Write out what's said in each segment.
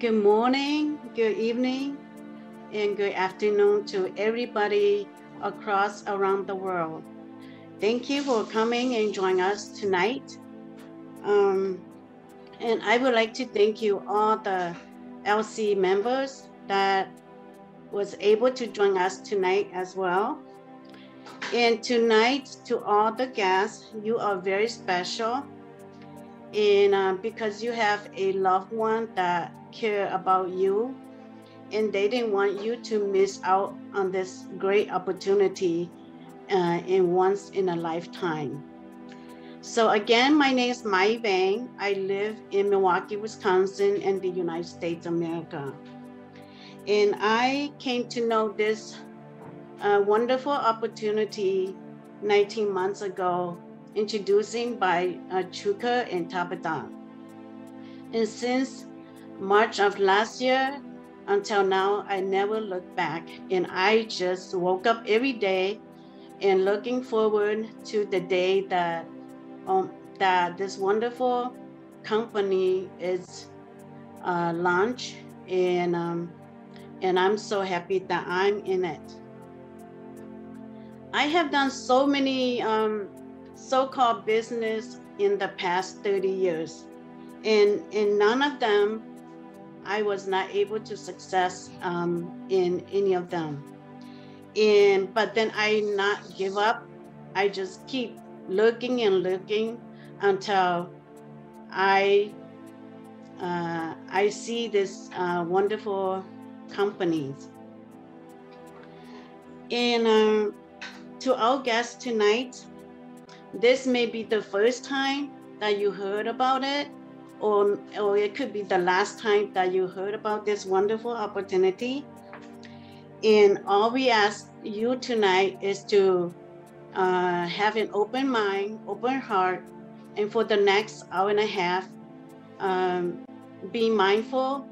Good morning, good evening, and good afternoon to everybody around the world. Thank you for coming and joining us tonight. And I would like to thank you all the LC members that was able to join us tonight as well. And tonight, to all the guests, you are very special. And because you have a loved one that care about you, and they didn't want you to miss out on this great opportunity in once in a lifetime. So again, my name is Mai Bang. I live in Milwaukee, Wisconsin in the United States of America. And I came to know this wonderful opportunity 19 months ago, introducing by Chuka and Tabitha. And since March of last year until now, I never looked back, and I just woke up every day and looking forward to the day that this wonderful company is launched, and I'm so happy that I'm in it. I have done so many so-called business in the past 30 years, and in none of them I was not able to success in any of them. But then I not give up. I just keep looking and looking until I see this wonderful companies. And to our guests tonight, this may be the first time that you heard about it, or it could be the last time that you heard about this wonderful opportunity. And all we ask you tonight is to have an open mind, open heart, and for the next hour and a half, be mindful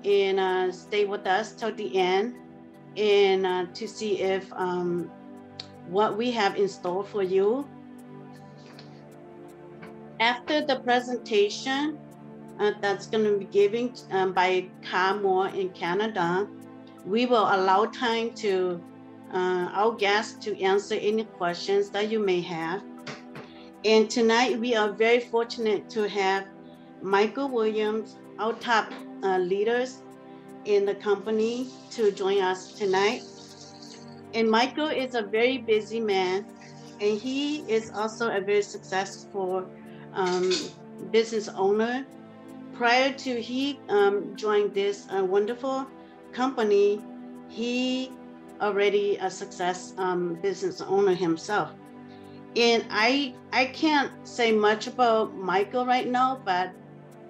and stay with us till the end, and to see if what we have in store for you. After the presentation that's going to be given by Ka Moore in Canada, we will allow time to our guests to answer any questions that you may have. And tonight we are very fortunate to have Michael Williams, our top leaders in the company, to join us tonight. And Michael is a very busy man, and he is also a very successful business owner. Prior to he joined this wonderful company, he already a success business owner himself. And I can't say much about Michael right now, but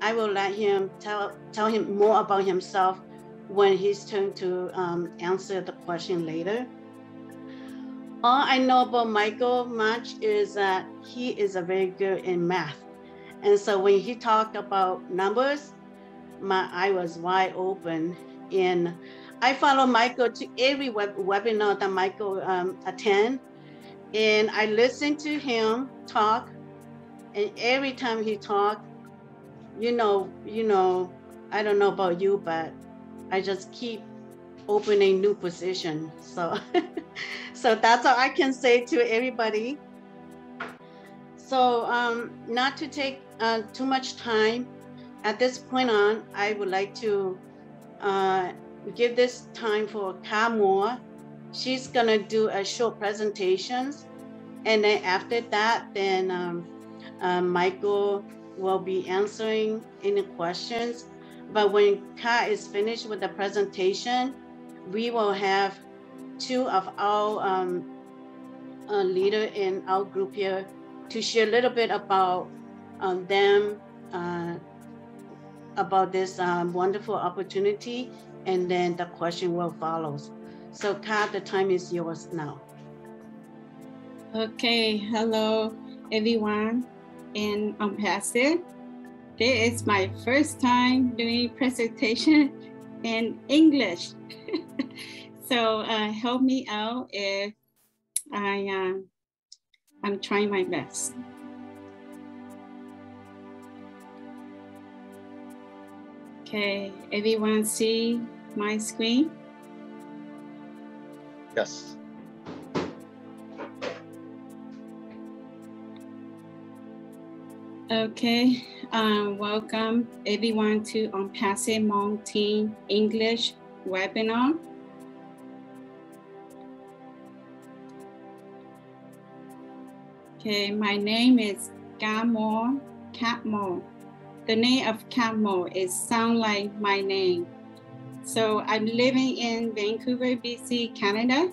I will let him tell him more about himself when he's turn to answer the question later. All I know about Michael much is that he is a very good in math. And so when he talked about numbers, my eye was wide open. And I follow Michael to every webinar that Michael attend. And I listen to him talk. And every time he talk, you know, I don't know about you, but I just keep opening new position. So, so that's all I can say to everybody. So not to take too much time, at this point on, I would like to give this time for Ka Moore. She's gonna do a short presentations, and then after that, then Michael will be answering any questions. But when Ka is finished with the presentation, we will have two of our leader in our group here to share a little bit about them, about this wonderful opportunity, and then the question will follow. So Ka, the time is yours now. Okay, hello everyone in Onpassive. This is my first time doing presentation in English. So help me out if I'm trying my best. Okay, everyone see my screen? Yes. Okay, welcome everyone to Onpassive Hmong Teen English webinar. Okay, my name is Gamo Catmo. The name of Catmo is sound like my name. So I'm living in Vancouver, BC, Canada.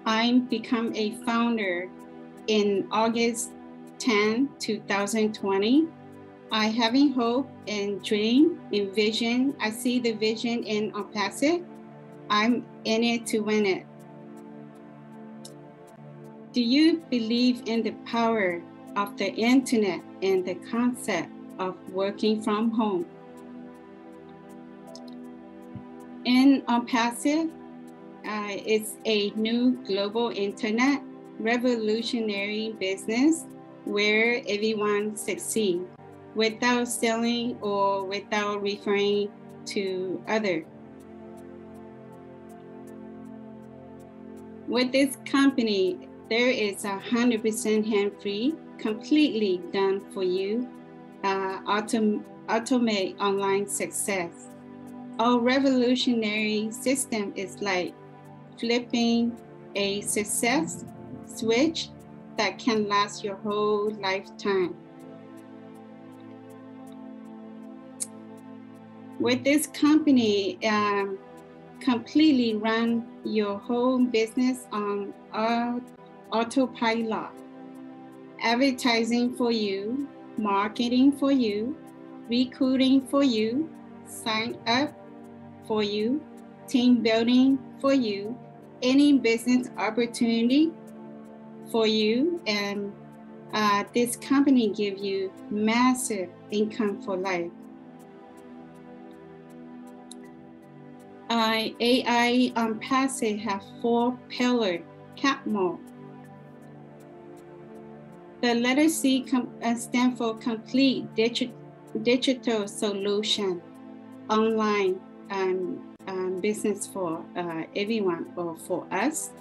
I'm become a founder in August 10, 2020. I having hope and dream and vision. I see the vision in Onpassive. I'm in it to win it. Do you believe in the power of the internet and the concept of working from home? In Onpassive, it's a new global internet revolutionary business where everyone succeeds without selling or without referring to others. With this company, there is 100% hand-free, completely done for you, automate online success. Our revolutionary system is like flipping a success switch that can last your whole lifetime. With this company, completely run your whole business on autopilot. Advertising for you, marketing for you, recruiting for you, sign up for you, team building for you, any business opportunity for you, and this company give you massive income for life. AI Onpassive have 4 pillars, CAPMO. The letter C stand for complete digital solution, online business for everyone or for us.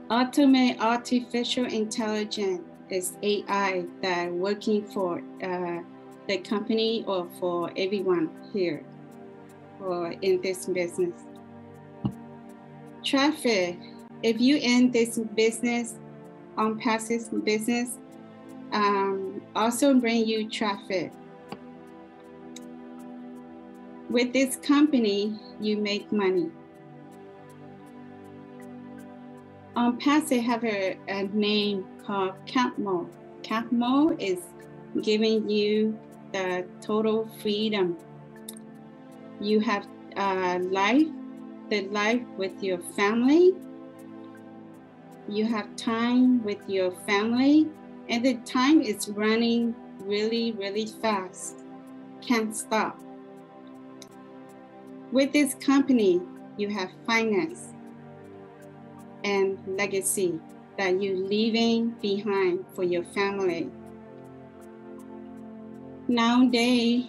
Automate artificial intelligence is AI that working for the company or for everyone here or in this business. Traffic, if you in this business, Onpassive business, also bring you traffic. With this company, you make money. Onpassive have a name called CAPMO. CAPMO is giving you the total freedom. You have the life with your family. You have time with your family, and the time is running really, really fast. Can't stop. With this company, you have finance and legacy that you're leaving behind for your family. Nowadays,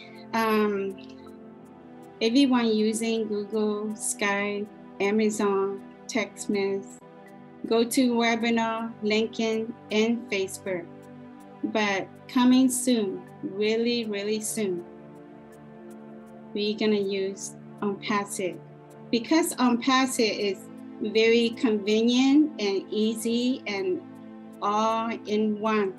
everyone using Google, Skype, Amazon, text message, go to webinar, LinkedIn, and Facebook. But coming soon, really, really soon, we're gonna use Onpassive. Because Onpassive is very convenient and easy and all in one.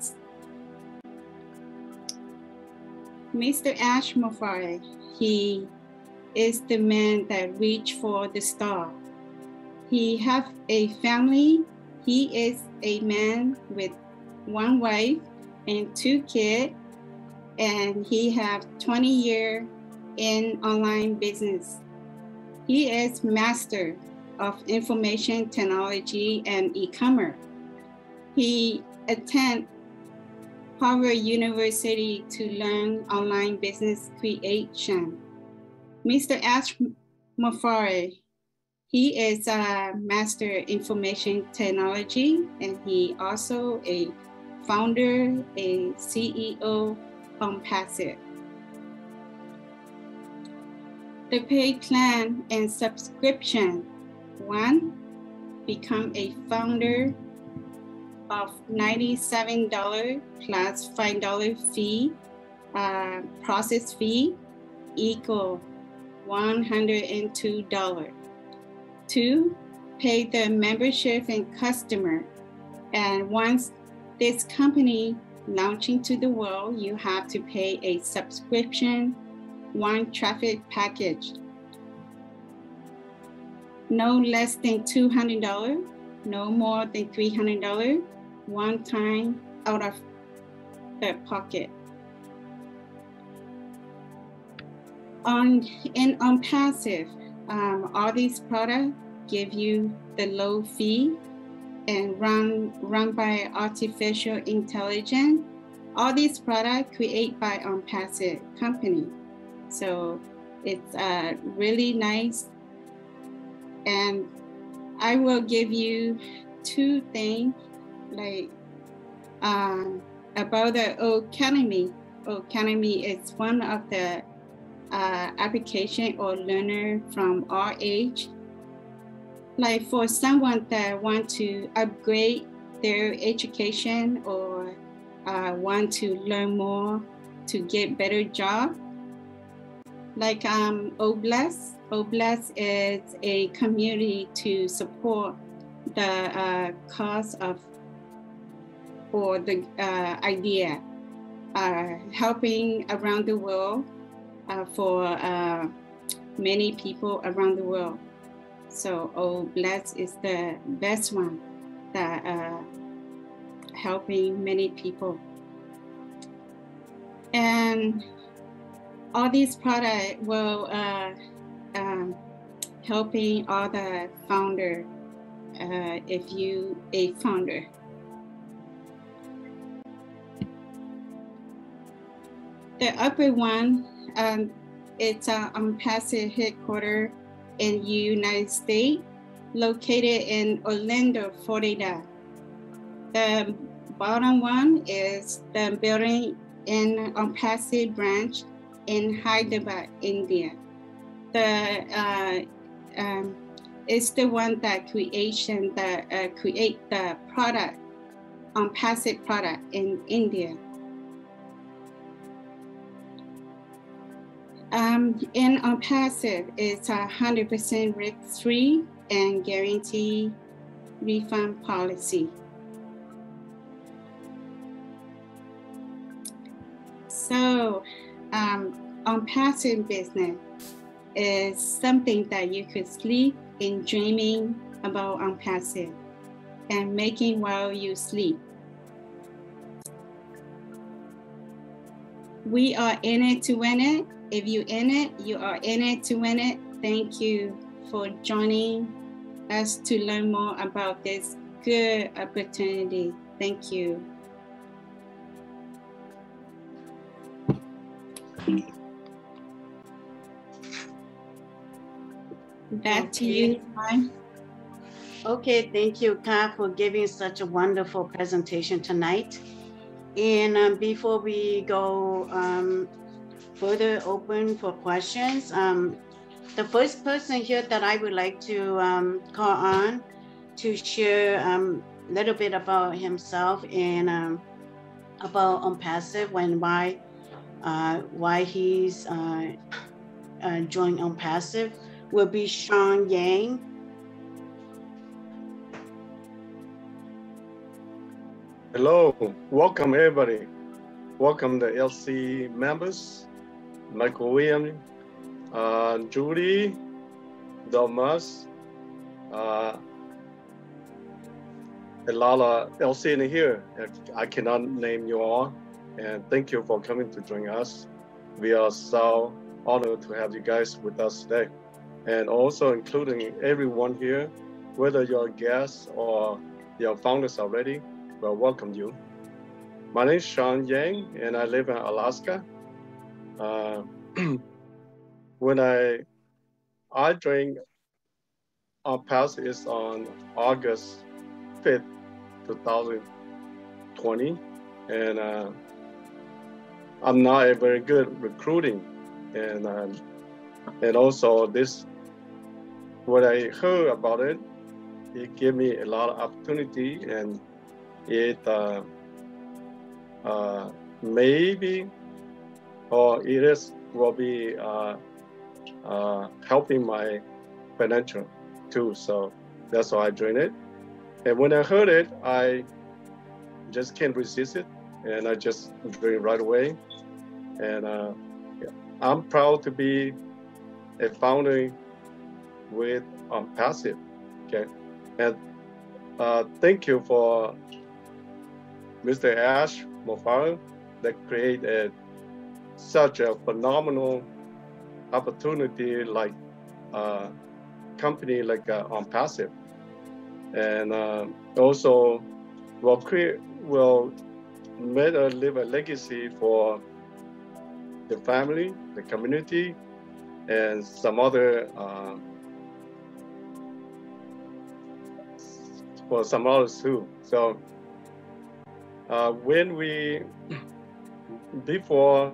Mr. Ash Mofare, he is the man that reached for the star. He have a family. He is a man with 1 wife and 2 kids, and he have 20 years in online business. He is master of information technology and e-commerce. He attend Harvard University to learn online business creation. Mr. Ash Mofare, he is a master information technology, and he also a founder, a CEO Onpassive. The paid plan and subscription. 1, become a founder of $97 plus $5 fee, process fee equal $102. 2, pay the membership and customer. And once this company launching to the world, you have to pay a subscription, 1 traffic package. No less than $200, no more than $300, one time out of the pocket. In Onpassive, all these products give you the low fee and run by artificial intelligence. All these products created by Onpassive company. So it's really nice. And I will give you 2 things like about the Academy. Academy is one of the application or learner from our age. Like for someone that want to upgrade their education or want to learn more to get better job. Like Oblast is a community to support the cause of or the idea, helping around the world for many people around the world. So Oblast is the best one that helping many people. And all these products will helping all the founder if you a founder. The upper one, it's Onpassive headquarters in the United States, located in Orlando, Florida. The bottom one is the building in Onpassive branch in Hyderabad, India. It's the one that create the product, Onpassive product in India. In Onpassive, it's 100% risk-free and guarantee refund policy. So, Onpassive business is something that you could sleep in dreaming about Onpassive and making while you sleep. We are in it to win it. If you're in it, you are in it to win it. Thank you for joining us to learn more about this good opportunity. Thank you. Back to you, Mai. Okay, thank you, Ka, for giving such a wonderful presentation tonight. And before we go further open for questions, the first person here that I would like to call on to share a little bit about himself and about Onpassive and why he's joined Onpassive will be Sean Yang. Hello, welcome everybody. Welcome the LC members, Michael Williams, Julie, Thomas, a lot of LC in here. I cannot name you all. And thank you for coming to join us. We are so honored to have you guys with us today. And also including everyone here, whether you're a guest or your founders already, we'll welcome you. My name is Sean Yang, and I live in Alaska. When I joined Onpassive is on August 5th, 2020. And I'm not a very good recruiting, and also this, what I heard about it, it gave me a lot of opportunity, and it maybe, or it is will be helping my financial too. So that's why I joined it. And when I heard it, I just can't resist it, and I just joined it right away. And I'm proud to be a founder with Onpassive. Okay, and thank you for Mr. Ash Mofaro that created such a phenomenal opportunity, like company like Onpassive, and also will leave a legacy for the family, the community, and some other for some others too. So when we, before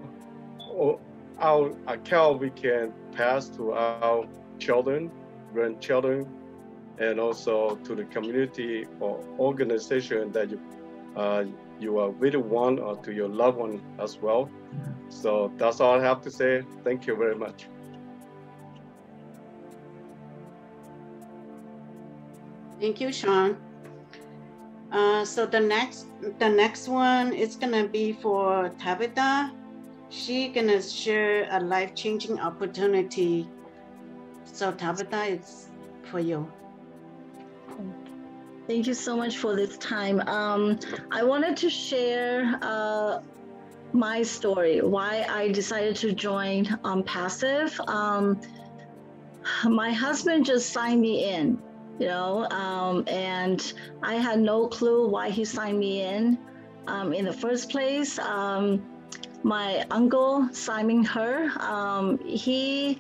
our account, we can pass to our children, grandchildren, and also to the community or organization that you are really want, or to your loved one as well. So that's all I have to say. Thank you very much. Thank you, Sean. So the next one is gonna be for Tabitha. She gonna share a life-changing opportunity. So Tabitha, it's for you. Thank you so much for this time. I wanted to share my story, why I decided to join Onpassive. My husband just signed me in, you know, and I had no clue why he signed me in the first place. My uncle, Simon Her, he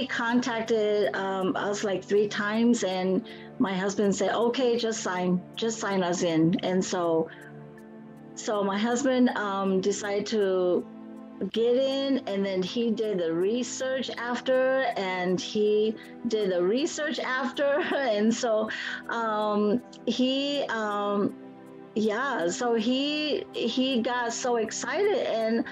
contacted us like 3 times, and my husband said, okay, just sign us in. And so my husband decided to get in, and then he did the research after, and he did the research after. And so he got so excited, and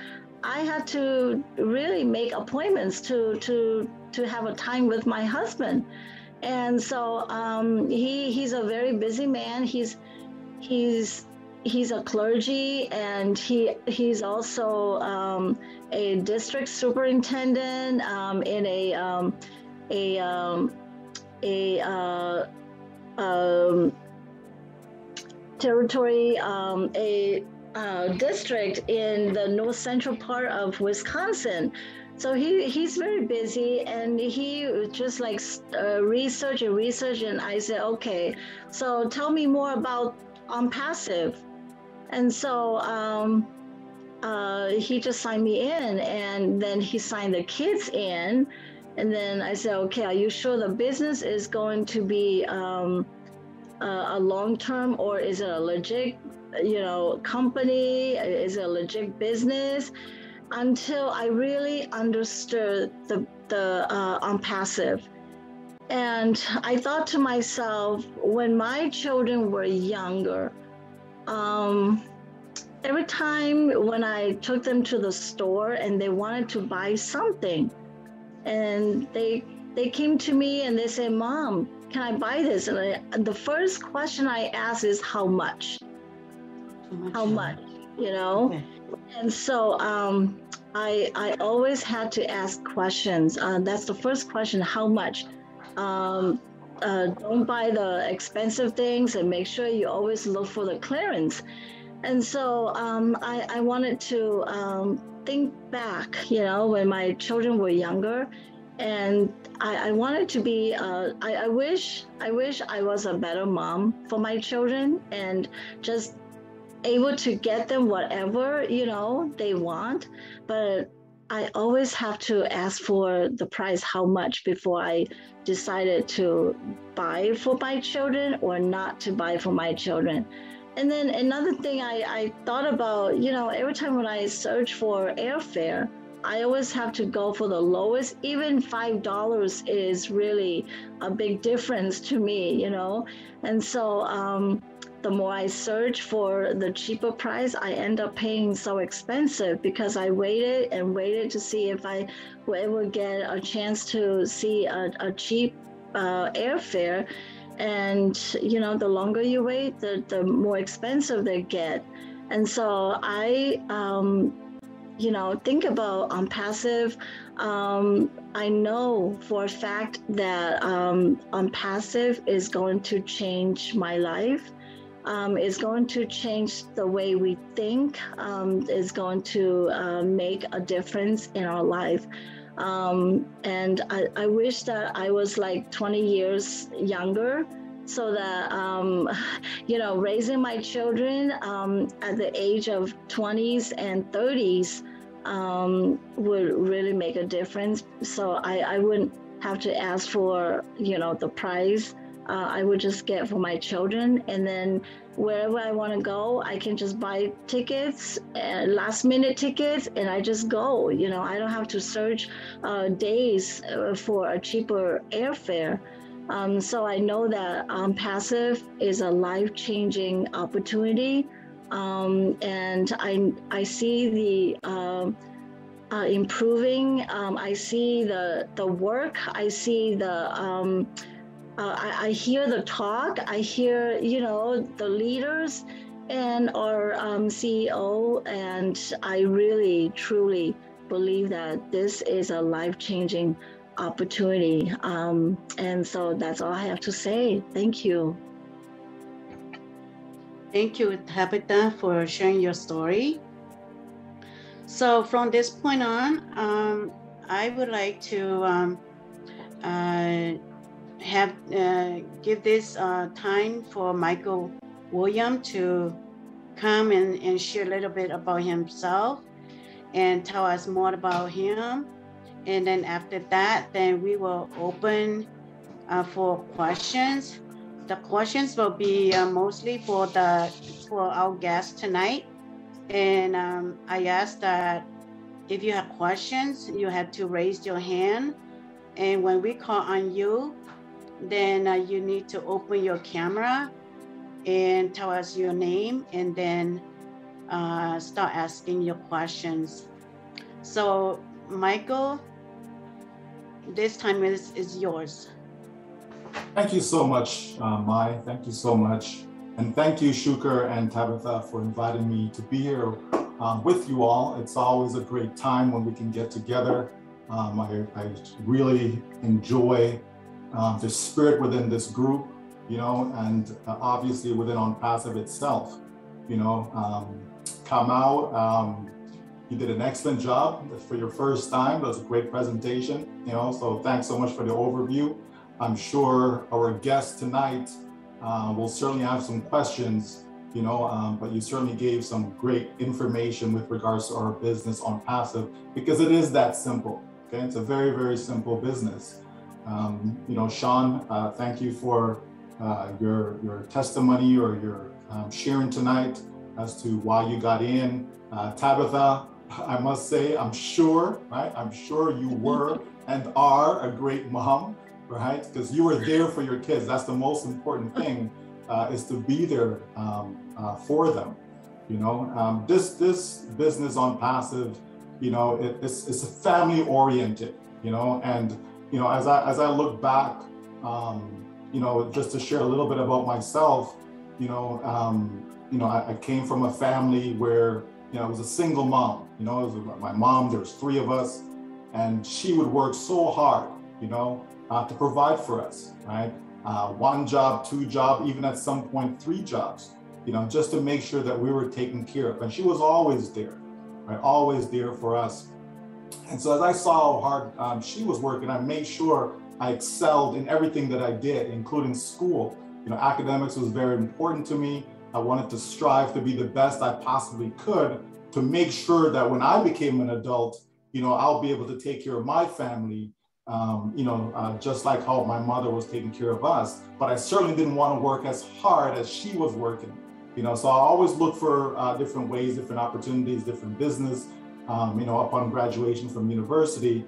I had to really make appointments to have a time with my husband. And so he's a very busy man. He's a clergy, and he's also a district superintendent in a territory, a district in the north central part of Wisconsin. So he's very busy, and he just like research, and I said, okay, so tell me more about Onpassive. And so he just signed me in, and then he signed the kids in. And then I said, okay, are you sure the business is going to be a long-term, or is it a legit, company? Is it a legit business? Until I really understood the Onpassive. And I thought to myself, when my children were younger, every time when I took them to the store and they wanted to buy something, and they came to me and they said, Mom, can I buy this? And the first question I ask is, how much? How much, Okay. And so I always had to ask questions. That's the first question, how much? Don't buy the expensive things, and make sure you always look for the clearance. And so I wanted to think back, when my children were younger, and I wanted to be, I wish I was a better mom for my children, and just able to get them whatever, they want. But I always have to ask for the price, how much, before I decided to buy for my children or not to buy for my children. And then another thing I thought about, you know, every time when I search for airfare, I always have to go for the lowest. Even $5 is really a big difference to me, you know. And so the more I search for the cheaper price, I end up paying so expensive because I waited and waited to see if I would ever get a chance to see a cheap airfare. And, you know, the longer you wait, the more expensive they get. And so I, you know, think about Onpassive. I know for a fact that Onpassive is going to change my life. Is going to change the way we think, is going to make a difference in our life. And I wish that I was like 20 years younger so that, you know, raising my children at the age of 20s and 30s would really make a difference. So I wouldn't have to ask for, you know, the price. I would just get for my children, and then wherever I want to go, I can just buy tickets, last minute tickets, and I just go. You know, I don't have to search days for a cheaper airfare. So I know that Onpassive is a life-changing opportunity, and I see the improving. I see the work. I see the I hear the talk, I hear, you know, the leaders and our CEO, and I really, truly believe that this is a life-changing opportunity. And so that's all I have to say. Thank you. Thank you, Tabitha, for sharing your story. So from this point on, I would like to give this time for Michael William to come and share a little bit about himself and tell us more about him. And then after that, then we will open for questions. The questions will be mostly for our guest tonight. And I ask that if you have questions, you have to raise your hand. And when we call on you, then you need to open your camera and tell us your name, and then start asking your questions. So Michael, this time is yours. Thank you so much, Mai. Thank you so much. And thank you, Shukar and Tabitha, for inviting me to be here with you all. It's always a great time when we can get together. I really enjoy the spirit within this group, you know, and obviously within Onpassive itself. You know, Kamau, you did an excellent job for your first time. That was a great presentation, you know, so thanks so much for the overview. I'm sure our guest tonight will certainly have some questions, you know, but you certainly gave some great information with regards to our business Onpassive, because it is that simple, okay? It's a very, very simple business. You know, Sean, thank you for your testimony or your sharing tonight as to why you got in. Tabitha, I must say, I'm sure, right? I'm sure you were and are a great mom, right? Because you were there for your kids. That's the most important thing, is to be there for them. You know, this business Onpassive, you know, it's family oriented, you know, and you know, as I look back, you know, just to share a little bit about myself, you know, I came from a family where, you know, I was a single mom. You know, it was my mom. There's 3 of us, and she would work so hard, you know, to provide for us, right? 1 job, 2 jobs, even at some point 3 jobs, you know, just to make sure that we were taken care of. And she was always there, right? Always there for us. And so as I saw how hard she was working, I made sure I excelled in everything that I did, including school. You know, academics was very important to me. I wanted to strive to be the best I possibly could to make sure that when I became an adult, you know, I'll be able to take care of my family, you know, just like how my mother was taking care of us. But I certainly didn't want to work as hard as she was working, So I always look for different ways, different opportunities, different business, upon graduation from university.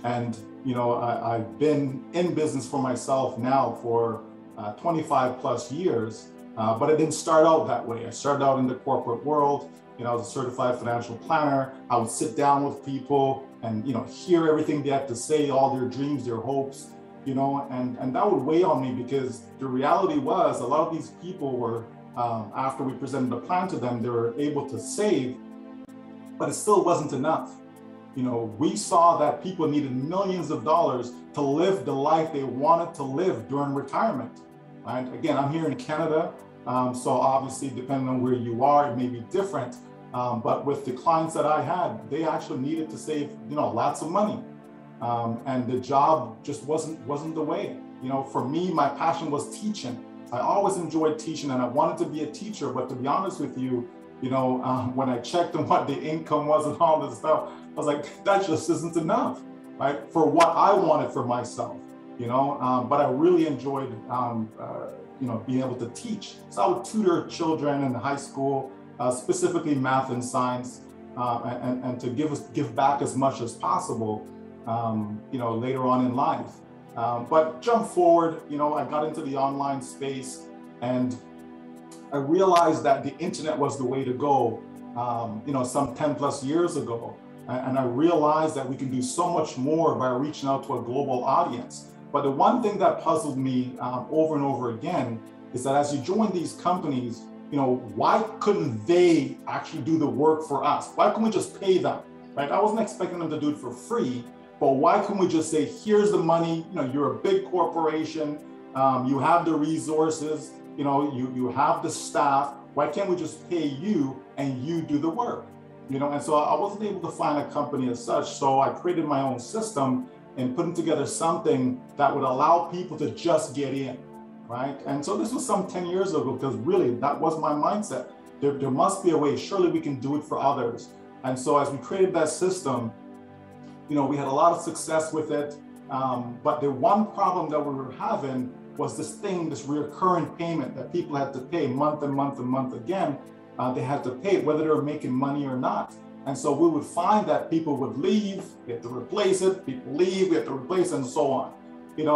And, I've been in business for myself now for 25 plus years, but it didn't start out that way. I started out in the corporate world. I was a certified financial planner. I would sit down with people and, hear everything they had to say, all their dreams, their hopes, and that would weigh on me, because the reality was a lot of these people were, after we presented a plan to them, they were able to save, but it still wasn't enough. We saw that people needed millions of dollars to live the life they wanted to live during retirement, right? Again, I'm here in Canada, so obviously depending on where you are, it may be different. But with the clients that I had, they actually needed to save, lots of money. And the job just wasn't the way. For me, my passion was teaching. I always enjoyed teaching, and I wanted to be a teacher. But to be honest with you, when I checked on what the income was and all this stuff, I was like, that just isn't enough, right? For what I wanted for myself, but I really enjoyed, being able to teach. So I would tutor children in high school, specifically math and science, and to give back as much as possible, later on in life. But jump forward, I got into the online space, and I realized that the internet was the way to go, some 10 plus years ago. And I realized that we can do so much more by reaching out to a global audience. But the one thing that puzzled me over and over again is that as you join these companies, why couldn't they actually do the work for us? Why couldn't we just pay them, right? I wasn't expecting them to do it for free, but why couldn't we just say, here's the money, you're a big corporation, you have the resources, you have the staff, why can't we just pay you and you do the work? And so I wasn't able to find a company as such, so I created my own system and putting together something that would allow people to just get in, right? And so this was some 10 years ago, because really that was my mindset. There must be a way, surely we can do it for others. And so as we created that system, we had a lot of success with it, but the one problem that we were having was this recurring payment that people had to pay month and month and month again. They had to pay whether they were making money or not. And so we would find that people would leave, we had to replace it, people leave, we had to replace it, and so on.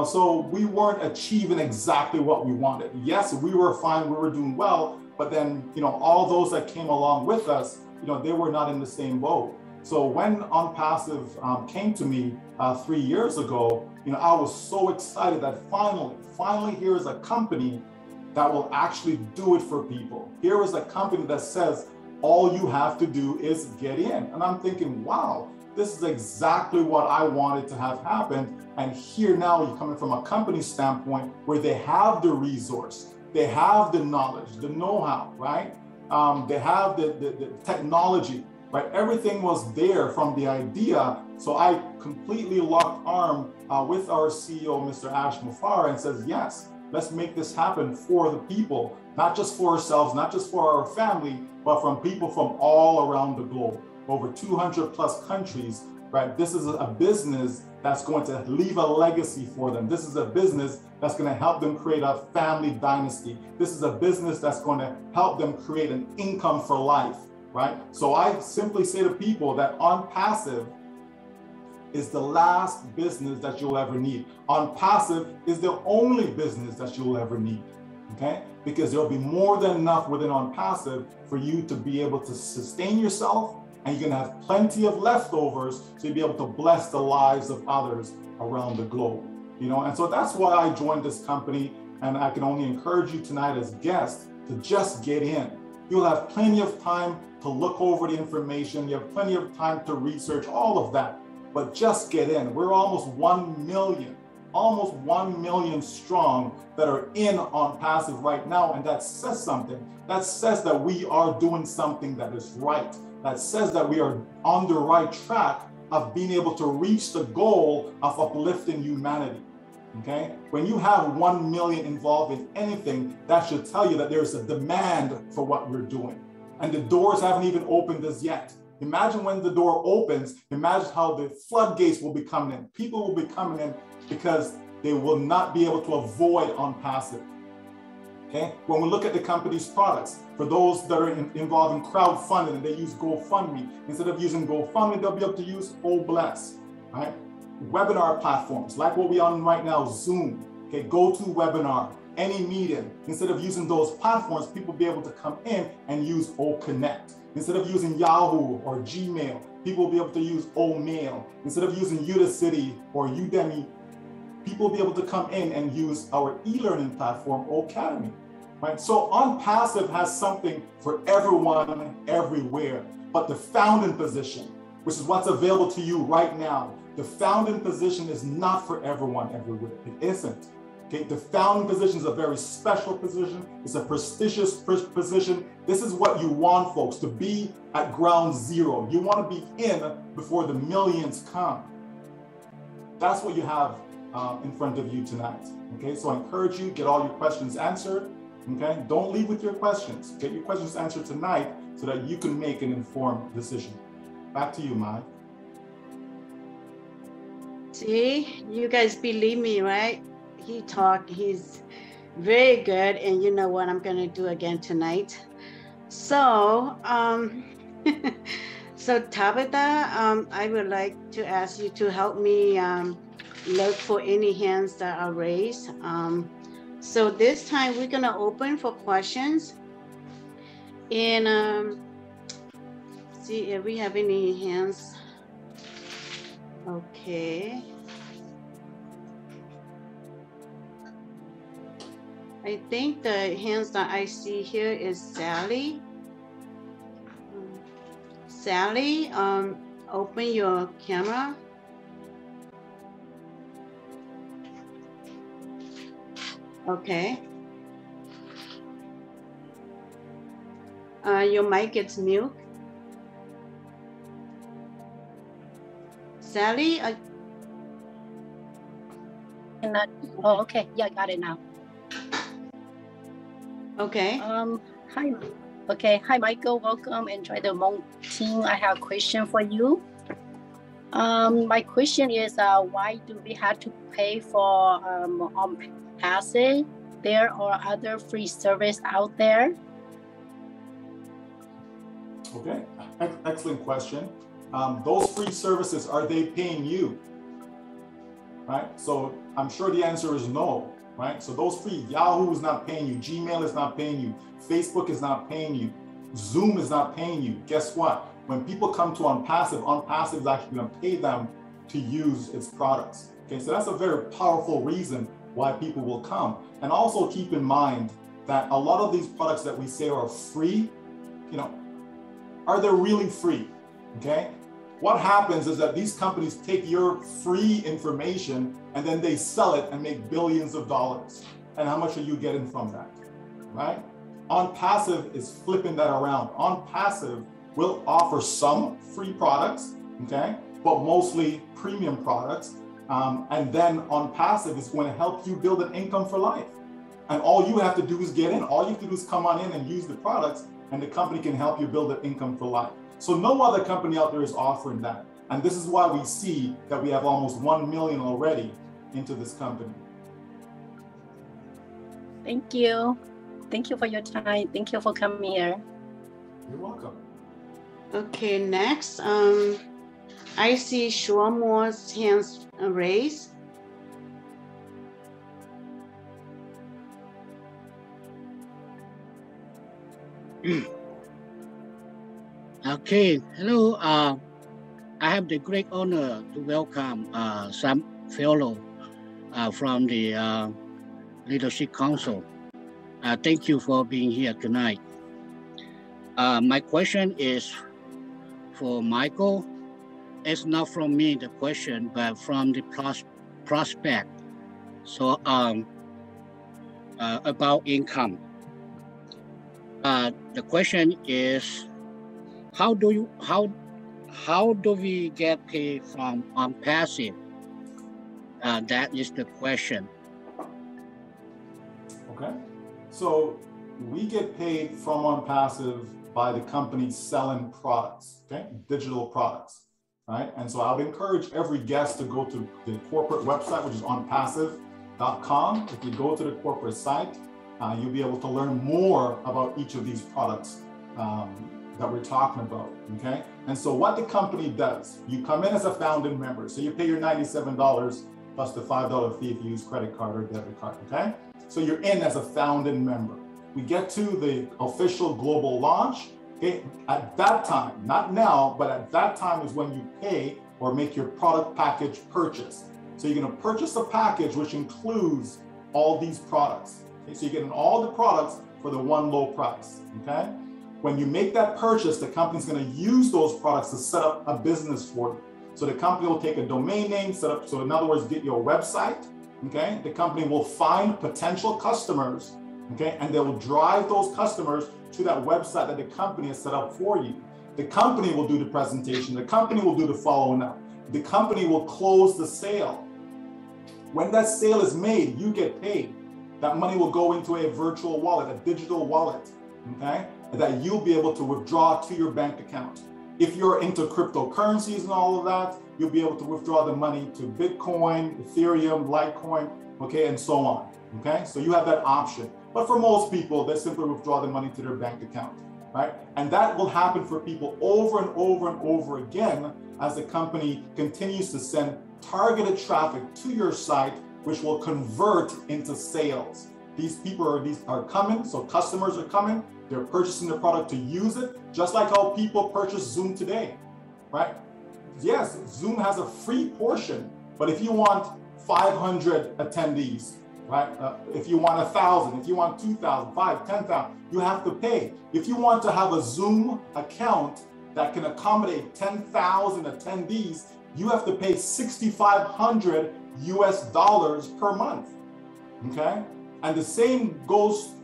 So we weren't achieving exactly what we wanted. Yes, we were fine, we were doing well, but then, all those that came along with us, they were not in the same boat. So when Onpassive came to me 3 years ago, I was so excited that finally here is a company that will actually do it for people. Here is a company that says, all you have to do is get in. And I'm thinking, wow, this is exactly what I wanted to have happen. And here now you're coming from a company standpoint where they have the resource, they have the knowledge, the know-how, right? They have the technology, right? Everything was there from the idea. So I completely locked arm with our CEO, Mr. Ash Mufar, and says, yes, let's make this happen for the people, not just for ourselves, not just for our family, but from people from all around the globe, over 200 plus countries, right? This is a business that's going to leave a legacy for them. This is a business that's going to help them create a family dynasty. This is a business that's going to help them create an income for life, right? So I simply say to people that Onpassive is the last business that you'll ever need. Onpassive is the only business that you'll ever need, okay? Because there'll be more than enough within Onpassive for you to be able to sustain yourself, and you're gonna have plenty of leftovers so you'll be able to bless the lives of others around the globe, And so that's why I joined this company, and I can only encourage you tonight as guests to just get in. You'll have plenty of time to look over the information. You have plenty of time to research all of that. But just get in. We're almost 1 million strong that are in Onpassive right now. And that says something. That says that we are doing something that is right. That says that we are on the right track of being able to reach the goal of uplifting humanity. Okay? When you have 1 million involved in anything, that should tell you that there's a demand for what we're doing. And the doors haven't even opened as yet. Imagine when the door opens, imagine how the floodgates will be coming in. People will be coming in because they will not be able to avoid Onpassive. Okay, when we look at the company's products, for those that are involved in crowdfunding and they use GoFundMe, instead of using GoFundMe, they'll be able to use OBless, right? Webinar platforms, like what we're on right now, Zoom, okay, GoToWebinar, any meeting. Instead of using those platforms, people will be able to come in and use OConnect. Instead of using Yahoo or Gmail, people will be able to use OMail. Instead of using Udacity or Udemy, people will be able to come in and use our e-learning platform, Academy, right? So Onpassive has something for everyone, everywhere. But the founding position, which is what's available to you right now, the founding position is not for everyone, everywhere. It isn't. Okay, the founding position is a very special position. It's a prestigious position. This is what you want, folks, to be at ground zero. You want to be in before the millions come. That's what you have in front of you tonight. Okay, so I encourage you, get all your questions answered. Okay, don't leave with your questions. Get your questions answered tonight so that you can make an informed decision. Back to you, Mai. See, you guys believe me, right? He's very good, and you know what I'm gonna do again tonight. So, so Tabitha, I would like to ask you to help me look for any hands that are raised. So this time we're gonna open for questions, and see if we have any hands. Okay. I think the hands that I see here is Sally. Sally, open your camera. Okay. Your mic is mute. Sally? Oh, okay. Yeah, I got it now. Okay. Hi. Okay. Hi, Michael. Welcome. Enjoy the Hmong team. I have a question for you. My question is, why do we have to pay for Onpassive? There are other free service out there. Okay, excellent question. Those free services, are they paying you? Right, so I'm sure the answer is no, right? So those free, Yahoo is not paying you, Gmail is not paying you, Facebook is not paying you, Zoom is not paying you. Guess what? When people come to Onpassive, Onpassive is actually gonna pay them to use its products. Okay, so that's a very powerful reason why people will come. And also keep in mind that a lot of these products that we say are free, you know, are they really free? Okay, what happens is that these companies take your free information and then they sell it and make billions of dollars. And how much are you getting from that, right? Onpassive is flipping that around. Onpassive will offer some free products, okay, but mostly premium products. And then Onpassive is going to help you build an income for life. And all you have to do is get in. All you have to do is come on in and use the products, and the company can help you build an income for life. So no other company out there is offering that. And this is why we see that we have almost 1 million already into this company. Thank you. Thank you for your time. Thank you for coming here. You're welcome. Okay, next, I see Shwamore's hands raised. Okay, hello. I have the great honor to welcome some fellow from the Leadership Council. Thank you for being here tonight. My question is for Michael. It's not from me, the question, but from the prospect. So about income. The question is, how do we get paid from Onpassive? That is the question. Okay, so we get paid from Onpassive by the company selling products, okay, digital products, right? And so I would encourage every guest to go to the corporate website, which is onpassive.com. If you go to the corporate site, You'll be able to learn more about each of these products that we're talking about, okay? And so what the company does, you come in as a founding member. So you pay your $97 plus the $5 fee if you use credit card or debit card, okay? So you're in as a founding member. We get to the official global launch, okay? At that time, not now, but at that time is when you pay or make your product package purchase. So you're gonna purchase a package which includes all these products. Okay? So you're getting all the products for the one low price, okay? When you make that purchase, the company's gonna use those products to set up a business for you. So the company will take a domain name, set up, so in other words, get your website, okay? The company will find potential customers, okay? And they will drive those customers to that website that the company has set up for you. The company will do the presentation. The company will do the following up. The company will close the sale. When that sale is made, you get paid. That money will go into a virtual wallet, a digital wallet, okay? That you'll be able to withdraw to your bank account. If you're into cryptocurrencies and all of that, you'll be able to withdraw the money to Bitcoin, Ethereum, Litecoin, okay, and so on, okay? So you have that option. But for most people, they simply withdraw the money to their bank account, right? And that will happen for people over and over and over again as the company continues to send targeted traffic to your site, which will convert into sales. These people are coming, so customers are coming, they're purchasing the product to use it, just like how people purchase Zoom today, right? Yes, Zoom has a free portion, but if you want 500 attendees, right? If you want 1,000, if you want 2,000, 5,000, 10,000, you have to pay. If you want to have a Zoom account that can accommodate 10,000 attendees, you have to pay $6,500 US per month, okay? And the same goes,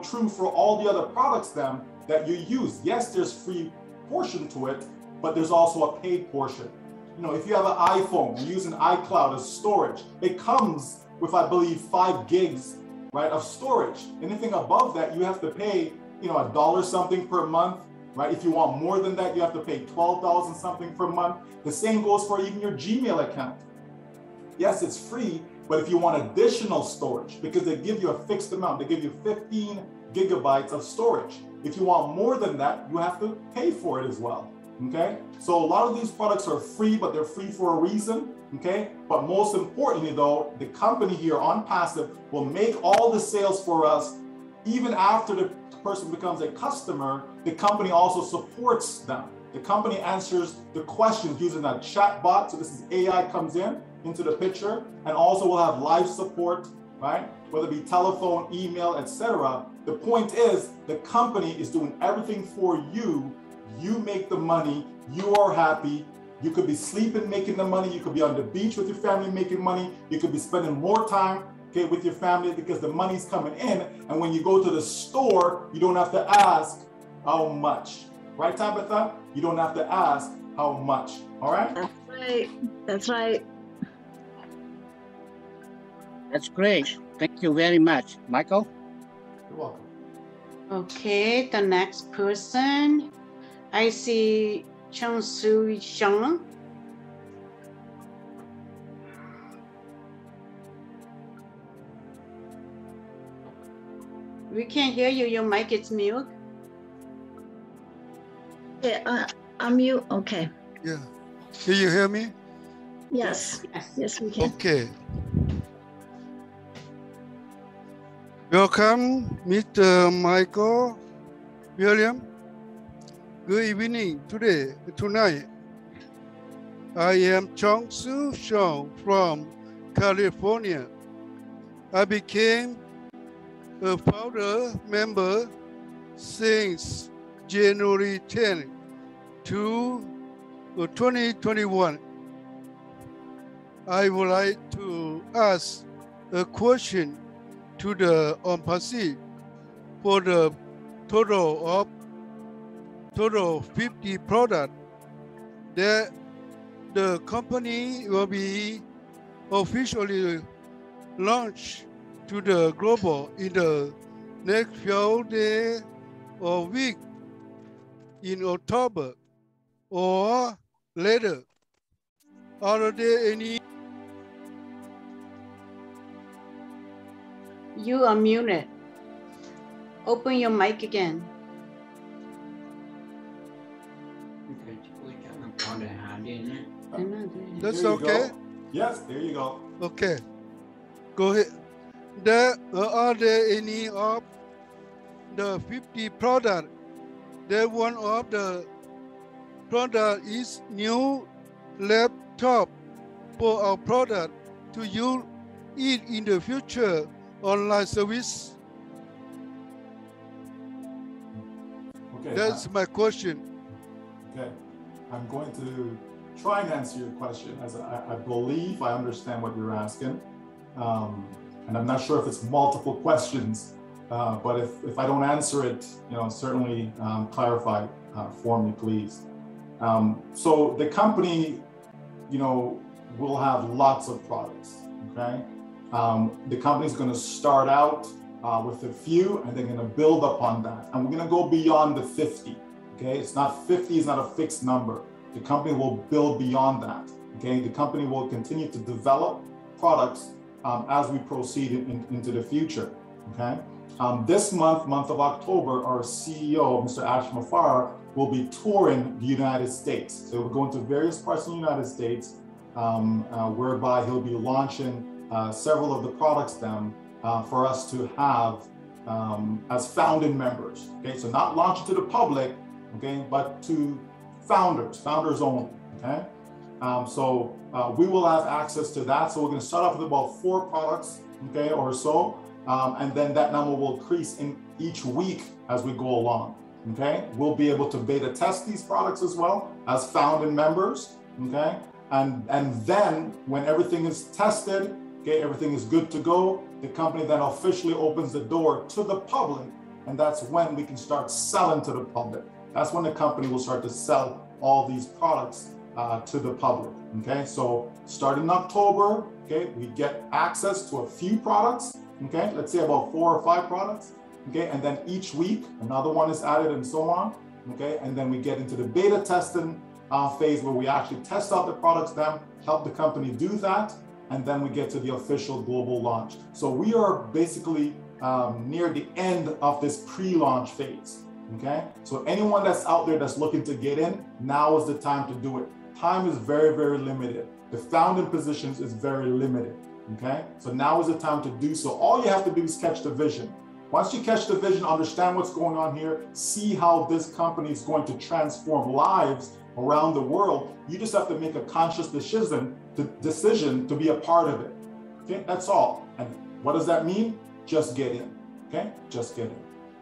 true for all the other products then that you use. Yes, there's free portion to it, but there's also a paid portion. If you have an iPhone, you're using iCloud as storage, it comes with, I believe, 5 gigs, right, of storage. Anything above that, you have to pay, $1 something per month, right? If you want more than that, you have to pay $12 and something per month. The same goes for even your Gmail account. Yes, it's free, but if you want additional storage, because they give you a fixed amount, they give you 15 gigabytes of storage. If you want more than that, you have to pay for it as well, okay? So a lot of these products are free, but they're free for a reason, okay? But most importantly though, the company here, Onpassive, will make all the sales for us. Even after the person becomes a customer, the company also supports them. The company answers the questions using a chat bot. So this is AI comes into the picture, and also we'll have live support, right? Whether it be telephone, email, etc. The point is the company is doing everything for you. You make the money, you are happy. You could be sleeping making the money, you could be on the beach with your family making money, you could be spending more time, okay, with your family because the money's coming in. And when you go to the store, you don't have to ask how much. Right, Tabitha? You don't have to ask how much, all right? That's right, that's right. That's great. Thank you very much. Michael? You're welcome. Okay, the next person, I see Chung Soo Shang. We can't hear you, your mic is mute. Yeah, I'm mute, okay. Yeah. Can you hear me? Yes, yes we can. Okay. Welcome, Mr. Michael William. Good evening tonight. I am Chung Soo Shang from California. I became a founder member since January 10 to 2021. I would like to ask a question to the Onpassive for the total 50 products that the company will be officially launched to the global in the next few days or week in October or later. Are there any? You are muted. Open your mic again. That's There you okay. go. Yes, there you go. Okay. Go ahead. Are there any of the 50 product? That one of the product is new laptop for our product to use it in the future online service. Okay. That's my question. Okay. I'm going to try and answer your question, as I believe I understand what you're asking. And I'm not sure if it's multiple questions, but if I don't answer it, certainly clarify for me, please. So the company, will have lots of products, okay? The company's gonna start out with a few, and they're gonna build upon that. And we're gonna go beyond the 50, okay? It's not 50, is not a fixed number. The company will build beyond that, okay? The company will continue to develop products as we proceed into the future, okay? This month of October, our CEO, Mr. Ash Mafara, will be touring the United States. So we're going to various parts of the United States, whereby he'll be launching several of the products then for us to have as founding members, okay? So not launching to the public, okay, but to founders only, okay? So we will have access to that. So we're gonna start off with about 4 products, okay, or so, and then that number will increase in each week as we go along, okay? We'll be able to beta test these products as well as founding members, okay? And then when everything is tested, okay, everything is good to go, the company then officially opens the door to the public, and that's when we can start selling to the public. That's when the company will start to sell all these products to the public, okay? So starting in October, okay, we get access to a few products, okay? Let's say about 4 or 5 products, okay? And then each week, another one is added and so on, okay? And then we get into the beta testing phase where we actually test out the products then, help the company do that, and then we get to the official global launch. So we are basically near the end of this pre-launch phase, okay? So anyone that's out there that's looking to get in, now is the time to do it. Time is very, very limited. The founding positions is very limited, okay? So now is the time to do so. All you have to do is catch the vision. Once you catch the vision, understand what's going on here, see how this company is going to transform lives around the world, you just have to make a conscious decision to be a part of it, okay? That's all. And what does that mean? Just get in, okay? Just get in.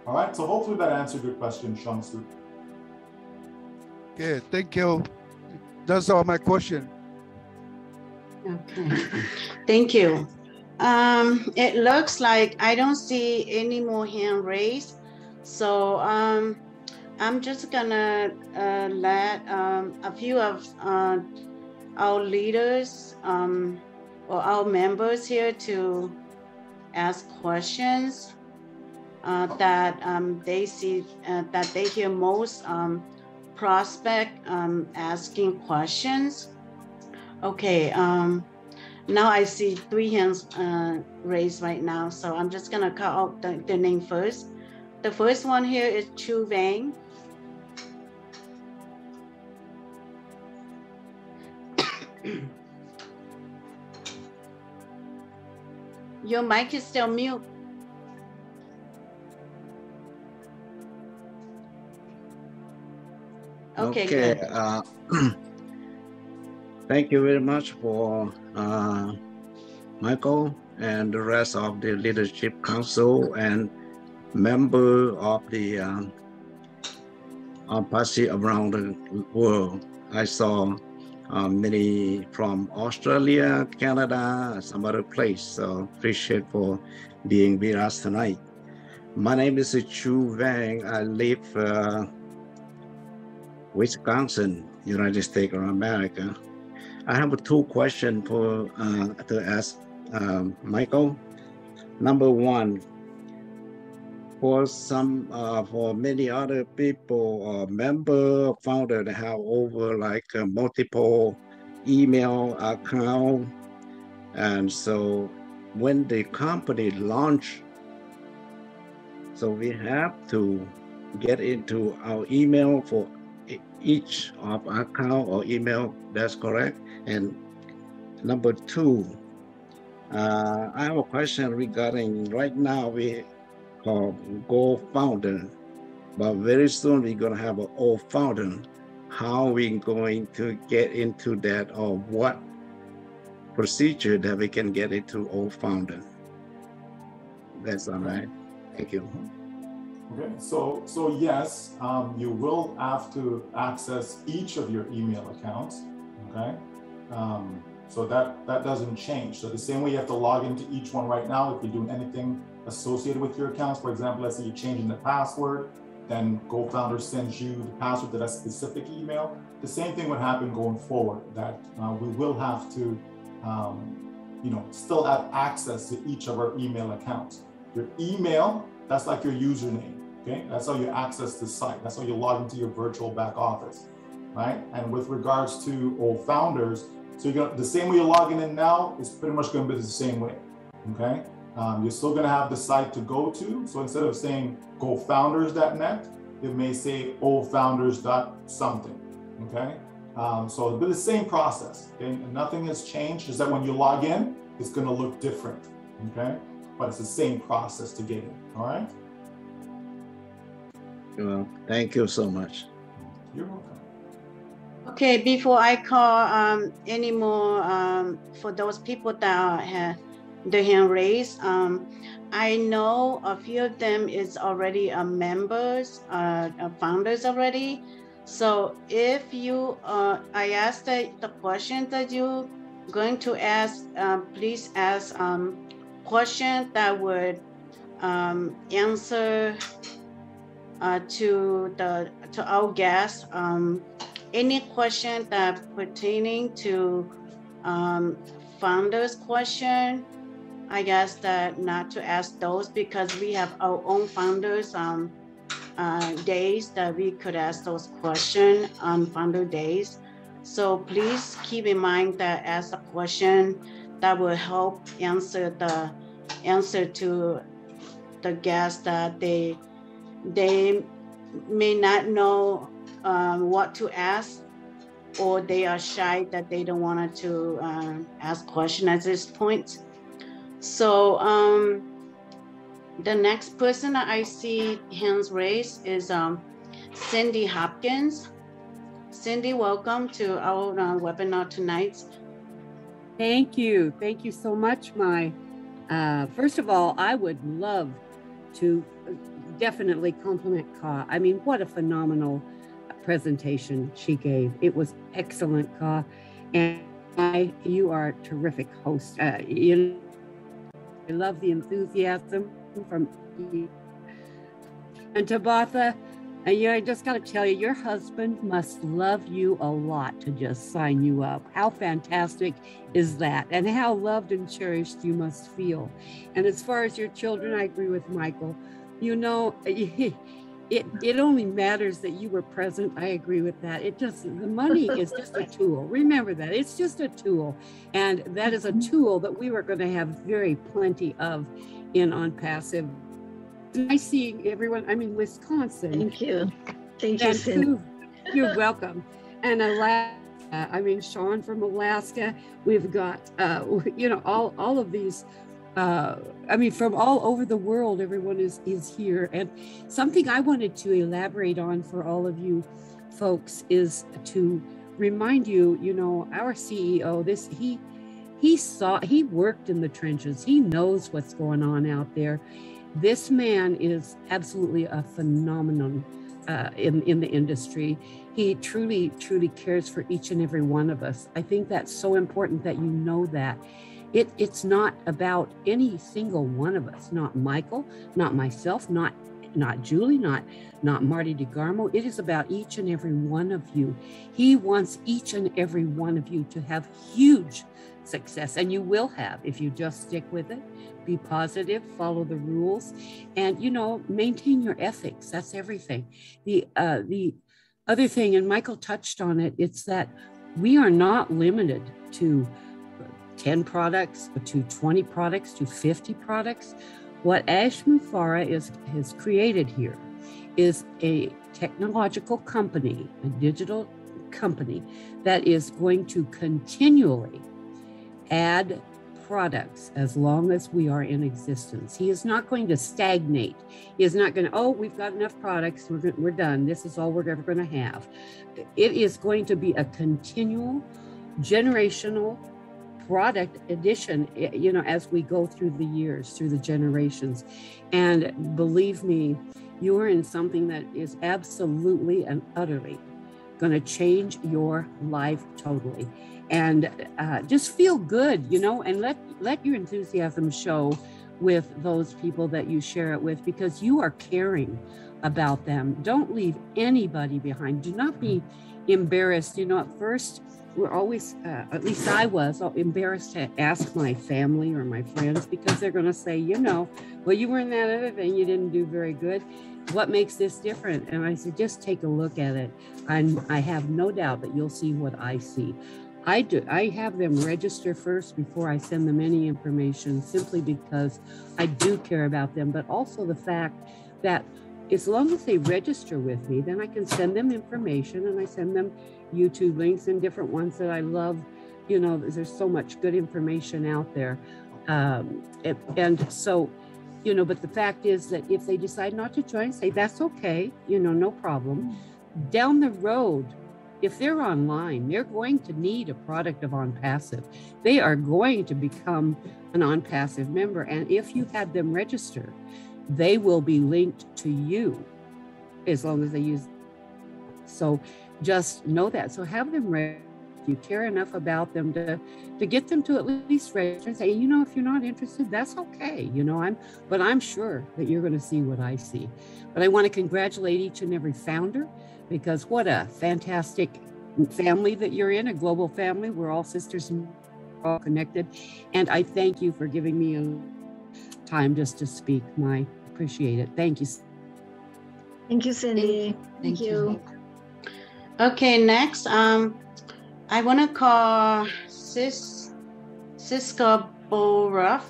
All right, so hopefully that answered your question, Shangsu. Okay, thank you. That's all my question. Okay, thank you. It looks like I don't see any more hand raised. So I'm just gonna let a few of our leaders or our members here to ask questions that they see, that they hear most prospect asking questions. Okay, now I see 3 hands raised right now, so I'm just gonna call out the name first. The first one here is Chu Vang. Your mic is still mute. Okay. Thank you very much for Michael and the rest of the Leadership Council and member of the Onpassive around the world. I saw many from Australia, Canada, some other place. So appreciate for being with us tonight. My name is Chu Vang. I live Wisconsin, United States of America. I have 2 questions for to ask Michael. Number 1, for many other people or member founder that have over like multiple email account, and so when the company launch So we have to get into our email for each of our account or email. That's correct. And number two, I have a question regarding right now we call Go Founder, but very soon we're going to have an O Founder. How are we going to get into that, or what procedure that we can get into O Founder? That's all right. Thank you. Okay, so yes, you will have to access each of your email accounts. Okay, so that doesn't change. So the same way you have to log into each one right now, if you're doing anything associated with your accounts, for example, let's say you're changing the password, then GoFounder sends you the password to that specific email. The same thing would happen going forward, that we will have to, still have access to each of our email accounts. Your email, that's like your username. Okay, that's how you access the site. That's how you log into your virtual back office, right? And with regards to all founders, so you're gonna, the same way you're logging in now is pretty much going to be the same way. Okay, you're still going to have the site to go to. So instead of saying gofounders.net, it may say allfounders.something. Okay, so it'll be the same process. Okay, and nothing has changed. Is that when you log in, it's going to look different. Okay, but it's the same process to get in. All right. Well, thank you so much. You're welcome. Okay, before I call any more for those people that have the hand raised, I know a few of them is already members, founders already. So if you, I asked the question that you're going to ask, please ask questions that would answer to our guests. Any question that pertaining to founders question, I guess that not to ask those, because we have our own founders days that we could ask those questions on founder days. So please keep in mind that ask a question that will help answer to the guests that they may not know what to ask, or they are shy that they don't want to ask questions at this point. So the next person that I see hands raised is Cindy Hopkins. Cindy, welcome to our webinar tonight. Thank you. Thank you so much, Mai. First of all, I would love to definitely compliment Ka. I mean, what a phenomenal presentation she gave. It was excellent, Ka. And you are a terrific host. I love the enthusiasm from you. And Tabitha, I just got to tell you, your husband must love you a lot to just sign you up. How fantastic is that? And how loved and cherished you must feel. And as far as your children, I agree with Michael. It only matters that you were present. I agree with that. The money is just a tool. Remember that. It's just a tool. And that is a tool that we were going to have very plenty of in Onpassive. Nice seeing everyone. I'm in Wisconsin. Thank you. Thank you, Cindy. You're welcome. And Alaska, Sean from Alaska. We've got, all of these from all over the world, everyone is here. And something I wanted to elaborate on for all of you folks is to remind you, our CEO, he worked in the trenches. He knows what's going on out there. This man is absolutely a phenomenon in the industry. He truly, truly cares for each and every one of us. I think that's so important that you know that. It's not about any single one of us, not Michael, not myself, not Julie, not Marty DeGarmo. It is about each and every one of you. He wants each and every one of you to have huge success, and you will have if you just stick with it, be positive, follow the rules, and maintain your ethics. That's everything. The other thing, and Michael touched on it, it's that we are not limited to 10 products, to 20 products, to 50 products. What Ashmufara has created here is a technological company, a digital company that is going to continually add products as long as we are in existence. He is not going to stagnate. He is not going to, oh, we've got enough products, we're done. This is all we're ever going to have. It is going to be a continual generational product addition, you know, as we go through the years, through the generations. And believe me, you are in something that is absolutely and utterly going to change your life totally. And just feel good, you know, and let your enthusiasm show with those people that you share it with, because you are caring about them. Don't leave anybody behind. Do not be embarrassed. You know, at first, we're always, at least I was, embarrassed to ask my family or my friends, because they're going to say, you know, well, you were in that other thing, you didn't do very good. What makes this different? And I said, just take a look at it. And I have no doubt that you'll see what I see. I have them register first before I send them any information, simply because I do care about them, but also the fact that as long as they register with me, then I can send them information, and I send them YouTube links and different ones that I love. You know, there's so much good information out there. And so, you know, but the fact is that if they decide not to join, say, that's okay, you know, no problem. Down the road, if they're online, they're going to need a product of Onpassive. They are going to become an Onpassive member. And if you had them register, they will be linked to you as long as they use. So just know that. So have them register. You care enough about them to get them to at least register and say, you know, if you're not interested, that's okay. You know, I'm sure that you're going to see what I see. But I want to congratulate each and every founder, because what a fantastic family that you're in, a global family. We're all sisters and all connected. And I thank you for giving me a time just to speak. I appreciate it. Thank you. Thank you, Cindy. Thank you. Okay, next, I want to call Siska Boruff.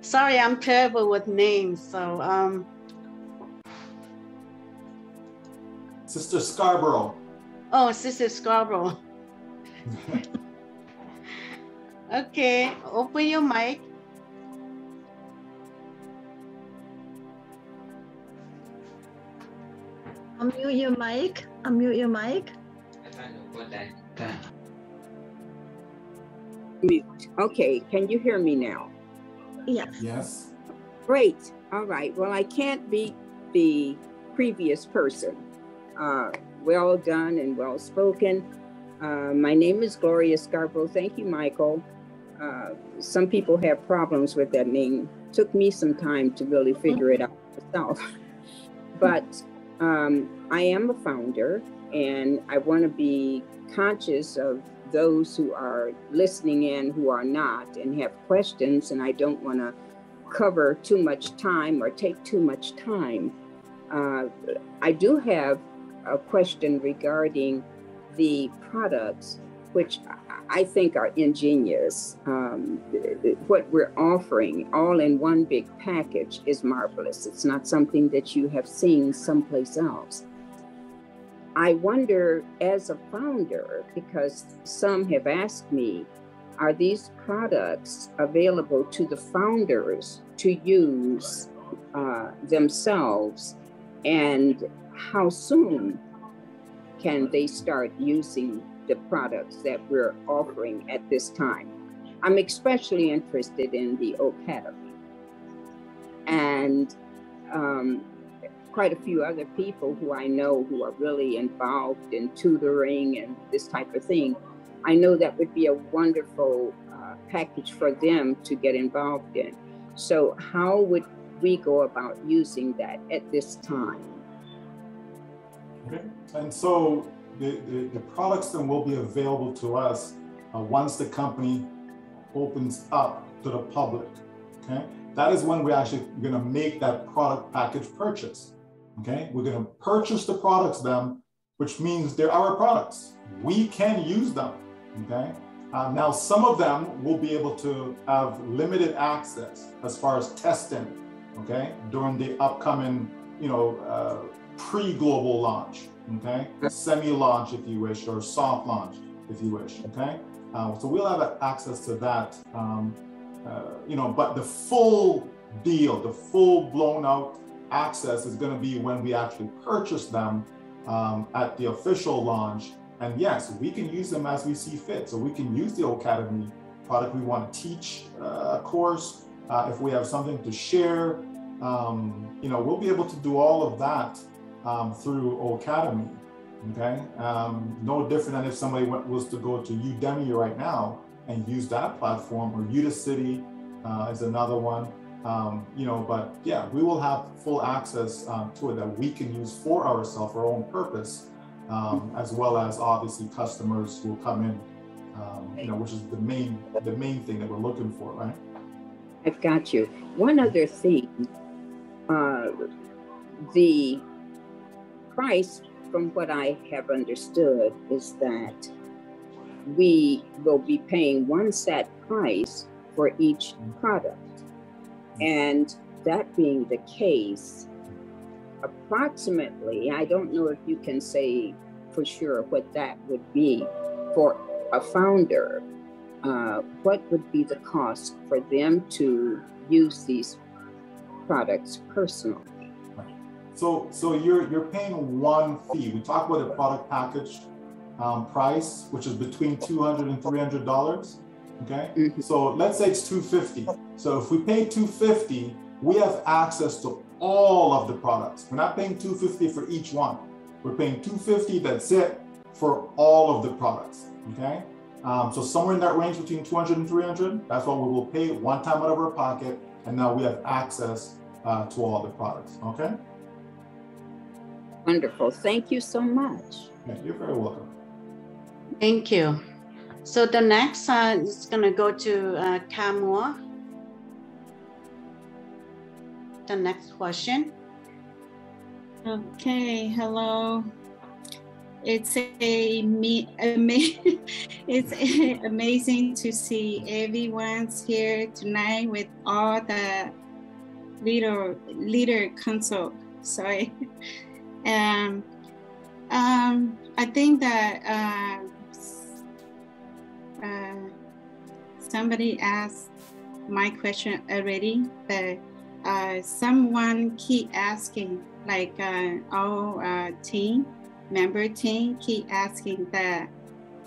Sorry, I'm terrible with names. So, Sister Scarborough. Oh, Sister Scarborough. Okay, open your mic. Unmute your mic. Unmute your mic. Okay, can you hear me now? Yes. Yes. Great. All right. Well, I can't beat the previous person. Well done and well spoken. My name is Gloria Scarborough. Thank you, Michael. Some people have problems with that name. Took me some time to really figure it out myself. But I am a founder, and I want to be conscious of those who are listening in who are not and have questions, and I don't want to cover too much time or take too much time. I do have a question regarding the products, which I think are ingenious. What we're offering all in one big package is marvelous. It's not something that you have seen someplace else. I wonder, as a founder, because some have asked me, are these products available to the founders to use themselves, and how soon can they start using the products that we're offering at this time? I'm especially interested in the Onpassive, and quite a few other people who I know who are really involved in tutoring and this type of thing. I know that would be a wonderful package for them to get involved in. So how would we go about using that at this time? Okay, and so the products then will be available to us once the company opens up to the public. Okay, that is when we're actually going to make that product package purchase. Okay, we're going to purchase the products then, which means they're our products. We can use them. Okay, now some of them will be able to have limited access as far as testing okay, during the upcoming, pre-global launch, okay, semi-launch if you wish, or soft launch if you wish, okay. So we'll have access to that, but the full deal, the full blown out access is going to be when we actually purchase them at the official launch. And yes, we can use them as we see fit. So we can use the Academy product. We want to teach a course. If we have something to share, we'll be able to do all of that through Academy. Okay, no different than if somebody was to go to Udemy right now and use that platform, or Udacity is another one. But yeah, we will have full access to it that we can use for ourselves, our own purpose, as well as obviously customers who will come in, which is the main thing that we're looking for, right? I've got you. One other thing, the price, from what I have understood, is that we will be paying one set price for each product. And that being the case, approximately, I don't know if you can say for sure what that would be for a founder, what would be the cost for them to use these products personally? So you're paying one fee. We talk about a product package price, which is between $200 and $300. Okay, so let's say it's $250. So if we pay $250, we have access to all of the products. We're not paying $250 for each one. We're paying $250. That's it for all of the products. Okay, so somewhere in that range between $200 and $300. That's what we will pay one time out of our pocket, and now we have access to all the products. Okay. Wonderful. Thank you so much. Yeah, you're very welcome. Thank you. So the next is going to go to Kamua. The next question. Okay, hello. It's amazing to see everyone's here tonight with all the leader consult. Sorry. I think that somebody asked my question already, but someone keep asking, like our member team keep asking that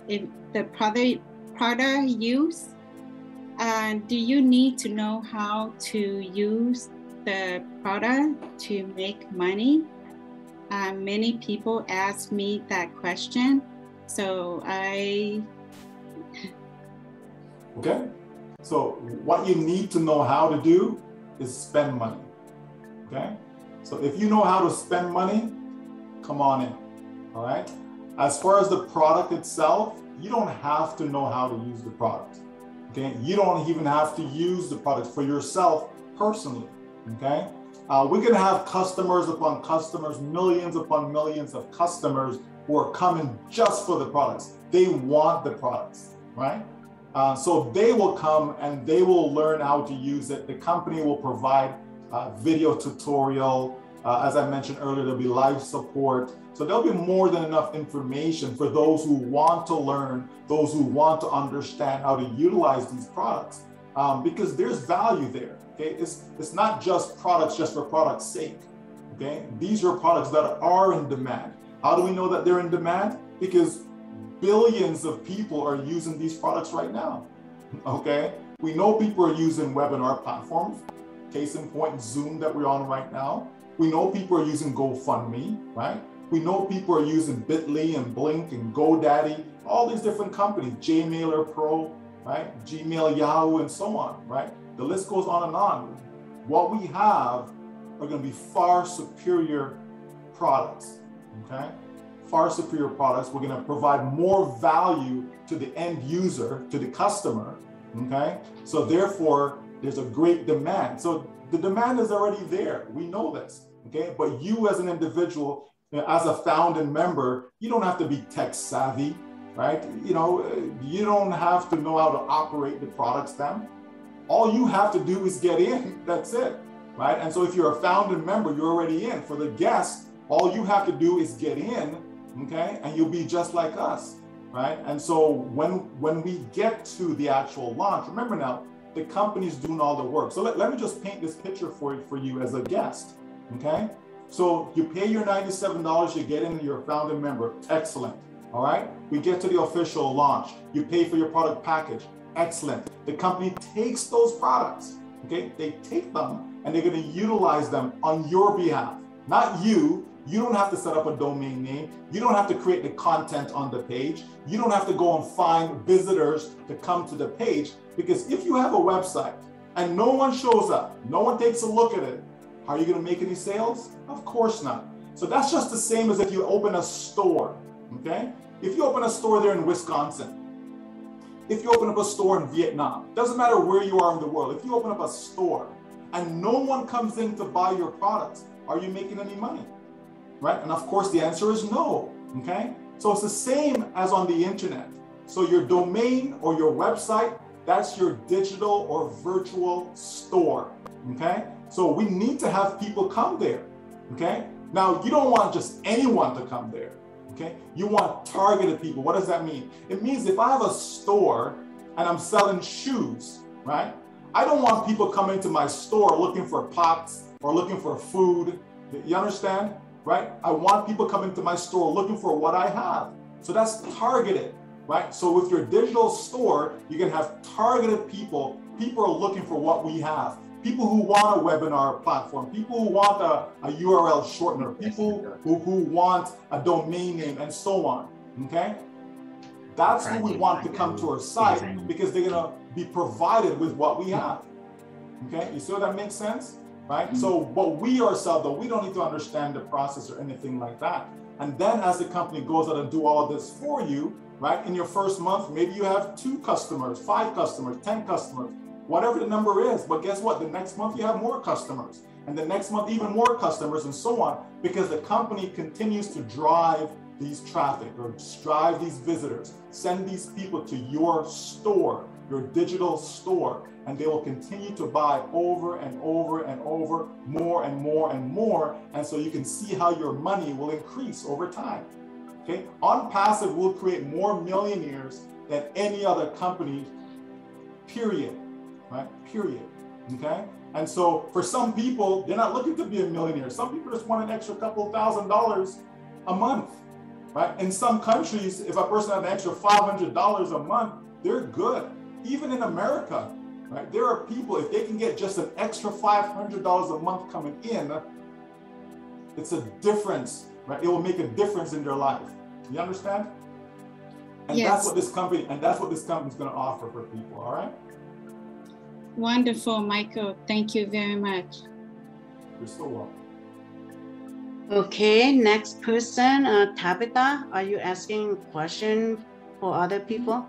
if the product use, do you need to know how to use the product to make money? Many people ask me that question, so Okay, so what you need to know how to do is spend money. Okay, so if you know how to spend money, come on in. All right. As far as the product itself, you don't have to know how to use the product. Okay, you don't even have to use the product for yourself personally. Okay, we can have customers upon customers, millions upon millions of customers who are coming just for the products. They want the products, right? So they will come and they will learn how to use it. The company will provide video tutorial. As I mentioned earlier, there'll be live support. So there'll be more than enough information for those who want to learn, those who want to understand how to utilize these products, because there's value there. Okay, it's not just products just for product's sake. Okay, these are products that are in demand. How do we know that they're in demand? Because billions of people are using these products right now. Okay, we know people are using webinar platforms. Case in point, Zoom that we're on right now. We know people are using GoFundMe, right? We know people are using Bitly and Blink and GoDaddy, all these different companies, Jmailer Pro, right? Gmail, Yahoo, and so on, right? The list goes on and on. What we have are going to be far superior products, okay? Far superior products. We're going to provide more value to the end user, to the customer, okay? So therefore, there's a great demand. So the demand is already there. We know this, okay? But you as an individual, as a founding member, you don't have to be tech savvy, right? You don't have to know how to operate the products then. All you have to do is get in, that's it. right? And so if you're a founding member, you're already in. For the guests, all you have to do is get in, okay? And you'll be just like us, right? And so when we get to the actual launch, remember now, the company's doing all the work. So let me just paint this picture for you as a guest, okay? So you pay your $97, you get in, you're a founding member, excellent, all right? We get to the official launch. You pay for your product package, excellent. The company takes those products, okay? They take them and they're gonna utilize them on your behalf, not you. You don't have to set up a domain name. You don't have to create the content on the page. You don't have to go and find visitors to come to the page, because if you have a website and no one shows up, no one takes a look at it, are you gonna make any sales? Of course not. So that's just the same as if you open a store, okay? If you open a store there in Wisconsin, if you open up a store in Vietnam, doesn't matter where you are in the world, if you open up a store and no one comes in to buy your products, are you making any money? Right? And of course, the answer is no, okay? So it's the same as on the internet. So your domain or your website, that's your digital or virtual store, okay? So we need to have people come there, okay? Now, you don't want just anyone to come there, okay? You want targeted people. What does that mean? It means if I have a store and I'm selling shoes, right? I don't want people coming to my store looking for pots or looking for food. You understand? Right? I want people coming to my store looking for what I have. So that's targeted, right? So with your digital store, you can have targeted people. People are looking for what we have. People who want a webinar platform, people who want a URL shortener, people who want a domain name and so on, okay? That's who we want to come to our site, because they're gonna be provided with what we have, okay? You see what that makes sense? Right? So, but we ourselves, though, we don't need to understand the process or anything like that. And then as the company goes out and do all of this for you, right? In your first month, maybe you have 2 customers, 5 customers, 10 customers, whatever the number is. But guess what? The next month you have more customers, and the next month even more customers, and so on, because the company continues to drive these traffic or drive these visitors, send these people to your store, your digital store, and they will continue to buy over and over and over, more and more and more. And so you can see how your money will increase over time, okay? Onpassive will create more millionaires than any other company, period, right? Period, okay? And so for some people, they're not looking to be a millionaire. Some people just want an extra couple $1,000s a month, right? In some countries, if a person has an extra $500 a month, they're good. Even in America, right? There are people, if they can get just an extra $500 a month coming in, it's a difference, right? It will make a difference in their life. You understand? And Yes. that's what this company is going to offer for people. All right. Wonderful, Michael. Thank you very much. You're so welcome. Okay, next person, Tabitha, are you asking a question for other people?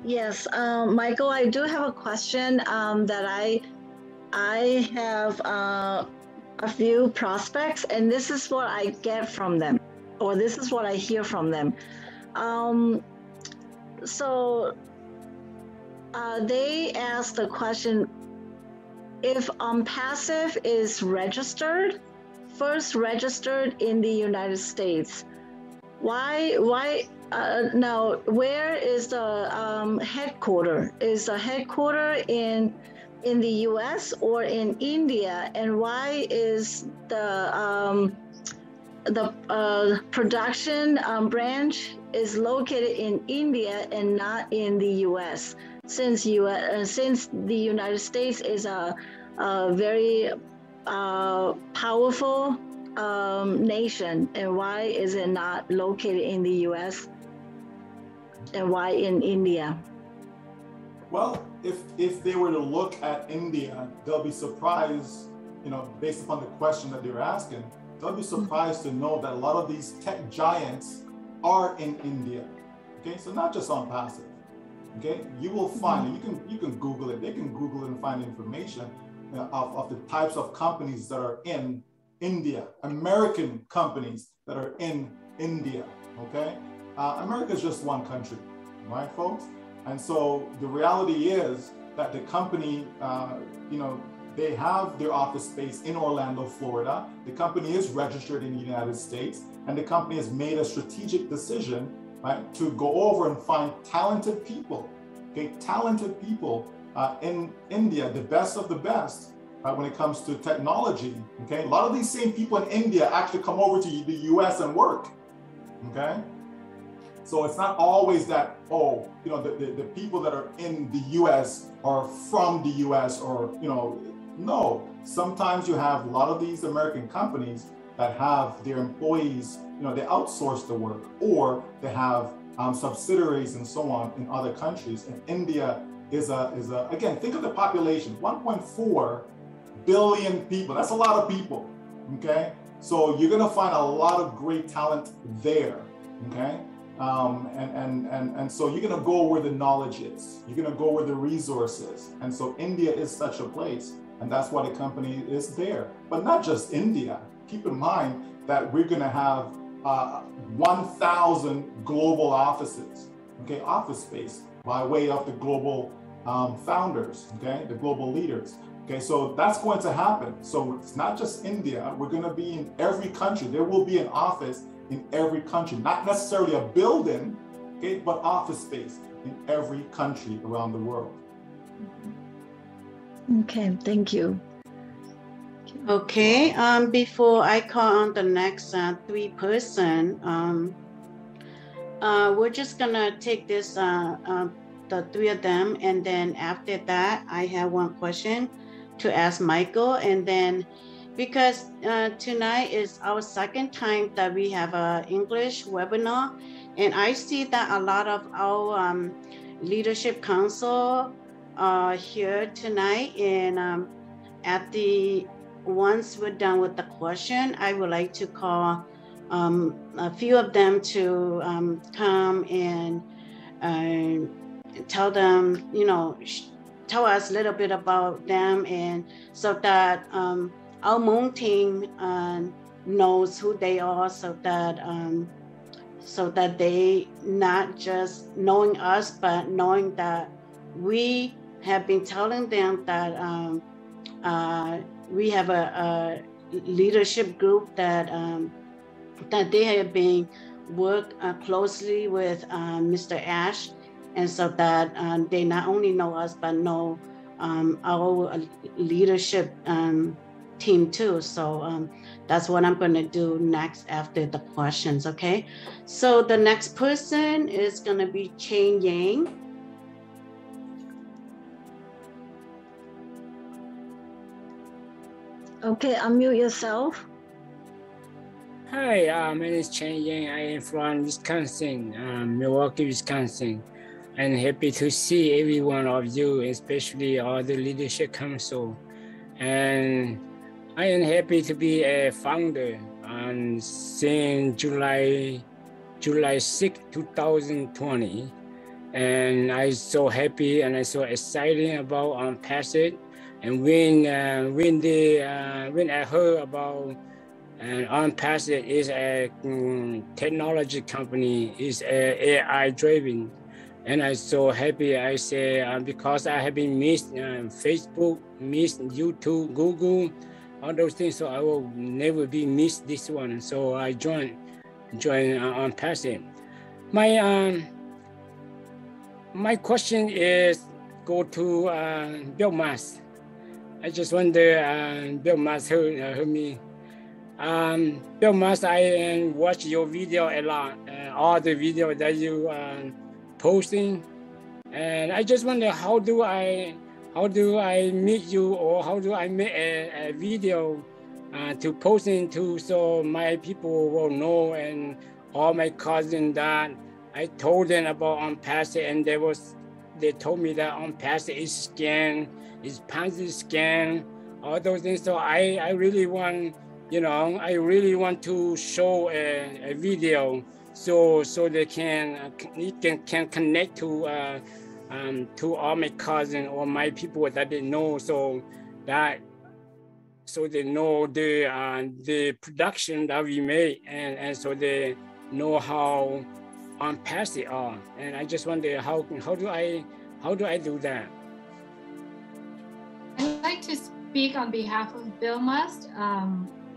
Yes, Michael, I do have a question that I have a few prospects, and this is what I get from them, or this is what I hear from them. So they asked the question, if Onpassive is first registered in the United States, why now, where is the headquarter? Is the headquarter in the U.S. or in India? And why is the production branch is located in India and not in the U.S.? Since the United States is a very powerful nation, and why is it not located in the U.S.? And why in India? Well, if they were to look at India, they'll be surprised, based upon the question that they're asking, they'll be surprised to know that a lot of these tech giants are in India. Okay, so not just Onpassive. Okay, you will find, you can Google it. They can Google it and find information of the types of companies that are in India, American companies that are in India. Okay. America is just one country, right, folks? And so the reality is that the company, They have their office space in Orlando, Florida. The company is registered in the United States, and the company has made a strategic decision, right, to go over and find talented people, okay, talented people in India, the best of the best, right, when it comes to technology, okay? A lot of these same people in India actually come over to the US and work, okay? So it's not always that, oh, you know, the people that are in the US are from the US or, you know, no. Sometimes you have a lot of these American companies that have their employees, you know, they outsource the work, or they have subsidiaries and so on in other countries. And India is again, think of the population, 1.4 billion people. That's a lot of people, okay? So you're gonna find a lot of great talent there, okay? And so you're gonna go where the knowledge is. You're gonna go where the resources. And so India is such a place, and that's why the company is there. But not just India. Keep in mind that we're gonna have 1,000 global offices, okay, office space by way of the global founders, okay, the global leaders. Okay, so that's going to happen. So it's not just India. We're going to be in every country. There will be an office in every country, not necessarily a building, okay, but office space in every country around the world. Okay, thank you. Okay, before I call on the next three person, we're just gonna take this, the three of them, and then after that, I have one question to ask Michael, and then because tonight is our second time that we have an English webinar, and I see that a lot of our leadership council are here tonight, and at the once we're done with the question, I would like to call a few of them to come and tell them, you know, tell us a little bit about them, and so that our Hmong team knows who they are, so that they not just knowing us, but knowing that we have been telling them that we have a leadership group that that they have been work closely with Mr. Ash, and so that they not only know us but know our leadership team too. So that's what I'm going to do next after the questions. Okay, so the next person is going to be Chen Yang. Okay, unmute yourself. Hi, my name is Chen Yang. I am from Wisconsin, Milwaukee, Wisconsin. I'm happy to see every one of you, especially all the leadership council. And I am happy to be a founder since July 6, 2020. And I'm so happy and I'm so excited about Onpassive. And when I heard about Onpassive is a technology company, is AI driven, and I'm so happy. I say because I have been missed Facebook, missed YouTube, Google, all those things, so I will never be missed this one. So I joined Onpassive. My question is go to Bill Mas. I just wonder, Bill Mas heard me. Bill Mas, I watch your video a lot, all the video that you posting, and I just wonder how do I meet you, or how do I make a video to post into, so my people will know, and all my cousins that I told them about Onpassive, and they told me that Onpassive is scam, is Ponzi scam, all those things. So I really want, I really want to show a video so they can connect to all my cousins or my people that they know, so they know the production that we made, and so they know how Onpassive are. And I just wonder how do I do that? I'd like to speak on behalf of Bill Must.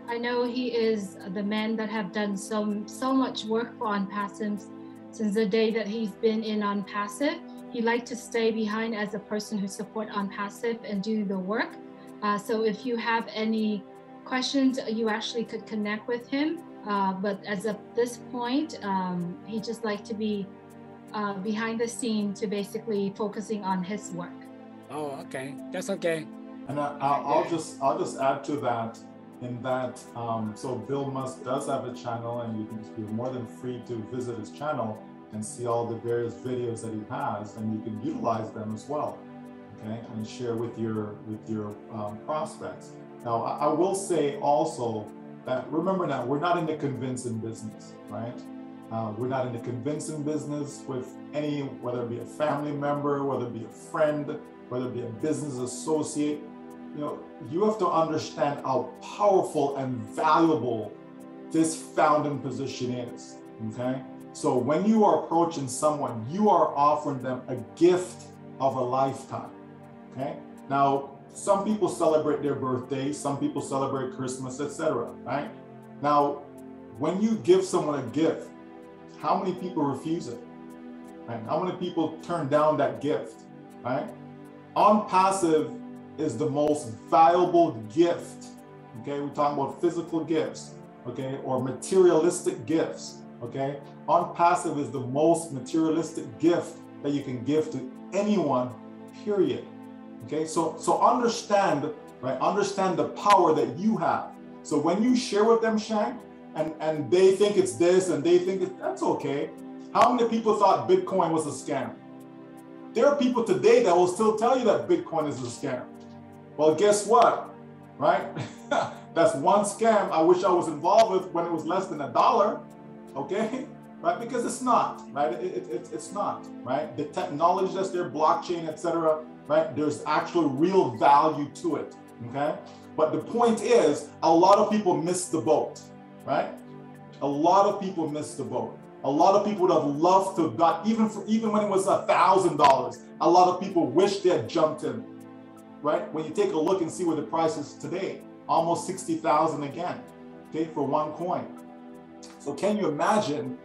I know he is the man that have done so much work for Onpassive since the day that he's been in Onpassive. He liked to stay behind as a person who support Onpassive and do the work. So if you have any questions, you actually could connect with him. But as of this point, he just like to be behind the scene to basically focusing on his work. Oh, okay, that's okay. And I'll just add to that, in that so Bill Must does have a channel, and you're more than free to visit his channel and see all the various videos that he has, and you can utilize them as well, okay, and share with your prospects. Now, I will say also that, remember now, we're not in the convincing business, right? We're not in the convincing business with any, whether it be a family member, whether it be a friend, whether it be a business associate. You know, you have to understand how powerful and valuable this founding position is, okay? So when you are approaching someone, you are offering them a gift of a lifetime, okay? Now, some people celebrate their birthdays, some people celebrate Christmas, etc., right? Now, when you give someone a gift, how many people refuse it, right? How many people turn down that gift, right? Onpassive is the most valuable gift, okay? We're talking about physical gifts, okay, or materialistic gifts, okay? Onpassive is the most materialistic gift that you can give to anyone, period, okay? So understand, right? Understand the power that you have. So when you share with them, Shank, and they think it's this and they think that's okay. How many people thought Bitcoin was a scam? There are people today that will still tell you that Bitcoin is a scam. Well, guess what, right? That's one scam I wish I was involved with when it was less than $1, okay? Right, because it's not, right? It's not, right? The technology that's there, blockchain, etc., right? There's actual real value to it, okay? But the point is, a lot of people miss the boat, right? A lot of people miss the boat. A lot of people would have loved to have got, even when it was $1,000, a lot of people wish they had jumped in, right? When you take a look and see where the price is today, almost 60,000 again, okay, for one coin. So can you imagine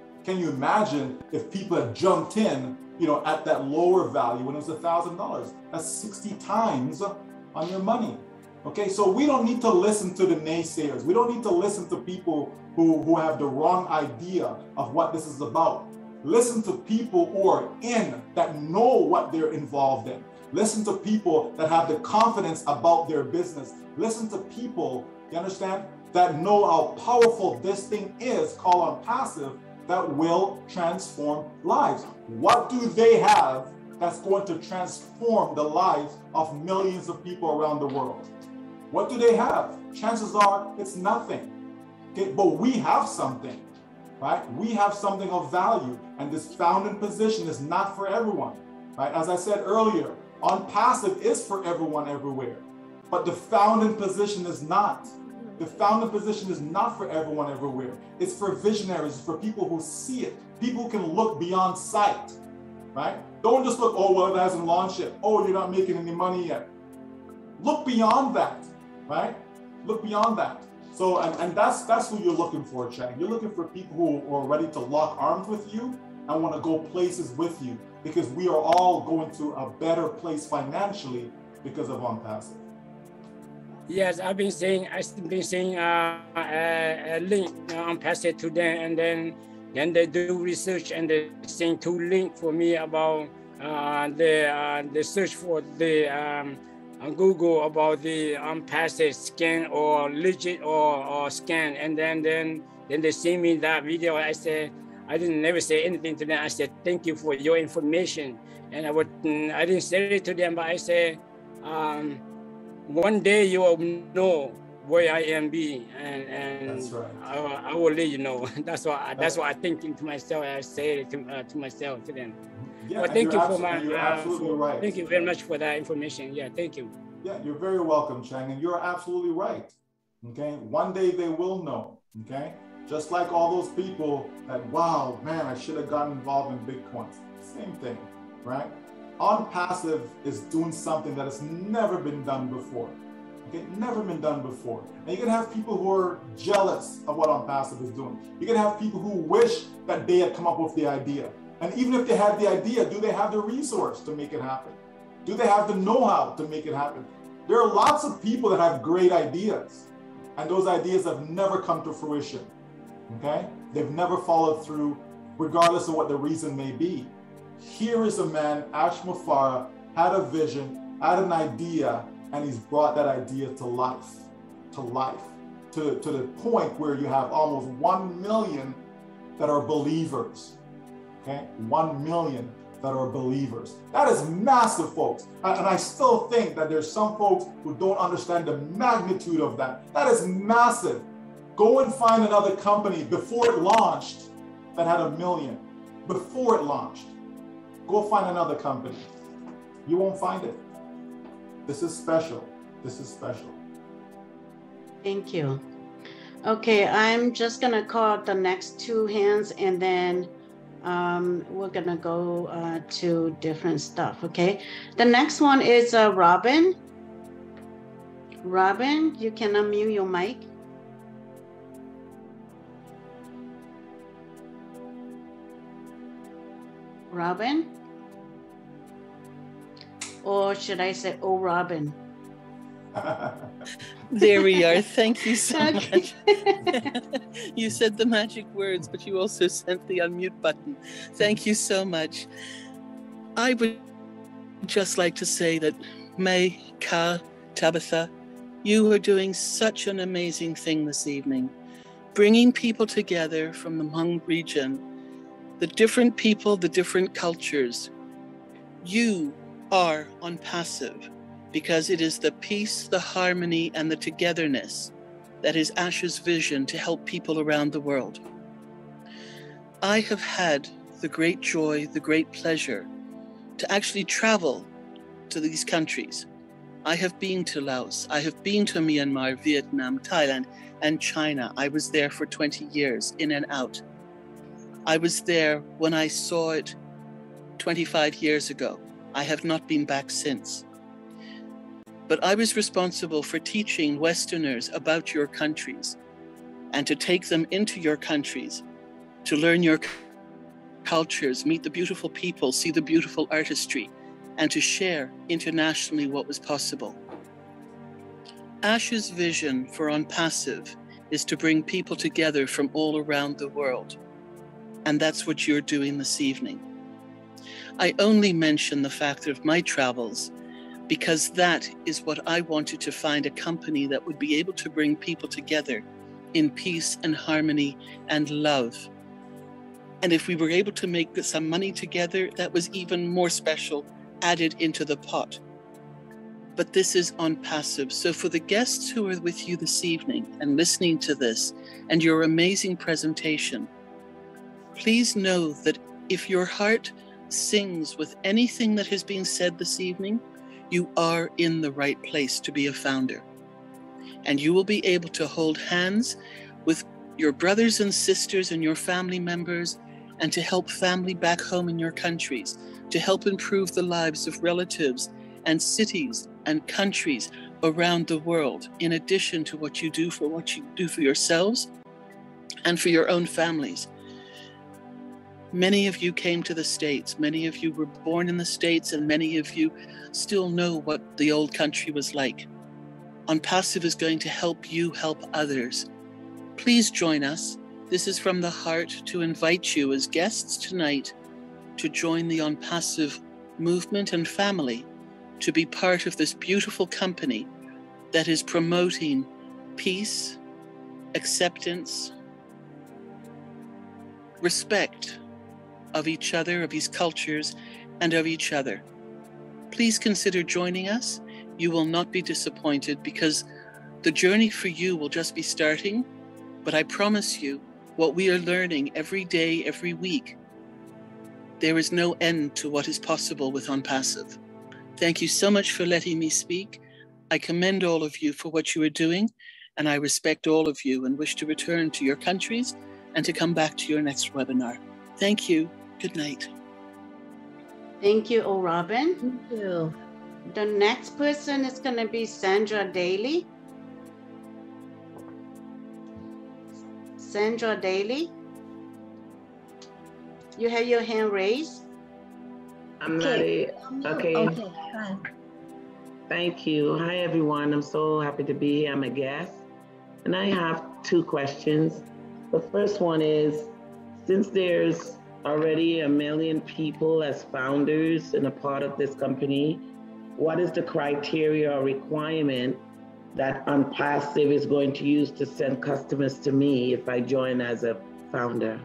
if people had jumped in, you know, at that lower value when it was $1,000? That's 60 times on your money. Okay, so we don't need to listen to the naysayers. We don't need to listen to people who have the wrong idea of what this is about. Listen to people who are in, that know what they're involved in. Listen to people that have the confidence about their business. Listen to people, you understand, that know how powerful this thing is called Onpassive, that will transform lives. What do they have that's going to transform the lives of millions of people around the world? What do they have? Chances are it's nothing. Okay, but we have something, right? We have something of value, and this founding position is not for everyone, right? As I said earlier, Onpassive is for everyone everywhere, but the founding position is not. The founding position is not for everyone everywhere. It's for visionaries, it's for people who see it, people who can look beyond sight, right? Don't just look, oh, well, it hasn't launched yet. Oh, you're not making any money yet. Look beyond that, right? Look beyond that. So, and that's who you're looking for, Chang. You're looking for people who are ready to lock arms with you and want to go places with you, because we are all going to a better place financially because of Onpassive. Yes, I've been saying a link Onpassive to them, and then they do research and they send 2 links for me about the search for the on Google about the Onpassive scan or legit or scan, and then they send me that video. I said, I didn't never say anything to them. I said, thank you for your information, and I didn't say it to them, but I said, one day you will know where I am be, and that's right. I will let you know. That's what I'm thinking to myself. I say it to myself, to them. Yeah, well, thank you for my. You're absolutely right. Thank you very much for that information. Yeah, thank you. Yeah, you're very welcome, Chang, and you're absolutely right. Okay, one day they will know. Okay, just like all those people that, wow, man, I should have gotten involved in Bitcoin. Same thing, right? Onpassive is doing something that has never been done before. Okay, never been done before. And you're gonna have people who are jealous of what Onpassive is doing. You're gonna have people who wish that they had come up with the idea. And even if they had the idea, do they have the resource to make it happen? Do they have the know-how to make it happen? There are lots of people that have great ideas, and those ideas have never come to fruition, okay? They've never followed through, regardless of what the reason may be. Here is a man, Ash Mufara, had a vision, had an idea, and he's brought that idea to life, to the point where you have almost 1 million that are believers, okay? 1 million that are believers. That is massive, folks. And I still think that there's some folks who don't understand the magnitude of that. That is massive. Go and find another company before it launched that had 1 million. Before it launched. Go find another company. You won't find it. This is special. This is special. Thank you. Okay, I'm just gonna call the next 2 hands, and then we're gonna go to different stuff, okay? The next one is Robin. Robin, you can unmute your mic. Robin? Or should I say, oh, Robin? There we are. Thank you so much. You said the magic words, but you also sent the unmute button. Thank you so much. I would just like to say that May, Ka, Tabitha, you are doing such an amazing thing this evening, bringing people together from the Hmong region, the different people, the different cultures. You are Onpassive, because it is the peace, the harmony, and the togetherness that is Ash's vision to help people around the world. I have had the great joy, the great pleasure to actually travel to these countries. I have been to Laos, I have been to Myanmar, Vietnam, Thailand, and China. I was there for 20 years, in and out. I was there when I saw it 25 years ago. I have not been back since. But I was responsible for teaching Westerners about your countries and to take them into your countries, to learn your cultures, meet the beautiful people, see the beautiful artistry, and to share internationally what was possible. Ash's vision for Onpassive is to bring people together from all around the world. And that's what you're doing this evening. I only mention the fact of my travels because that is what I wanted to find, a company that would be able to bring people together in peace and harmony and love. And if we were able to make some money together, that was even more special, added into the pot. But this is Onpassive. So for the guests who are with you this evening and listening to this and your amazing presentation, please know that if your heart sings with anything that has been said this evening, you are in the right place to be a founder. And you will be able to hold hands with your brothers and sisters and your family members, and to help family back home in your countries, to help improve the lives of relatives and cities and countries around the world, in addition to what you do for yourselves and for your own families. Many of you came to the States, many of you were born in the States, and many of you still know what the old country was like. Onpassive is going to help you help others. Please join us. This is from the heart to invite you as guests tonight to join the Onpassive movement and family, to be part of this beautiful company that is promoting peace, acceptance, respect of each other, of these cultures, and of each other. Please consider joining us. You will not be disappointed, because the journey for you will just be starting. But I promise you, what we are learning every day, every week, there is no end to what is possible with Onpassive. Thank you so much for letting me speak. I commend all of you for what you are doing, and I respect all of you and wish to return to your countries and to come back to your next webinar. Thank you. Good night. Thank you, O Robin. Thank you. The next person is going to be Sandra Daly. Sandra Daly, you have your hand raised. I'm okay. Okay. Thank you. Hi, everyone. I'm so happy to be here. I'm a guest. And I have two questions. The first one is, since there's already 1 million people as founders and a part of this company, what is the criteria or requirement that Onpassive is going to use to send customers to me if I join as a founder?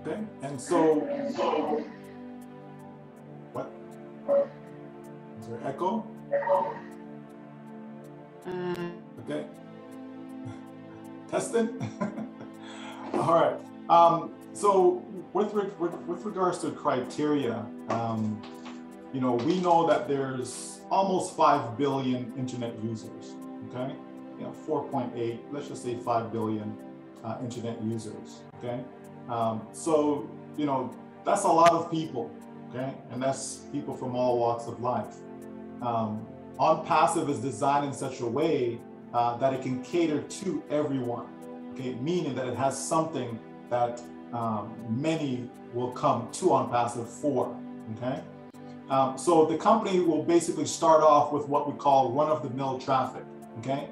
Okay, and so, what? Is there echo? Okay. Testing? All right. So with regards to criteria, you know, we know that there's almost 5 billion internet users, okay? You know, 4.8, let's just say 5 billion internet users, okay? So, you know, that's a lot of people, okay? And that's people from all walks of life. Onpassive is designed in such a way that it can cater to everyone, okay? Meaning that it has something that many will come to Onpassive for, okay? So the company will basically start off with what we call run-of-the-mill traffic, okay?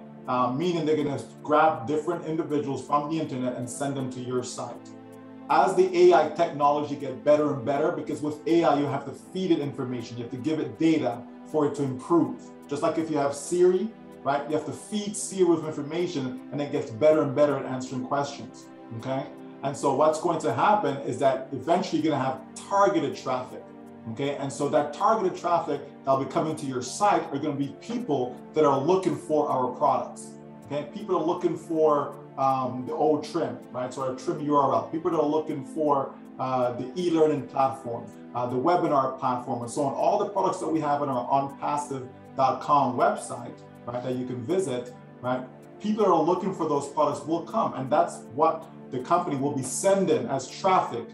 Meaning they're gonna grab different individuals from the internet and send them to your site. As the AI technology gets better and better, because with AI, you have to feed it information, you have to give it data for it to improve. Just like if you have Siri, right? You have to feed Siri with information and it gets better and better at answering questions, okay? And so what's going to happen is that eventually you're gonna have targeted traffic, okay? And so that targeted traffic that'll be coming to your site are gonna be people that are looking for our products, okay? People are looking for the old trim, right? So our trim URL. People that are looking for the e-learning platform, the webinar platform, and so on. All the products that we have on our onpassive.com website, right, that you can visit, right? People that are looking for those products will come, and that's what the company will be sending as traffic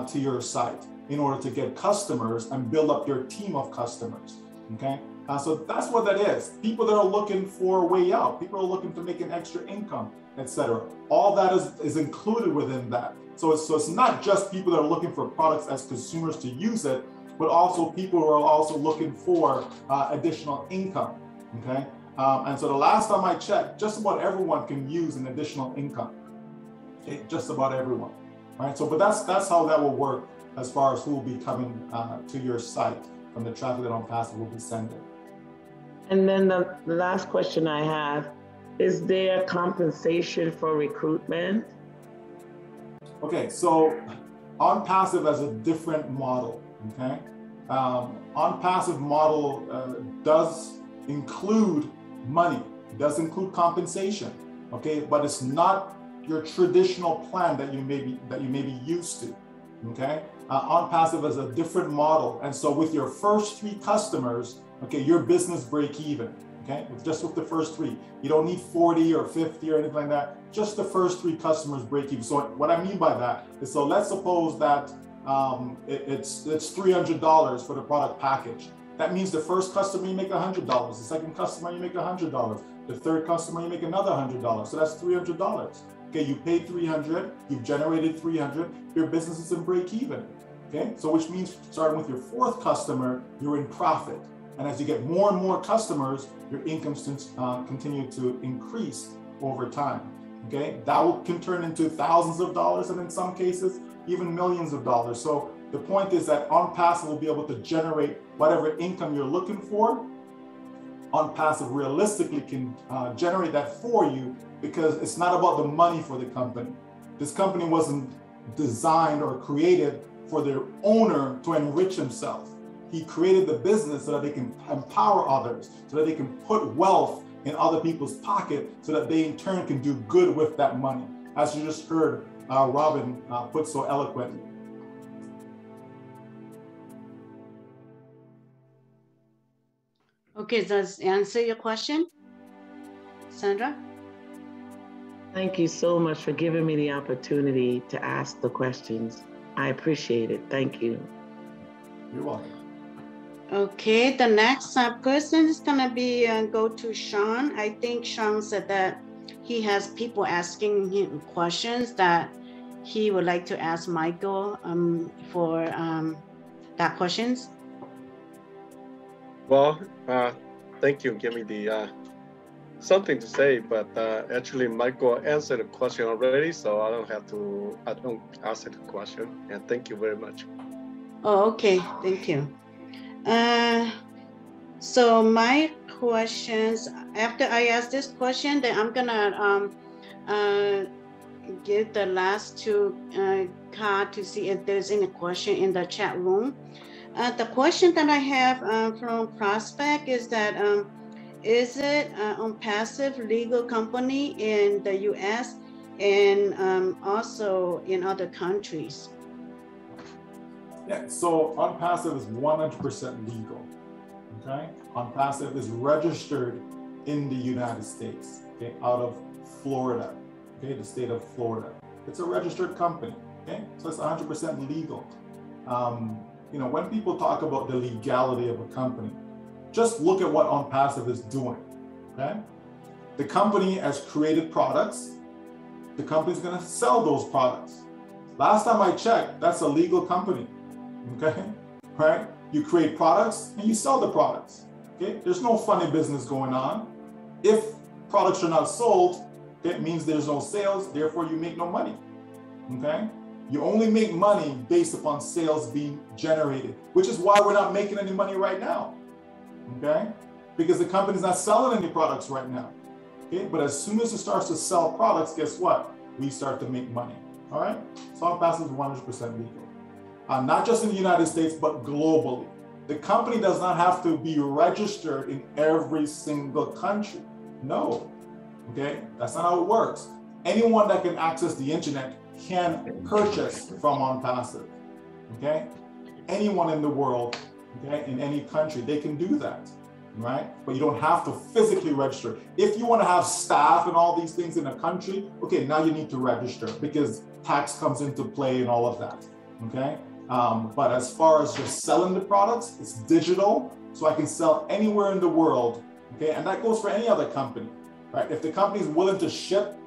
to your site in order to get customers and build up your team of customers, okay? So that's what that is. People that are looking for a way out, people are looking to make an extra income, etc. All that is included within that. So it's not just people that are looking for products as consumers to use it, but also people who are also looking for additional income, okay? And so the last time I checked, just about everyone can use an additional income, okay? Just about everyone, right? So, but that's how that will work as far as who will be coming to your site from the traffic that Onpassive will be sending. And then the last question I have, is there compensation for recruitment? Okay, so Onpassive has a different model, okay? Onpassive model does include money, does include compensation, okay? But it's not your traditional plan that you may be used to, okay? Onpassive is a different model. And so with your first 3 customers, okay, your business break even, okay? Just with the first 3. You don't need 40 or 50 or anything like that. Just the first 3 customers break even. So what I mean by that is, so let's suppose that it's $300 for the product package. That means the first customer you make $100, the second customer you make $100, the third customer you make another $100. So that's $300. Okay, you paid $300, you've generated $300, your business is in break even. Okay, so which means starting with your 4th customer, you're in profit. And as you get more and more customers, your income continue to increase over time. Okay, that can turn into thousands of dollars, and in some cases, even millions of dollars. So the point is that Onpassive will be able to generate whatever income you're looking for. Onpassive realistically can generate that for you, because it's not about the money for the company. This company wasn't designed or created for their owner to enrich himself. He created the business so that they can empower others, so that they can put wealth in other people's pocket, so that they in turn can do good with that money, as you just heard Robin put so eloquently. Okay, does that answer your question, Sandra? Thank you so much for giving me the opportunity to ask the questions. I appreciate it. Thank you. You're welcome. Okay, the next person is gonna be go to Sean. I think Sean said that he has people asking him questions that he would like to ask Michael for that questions. Well, thank you. Give me the something to say, but actually Michael answered the question already, so I don't ask the question. And thank you very much. Oh, okay, thank you. So my questions, after I ask this question, then I'm gonna give the last two card to see if there's any question in the chat room. The question that I have from Prospect is that, is it Onpassive legal company in the US and also in other countries? Yeah, so Onpassive is 100% legal, okay? Onpassive is registered in the United States, okay, out of Florida, okay, the state of Florida. It's a registered company, okay? So it's 100% legal. You know, when people talk about the legality of a company, just look at what Onpassive is doing, okay? The company has created products. The company's gonna sell those products. Last time I checked, that's a legal company, okay? Right? You create products and you sell the products, okay? There's no funny business going on. If products are not sold, it means there's no sales, therefore you make no money, okay? You only make money based upon sales being generated, which is why we're not making any money right now, okay? Because the company's not selling any products right now, okay? But as soon as it starts to sell products, guess what? We start to make money, all right? So Onpassive is 100% legal. Not just in the United States, but globally. The company does not have to be registered in every single country. No, okay? That's not how it works. Anyone that can access the internet can purchase from Onpassive, okay? Anyone in the world, okay, in any country, they can do that, right? But you don't have to physically register. If you want to have staff and all these things in a country, okay, now you need to register because tax comes into play and all of that, okay? But as far as just selling the products, it's digital, so I can sell anywhere in the world, okay? And that goes for any other company, right? If the company is willing to ship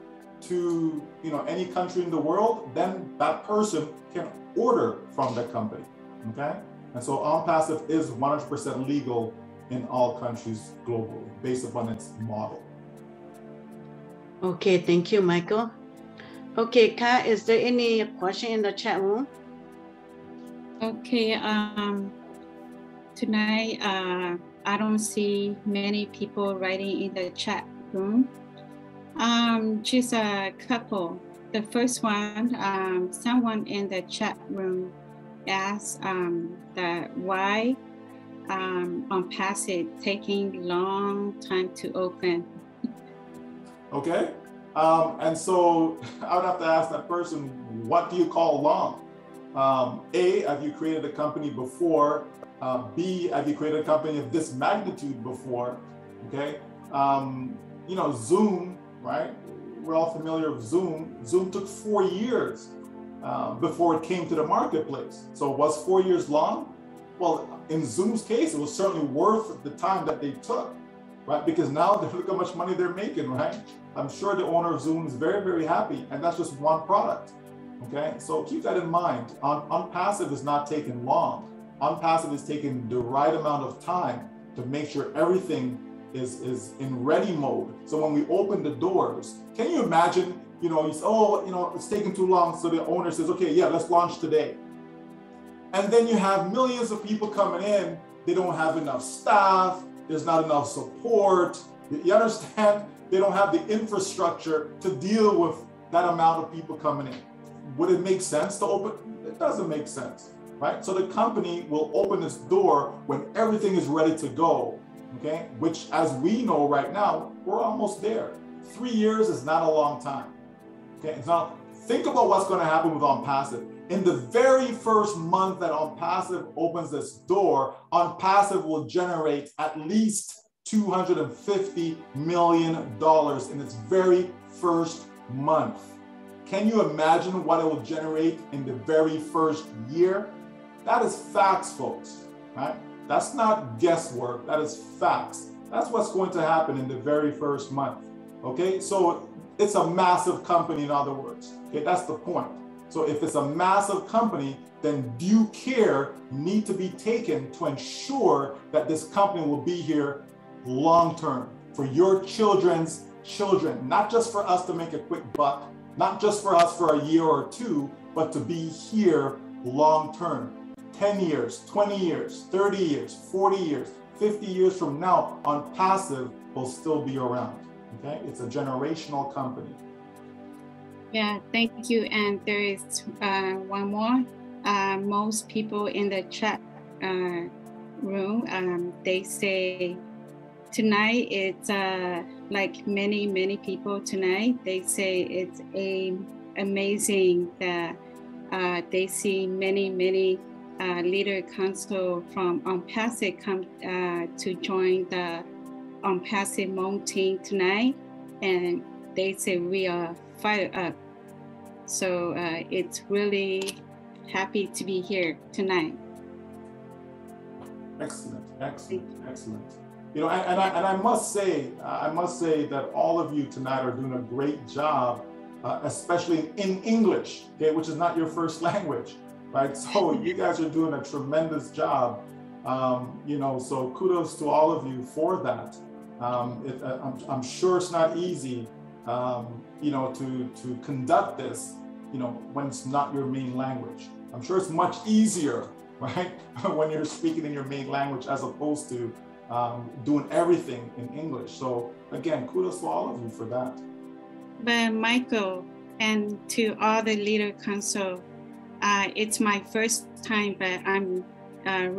to, you know, any country in the world, then that person can order from the company, okay? And so Onpassive is 100% legal in all countries globally, based upon its model. Okay, thank you, Michael. Okay, Kat, is there any question in the chat room? Okay, tonight I don't see many people writing in the chat room. Just a couple. The first one, someone in the chat room asked that why Onpassive taking long time to open. Okay, and so I would have to ask that person, what do you call long? A, have you created a company before? B, have you created a company of this magnitude before? Okay, you know, Zoom, right? We're all familiar with Zoom. Zoom took 4 years before it came to the marketplace. So was 4 years long? Well, in Zoom's case, it was certainly worth the time that they took, right? Because now look how much money they're making, right? I'm sure the owner of Zoom is very, very happy, and that's just one product. Okay, so keep that in mind. Onpassive is not taking long. Onpassive is taking the right amount of time to make sure everything is in ready mode. So when we open the doors, can you imagine, you know, it's taking too long. So the owner says, okay, yeah, let's launch today. And then you have millions of people coming in. They don't have enough staff. There's not enough support. You understand? They don't have the infrastructure to deal with that amount of people coming in. Would it make sense to open? It doesn't make sense, right? So the company will open its door when everything is ready to go, okay? Which, as we know right now, we're almost there. 3 years is not a long time, okay? It's not. Think about what's going to happen with Onpassive. In the very first month that Onpassive opens its door, Onpassive will generate at least $250 million in its very first month. Can you imagine what it will generate in the very first year? That is facts, folks, right? That's not guesswork, that is facts. That's what's going to happen in the very first month, okay? So it's a massive company, in other words, okay? That's the point. So if it's a massive company, then due care need to be taken to ensure that this company will be here long-term for your children's children, not just for us to make a quick buck, not just for us for a year or two, but to be here long-term. 10 years, 20 years, 30 years, 40 years, 50 years from now, Onpassive will still be around, okay? It's a generational company. Yeah, thank you. And there is one more. Most people in the chat room, they say tonight it's like many people tonight. They say it's amazing that they see many leader council from Onpassive come to join the Onpassive Hmong team tonight, and they say we are fired up. So it's really happy to be here tonight. Excellent. You know, and I must say that all of you tonight are doing a great job, especially in English, okay, which is not your first language, right? So you guys are doing a tremendous job, you know, so kudos to all of you for that. I'm sure it's not easy, you know, to conduct this, you know, when it's not your main language. I'm sure it's much easier, right, when you're speaking in your main language as opposed to doing everything in English. So again, kudos to all of you for that. But Michael, and to all the leader council, it's my first time, but I'm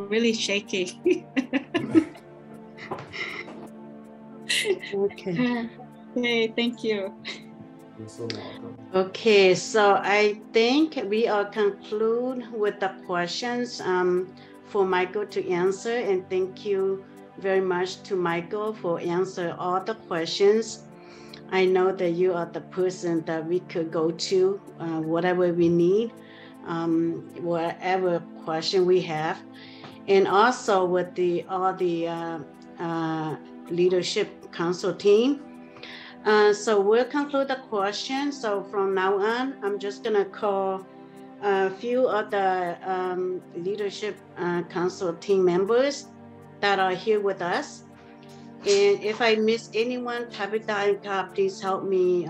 really shaky. Okay. Okay, thank you. You're so welcome. Okay, so I think we are conclude with the questions for Michael to answer, and thank you very much to Michael for answer all the questions. I know that you are the person that we could go to, whatever we need, whatever question we have, and also with all the leadership council team. So we'll conclude the question. So from now on, I'm just gonna call a few of the leadership council team members that are here with us. And if I miss anyone, Tabitha and Ka, please help me,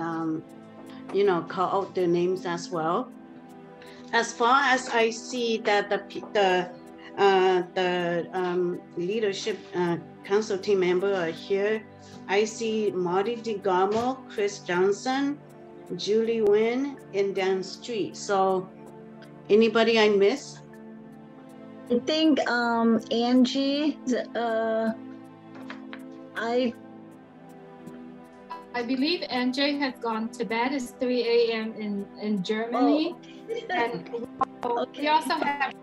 you know, call out their names as well. As far as I see that the leadership council team member are here, I see Marty DeGarmo, Chris Johnson, Julie Nguyen, and Dan Street. So anybody I miss? I think Angie, I believe Angie has gone to bed. It's 3 a.m. in Germany. Oh. And okay. We also have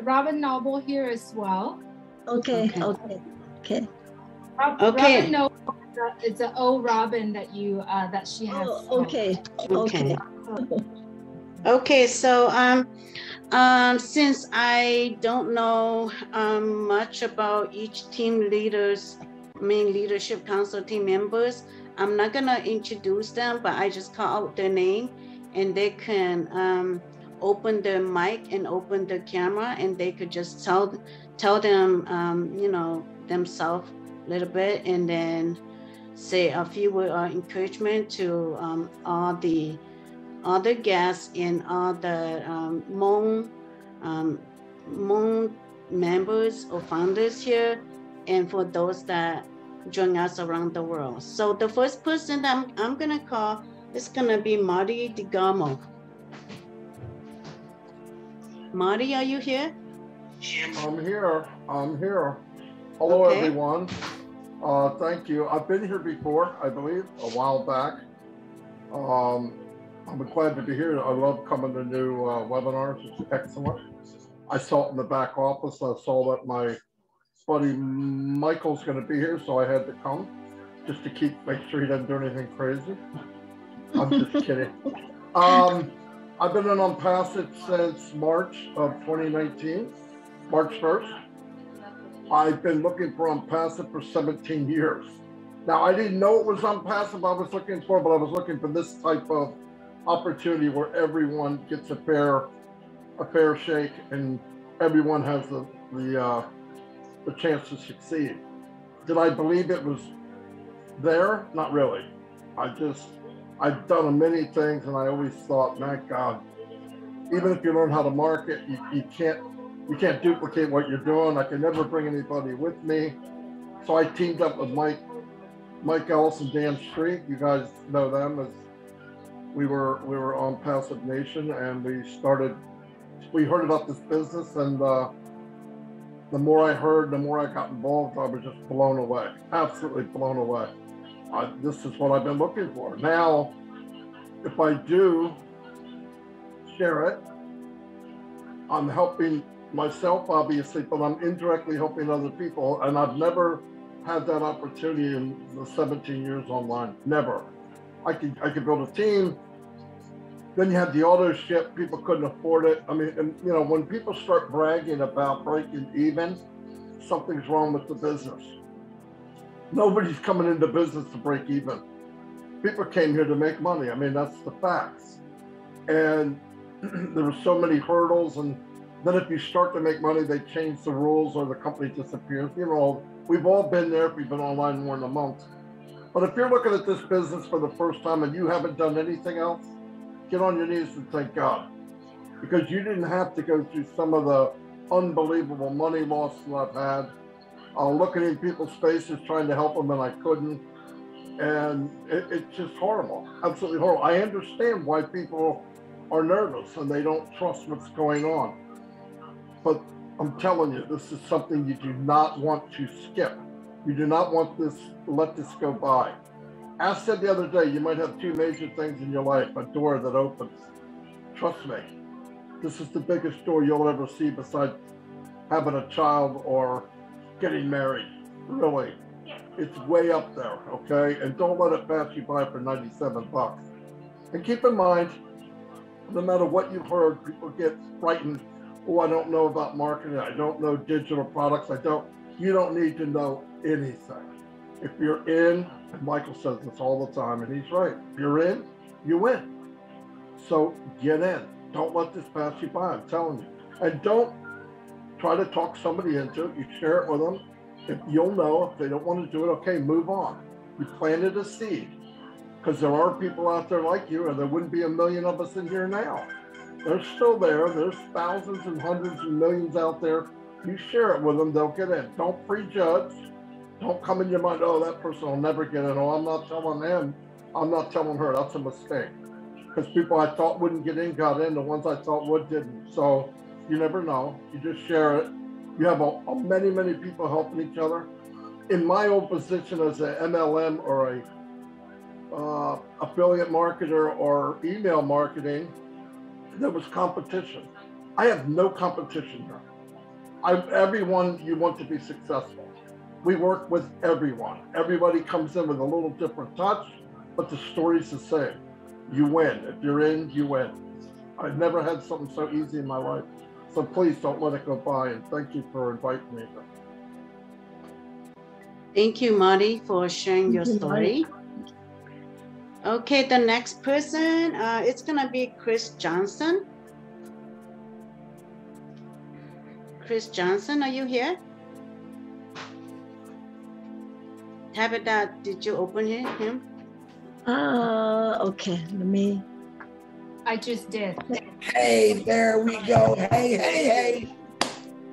Robin Noble here as well. Okay. Okay. Robin Noble, it's an old Robin that she has. Oh, okay. Okay, so since I don't know much about each team leader's main leadership council team members, I'm not gonna introduce them, but I just call out their name, and they can open their mic and open their camera, and they could just tell them you know, themselves a little bit, and then say a few words of encouragement to all the other guests and all the Hmong members or founders here, and for those that join us around the world. So the first person that I'm gonna call is gonna be Marty DeGarmo. Marty, are you here? I'm here. Hello, Okay. everyone. Thank you. I've been here before, I believe, a while back. I'm glad to be here. I love coming to new webinars. It's excellent. I saw it in the back office. I saw that my buddy Michael's going to be here, so I had to come just to make sure he doesn't do anything crazy. I'm just kidding. I've been in Onpassive since March of 2019, March 1st. I've been looking for Onpassive for 17 years. Now, I didn't know it was Onpassive I was looking for, but I was looking for this type of opportunity where everyone gets a fair shake and everyone has the chance to succeed. Did I believe it was there? Not really. I've done many things, and I always thought, my God, even if you learn how to market, you can't duplicate what you're doing. I could never bring anybody with me. So I teamed up with Mike Ellis and Dan Street. You guys know them as we were Onpassive Nation, and we heard about this business, and the more I heard, the more I got involved. I was just blown away, absolutely blown away. This is what I've been looking for. Now, if I do share it, I'm helping myself, obviously, but I'm indirectly helping other people. And I've never had that opportunity in the 17 years online, never. I could build a team. Then you had the auto ship, people couldn't afford it. I mean, and you know, when people start bragging about breaking even, something's wrong with the business. Nobody's coming into business to break even. People came here to make money. I mean, that's the facts. And there were so many hurdles, and then if you start to make money, they change the rules or the company disappears. You know, we've all been there if we've been online more than a month. But if you're looking at this business for the first time and you haven't done anything else, get on your knees and thank God. Because you didn't have to go through some of the unbelievable money losses I've had. Looking in people's faces, trying to help them, and I couldn't. And it's just horrible, absolutely horrible. I understand why people are nervous and they don't trust what's going on. But I'm telling you, this is something you do not want to skip. You do not want to let this go by. As said the other day, you might have two major things in your life, a door that opens. Trust me, this is the biggest door you'll ever see besides having a child or getting married, really. It's way up there, okay? And don't let it pass you by for 97 bucks. And keep in mind, no matter what you've heard, people get frightened. Oh, I don't know about marketing. I don't know digital products. You don't need to know anything. If you're in, and Michael says this all the time, and he's right. If you're in, you win. So get in. Don't let this pass you by, I'm telling you. And don't try to talk somebody into it. You share it with them. If you'll know if they don't want to do it, okay, move on. You planted a seed, because there are people out there like you, and there wouldn't be a million of us in here now. They're still there. There's thousands and hundreds and millions out there. You share it with them, they'll get in. Don't prejudge. Don't come in your mind, oh, that person will never get in. Oh, I'm not telling him. I'm not telling her. That's a mistake. Because people I thought wouldn't get in got in. The ones I thought would didn't. So you never know. You just share it. You have many, many people helping each other. In my old position as an MLM or a affiliate marketer or email marketing, there was competition. I have no competition here. Everyone, you want to be successful. We work with everyone. Everybody comes in with a little different touch, but the story's the same. You win. If you're in, you win. I've never had something so easy in my life. So please don't let it go by, and thank you for inviting me. Thank you, Marty, for sharing your story. Okay, the next person, it's gonna be Chris Johnson. Chris Johnson, are you here? Tabitha, did you open him? Okay, let me. I just did. Hey, there we go. Hey.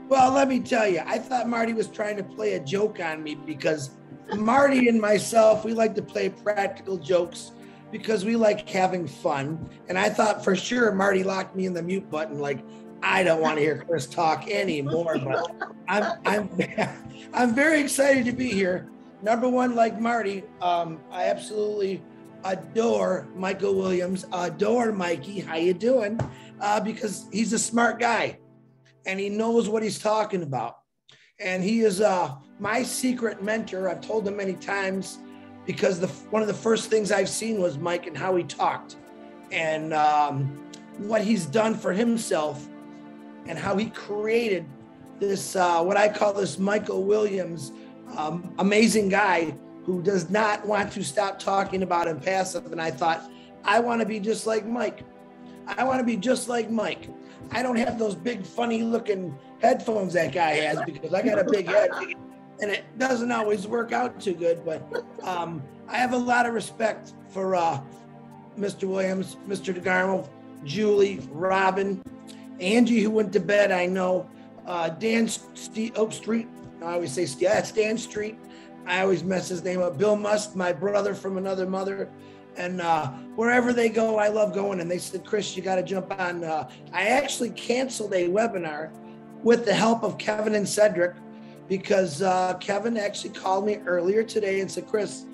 Well, let me tell you, I thought Marty was trying to play a joke on me, because Marty and myself, we like to play practical jokes because we like having fun. And I thought for sure Marty locked me in the mute button, like, I don't want to hear Chris talk anymore, but I'm very excited to be here. Number one, like Marty, I absolutely adore Michael Williams, adore Mikey. How you doing? Because he's a smart guy and he knows what he's talking about. And he is my secret mentor. I've told him many times, because one of the first things I've seen was Mike and how he talked, and what he's done for himself, and how he created this what I call this Michael Williams, amazing guy who does not want to stop talking about Onpassive. And I thought, I want to be just like Mike. I want to be just like Mike. I don't have those big, funny looking headphones that guy has because I got a big head and it doesn't always work out too good. But I have a lot of respect for Mr. Williams, Mr. DeGarmo, Julie, Robin, Angie, who went to bed, I know, Dan Oak Street. I always say, yeah, it's Dan Street. I always mess his name up. Bill Must, my brother from another mother. And wherever they go, I love going. And they said, Chris, you got to jump on. I actually canceled a webinar with the help of Kevin and Cedric because Kevin actually called me earlier today and said, Chris,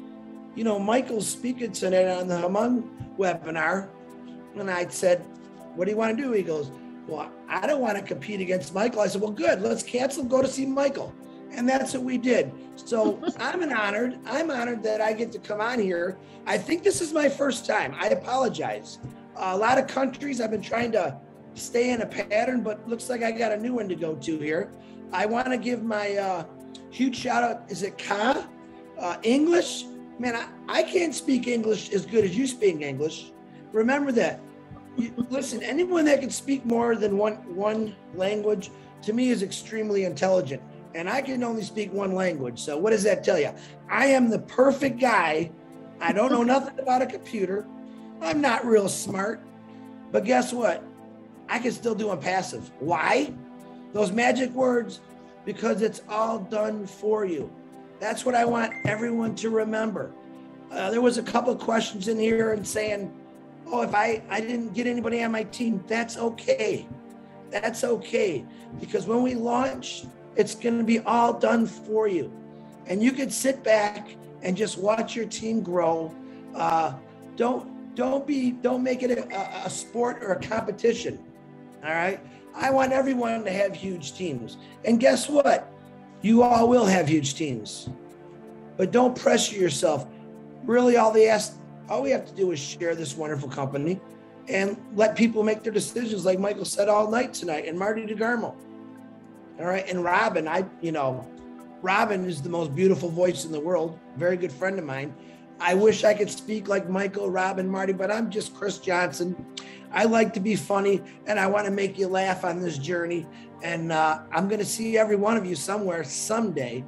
you know, Michael's speaking tonight on the Hmong webinar. And I said, what do you want to do? He goes, well, I don't want to compete against Michael. I said, well, good, let's cancel, go to see Michael. And that's what we did. So I'm honored that I get to come on here. I think this is my first time. I apologize. A lot of countries I've been trying to stay in a pattern, but looks like I got a new one to go to here. I want to give my huge shout out. Is it Ka? English? Man, I can't speak English as good as you speak English. Remember that. Listen, anyone that can speak more than one language, to me, is extremely intelligent. And I can only speak one language. So what does that tell you? I am the perfect guy. I don't know nothing about a computer. I'm not real smart. But guess what? I can still do Onpassive. Why? Those magic words, because it's all done for you. That's what I want everyone to remember. There was a couple of questions in here and saying, oh, if I didn't get anybody on my team, that's okay. That's okay. Because when we launch, it's going to be all done for you. And you can sit back and just watch your team grow. Don't make it a sport or a competition. All right. I want everyone to have huge teams. And guess what? You all will have huge teams. But don't pressure yourself. Really, all we have to do is share this wonderful company and let people make their decisions, like Michael said all night tonight, and Marty DeGarmo. All right, and Robin, Robin is the most beautiful voice in the world, very good friend of mine. I wish I could speak like Michael, Robin, Marty, but I'm just Chris Johnson. I like to be funny, and I want to make you laugh on this journey. And I'm going to see every one of you somewhere someday,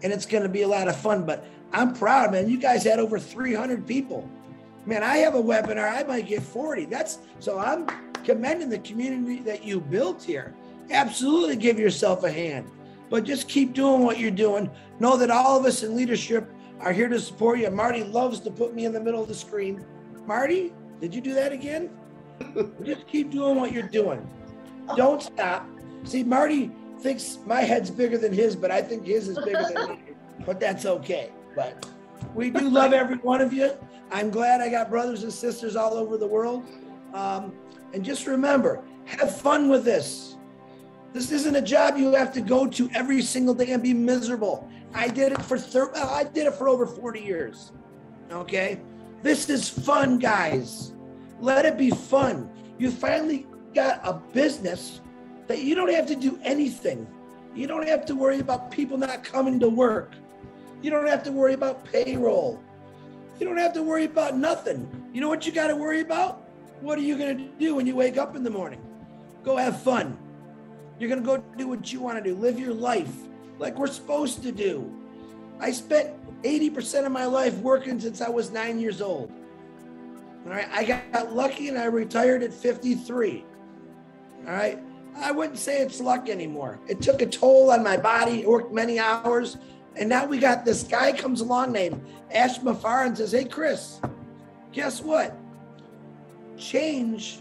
and it's going to be a lot of fun. But I'm proud, man. You guys had over 300 people. Man, I have a webinar. I might get 40. So I'm commending the community that you built here. Absolutely give yourself a hand, but just keep doing what you're doing. Know that all of us in leadership are here to support you. Marty loves to put me in the middle of the screen. Marty, did you do that again? Just keep doing what you're doing. Don't stop. See, Marty thinks my head's bigger than his, but I think his is bigger than mine. But that's okay. But we do love every one of you. I'm glad I got brothers and sisters all over the world. And just remember, have fun with this. This isn't a job you have to go to every single day and be miserable. I did it for over 40 years. Okay? This is fun, guys. Let it be fun. You finally got a business that you don't have to do anything. You don't have to worry about people not coming to work. You don't have to worry about payroll. You don't have to worry about nothing. You know what you got to worry about? What are you going to do when you wake up in the morning? Go have fun. You're going to go do what you want to do. Live your life like we're supposed to do. I spent 80% of my life working since I was 9 years old. All right. I got lucky and I retired at 53. All right. I wouldn't say it's luck anymore. It took a toll on my body, worked many hours. And now we got this guy comes along named Ash Mafar and says, hey, Chris, guess what? Change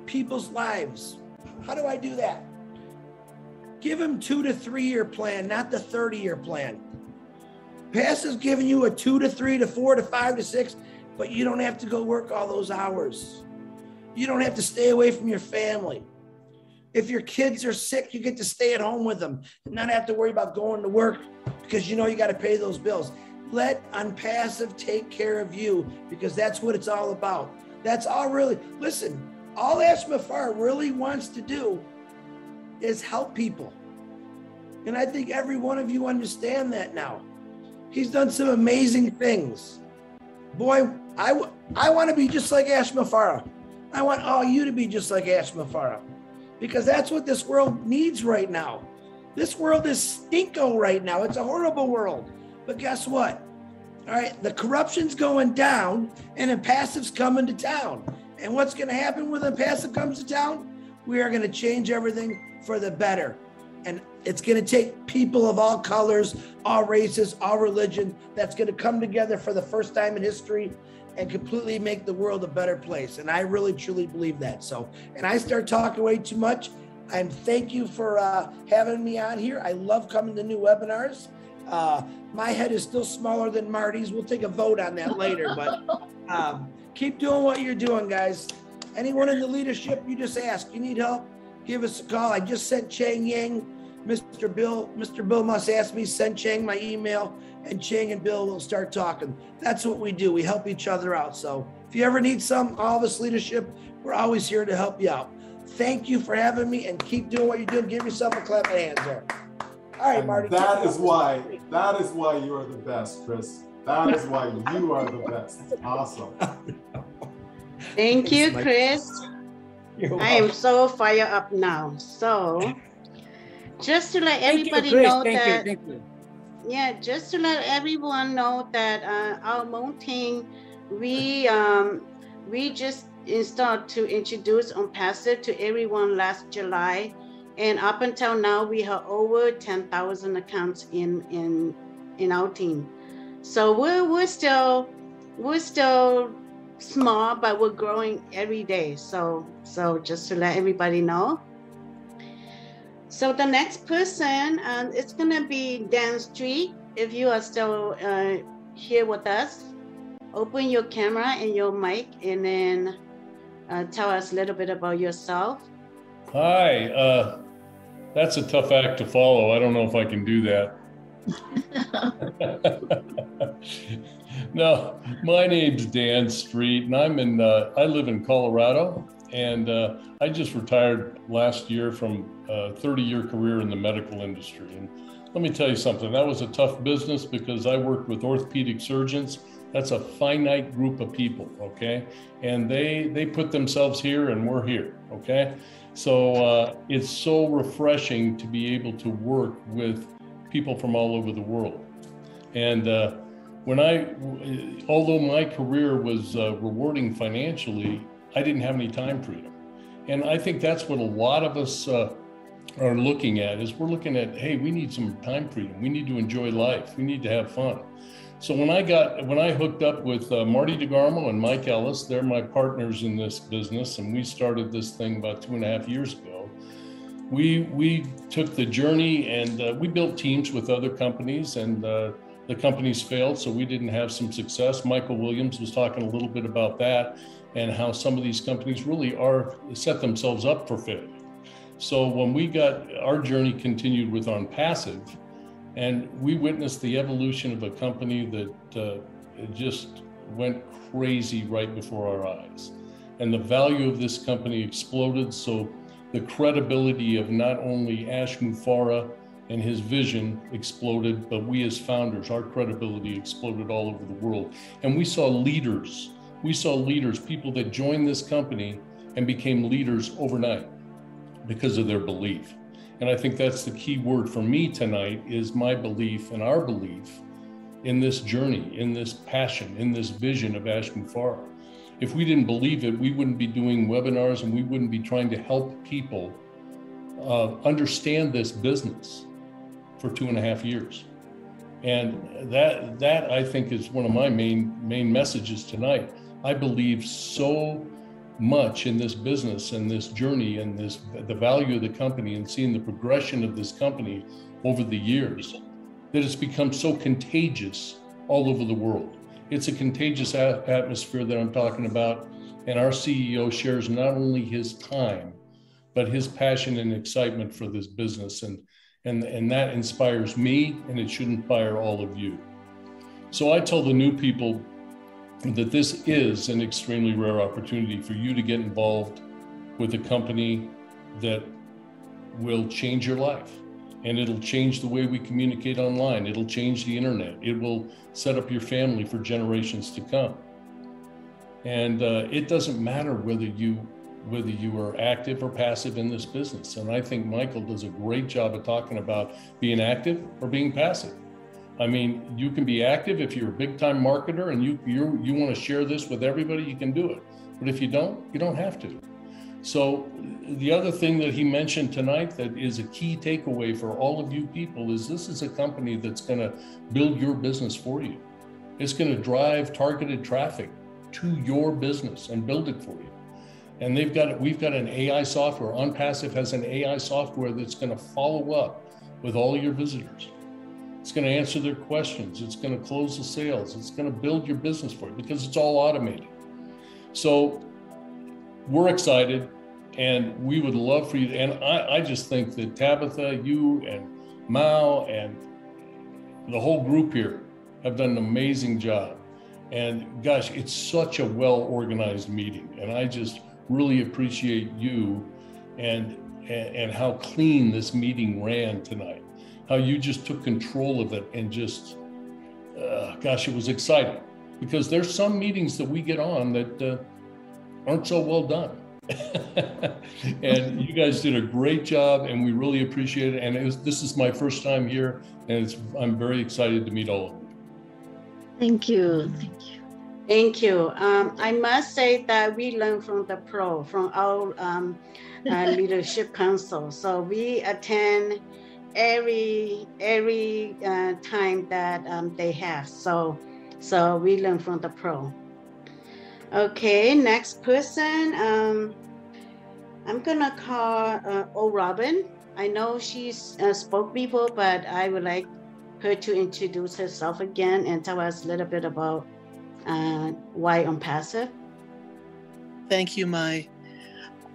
people's lives. How do I do that? Give them 2 to 3 year plan, not the 30-year plan. Passive's giving you a 2 to 3 to 4 to 5 to 6, but you don't have to go work all those hours. You don't have to stay away from your family. If your kids are sick, you get to stay at home with them and not have to worry about going to work because you know you got to pay those bills. Let Onpassive take care of you because that's what it's all about. That's all really, listen, all Ash Mafar really wants to do is help people. And I think every one of you understand that now. He's done some amazing things. Boy, I want to be just like Ash Mafara. I want all you to be just like Ash Mafara, because that's what this world needs right now. This world is stinko right now. It's a horrible world. But guess what? All right, the corruption's going down and Onpassive's coming to town. And what's going to happen when Onpassive comes to town? We are going to change everything for the better. And it's going to take people of all colors, all races, all religion, that's going to come together for the first time in history and completely make the world a better place. And I really, truly believe that. So, and I start talking way too much. And thank you for having me on here. I love coming to new webinars. My head is still smaller than Marty's. We'll take a vote on that later, but keep doing what you're doing, guys. Anyone in the leadership, you just ask. You need help, give us a call. I just sent Chang Yang. Mr. Bill must ask me, send Chang my email, and Chang and Bill will start talking. That's what we do. We help each other out. So if you ever need some, all of us leadership, we're always here to help you out. Thank you for having me, and keep doing what you're doing. Give yourself a clap of hands there. All right, Marty. That is why you are the best, Chris. That is why you are the best. Awesome. Thank you, Chris. I am so fired up now. So just to let everybody know that, yeah, just to let everyone know that our Hmong team, we just started to introduce Onpassive to everyone last July, and up until now we have over 10,000 accounts in our team. So we're still small, but we're growing every day. So just to let everybody know. So the next person, it's gonna be Dan Street. If you are still here with us, open your camera and your mic, and then tell us a little bit about yourself. Hi, that's a tough act to follow. I don't know if I can do that. No, my name's Dan Street, and I live in Colorado, and I just retired last year from a 30-year career in the medical industry. And let me tell you something, that was a tough business because I worked with orthopedic surgeons. That's a finite group of people, okay? And they put themselves here and we're here, okay? So it's so refreshing to be able to work with people from all over the world. And although my career was rewarding financially, I didn't have any time freedom. And I think that's what a lot of us are looking at, is we're looking at, hey, we need some time freedom. We need to enjoy life. We need to have fun. So when I hooked up with Marty DeGarmo and Mike Ellis, they're my partners in this business, and we started this thing about 2.5 years ago. We took the journey, and we built teams with other companies, and the companies failed, so we didn't have some success. Michael Williams was talking a little bit about that, and how some of these companies really set themselves up for failure. So when our journey continued with Onpassive, and we witnessed the evolution of a company that just went crazy right before our eyes. And the value of this company exploded. So the credibility of not only Ash Mufara and his vision exploded, but we as founders, our credibility exploded all over the world. And we saw leaders, people that joined this company and became leaders overnight because of their belief. And I think that's the key word for me tonight, is my belief and our belief in this journey, in this passion, in this vision of Ash Mufara. If we didn't believe it, we wouldn't be doing webinars, and we wouldn't be trying to help people understand this business for 2.5 years. And that I think is one of my main messages tonight. I believe so much in this business and this journey and the value of the company, and seeing the progression of this company over the years, that it's become so contagious all over the world. It's a contagious atmosphere that I'm talking about, and our CEO shares not only his time, but his passion and excitement for this business, and that inspires me, and it should inspire all of you. So I tell the new people that this is an extremely rare opportunity for you to get involved with a company that will change your life. and it'll change the way we communicate online. It'll change the internet. It will set up your family for generations to come. And it doesn't matter whether you are active or passive in this business. And I think Michael does a great job of talking about being active or being passive. I mean, you can be active if you're a big time marketer and you want to share this with everybody, you can do it. But if you don't have to. So the other thing that he mentioned tonight that is a key takeaway for all of you people is this is a company that's going to build your business for you. It's going to drive targeted traffic to your business and build it for you. And we've got an AI software. Onpassive has an AI software that's going to follow up with all your visitors. It's going to answer their questions. It's going to close the sales. It's going to build your business for you because it's all automated. So we're excited and we would love for you to, and I just think that Tabitha, you and Mao and the whole group here have done an amazing job. And gosh, it's such a well-organized meeting. And I just really appreciate you and how clean this meeting ran tonight. How you just took control of it and just, gosh, it was exciting. Because there's some meetings that we get on that aren't so well done. And you guys did a great job and we really appreciate it. And this is my first time here and I'm very excited to meet all of you. Thank you. Thank you. Thank you. I must say that we learn from the pro, from our leadership council. So we attend every time that they have. So we learn from the pro. Okay, next person. I'm gonna call old Robin. I know she's spoke before, but I would like her to introduce herself again and tell us a little bit about why Onpassive. Thank you, Mai.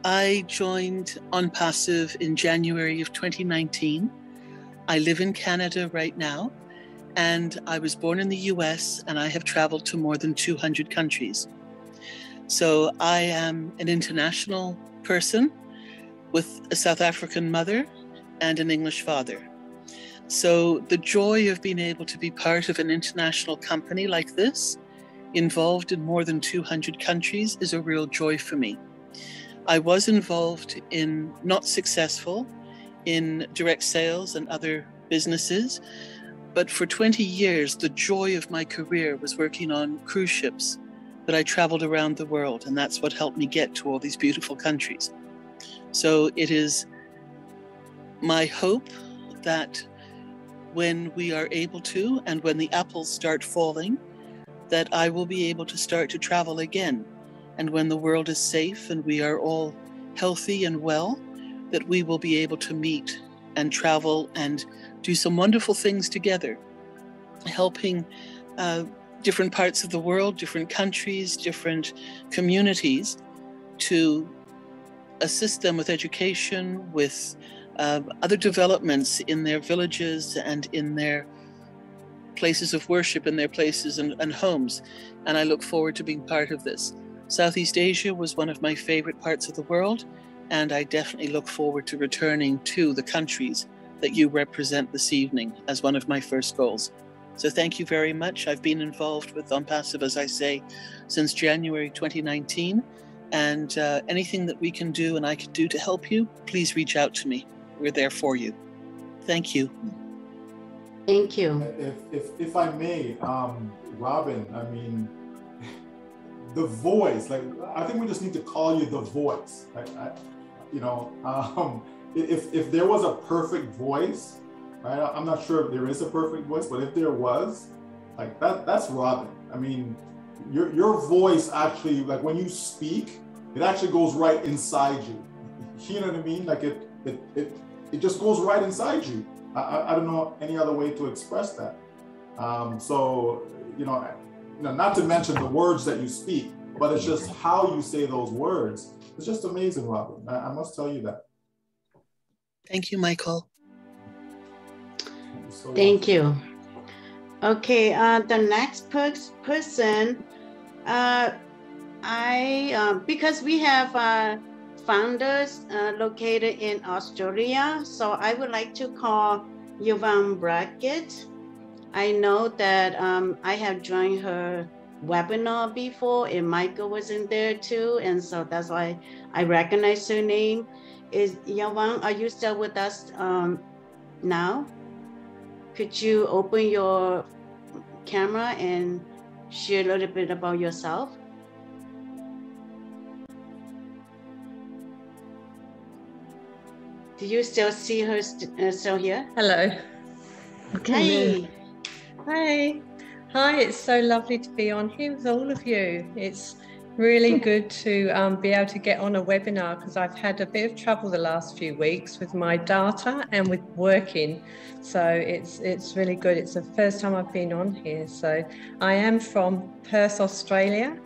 I joined Onpassive in January of 2019. I live in Canada right now, and I was born in the US, and I have traveled to more than 200 countries. So I am an international person with a South African mother and an English father. So the joy of being able to be part of an international company like this, involved in more than 200 countries, is a real joy for me. I was involved in, not successful, in direct sales and other businesses, but for 20 years, the joy of my career was working on cruise ships that I traveled around the world, and that's what helped me get to all these beautiful countries. So it is my hope that when we are able to, and when the apples start falling, that I will be able to start to travel again. And when the world is safe and we are all healthy and well, that we will be able to meet and travel and do some wonderful things together, helping different parts of the world, different countries, different communities, to assist them with education, with other developments in their villages and in their places of worship, in their places and homes. And I look forward to being part of this. Southeast Asia was one of my favorite parts of the world, and I definitely look forward to returning to the countries that you represent this evening as one of my first goals. So thank you very much. I've been involved with Onpassive, as I say, since January 2019. And anything that we can do and I can do to help you, please reach out to me. We're there for you. Thank you. Thank you. If I may, Robin, I mean, the voice, like, I think we just need to call you the voice. If there was a perfect voice, right? I'm not sure if there is a perfect voice, but if there was, like that's Robin. I mean, your voice actually, like when you speak, it actually goes right inside you. You know what I mean? Like it just goes right inside you. I don't know any other way to express that. So not to mention the words that you speak, but it's just how you say those words. It's just amazing, Robin. I must tell you that. Thank you, Michael. Thank you. Okay, the next person, because we have founders located in Australia. So I would like to call Yvonne Brackett. I know that I have joined her webinar before, and Michael was in there too, and so that's why I recognize her name. Is Yvonne, are you still with us now? Could you open your camera and share a little bit about yourself? Do you still see her still here? Hello. Hey. Hey. Hi, it's so lovely to be on here with all of you. It's really good to be able to get on a webinar because I've had a bit of trouble the last few weeks with my data and with working. So it's really good. It's the first time I've been on here. So I am from Perth, Australia,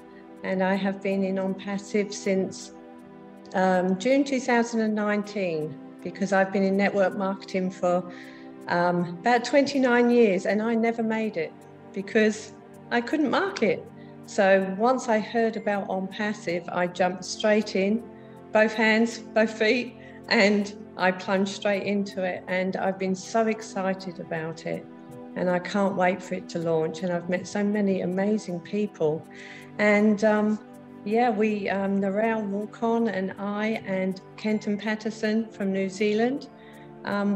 and I have been in Onpassive since June 2019 because I've been in network marketing for about 29 years and I never made it because I couldn't market. So once I heard about Onpassive, I jumped straight in, both hands, both feet, and I plunged straight into it. And I've been so excited about it. And I can't wait for it to launch. And I've met so many amazing people. And yeah, we, Narelle Walk-On and I and Kenton Patterson from New Zealand,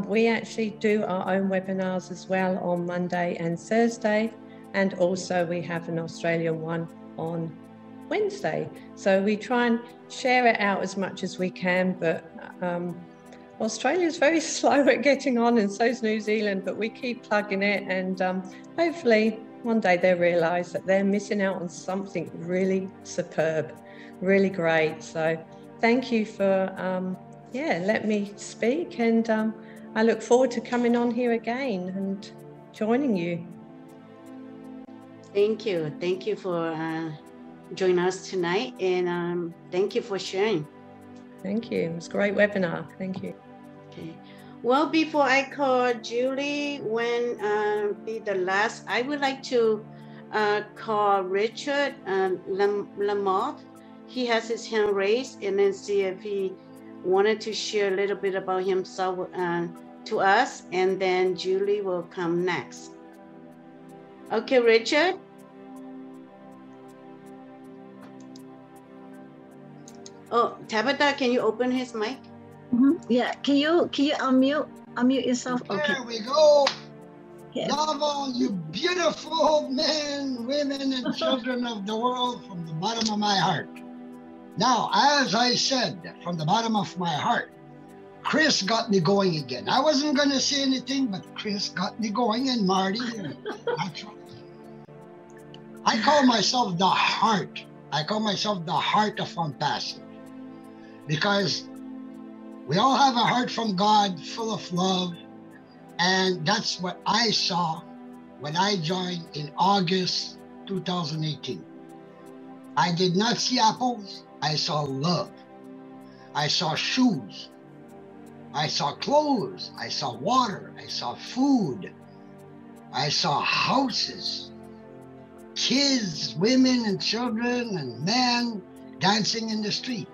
we actually do our own webinars as well on Monday and Thursday. And also we have an Australian one on Wednesday. So we try and share it out as much as we can, but Australia's very slow at getting on and so is New Zealand, but we keep plugging it and hopefully one day they'll realise that they're missing out on something really superb, really great. So thank you for let me speak and I look forward to coming on here again and joining you. Thank you. Thank you for joining us tonight, and thank you for sharing. Thank you. It was a great webinar. Thank you. Okay. Well, before I call Julie, when be the last, I would like to call Richard Lamotte. He has his hand raised, and then see if he wanted to share a little bit about himself to us, and then Julie will come next. Okay, Richard. Oh, Tabitha, can you open his mic? Mm-hmm. Yeah, can you unmute yourself? Okay. There we go. Yeah. Love all you beautiful men, women, and children of the world from the bottom of my heart. Now, as I said, from the bottom of my heart, Chris got me going again. I wasn't going to say anything, but Chris got me going, and Marty. I call myself the heart. I call myself the heart of Onpassive because we all have a heart from God full of love. And that's what I saw when I joined in August 2018. I did not see apples. I saw love. I saw shoes. I saw clothes. I saw water. I saw food. I saw houses. Kids, women and children and men dancing in the street.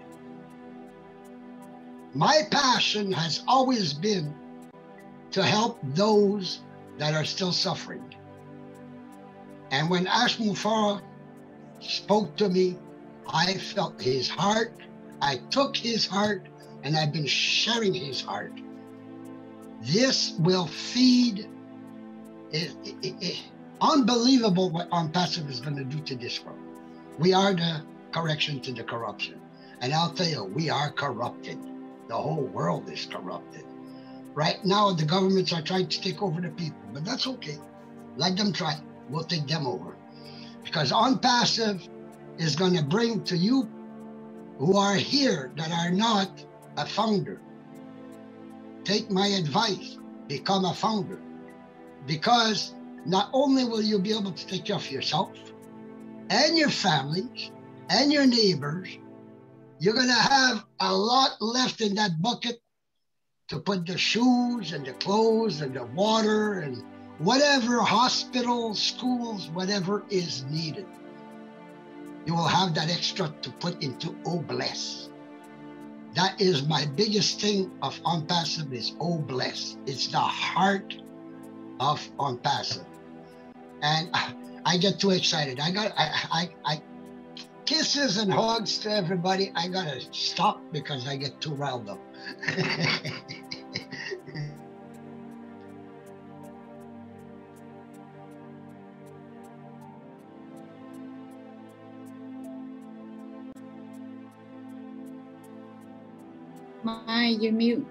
My passion has always been to help those that are still suffering. And when Ash Mufara spoke to me, I felt his heart, I took his heart, and I've been sharing his heart. This will feed unbelievable what Onpassive is going to do to this world. We are the correction to the corruption. And I'll tell you, we are corrupted. The whole world is corrupted. Right now, the governments are trying to take over the people, but that's okay. Let them try. We'll take them over. Because Onpassive is going to bring to you who are here that are not a founder. Take my advice, become a founder. Because not only will you be able to take care of yourself and your families and your neighbors, you're going to have a lot left in that bucket to put the shoes and the clothes and the water and whatever, hospitals, schools, whatever is needed. You will have that extra to put into Obless. That is my biggest thing of Onpassive is oh bless. It's the heart of Onpassive. And I get too excited. I kisses and hugs to everybody. I gotta stop because I get too riled up. Mai, you're mute.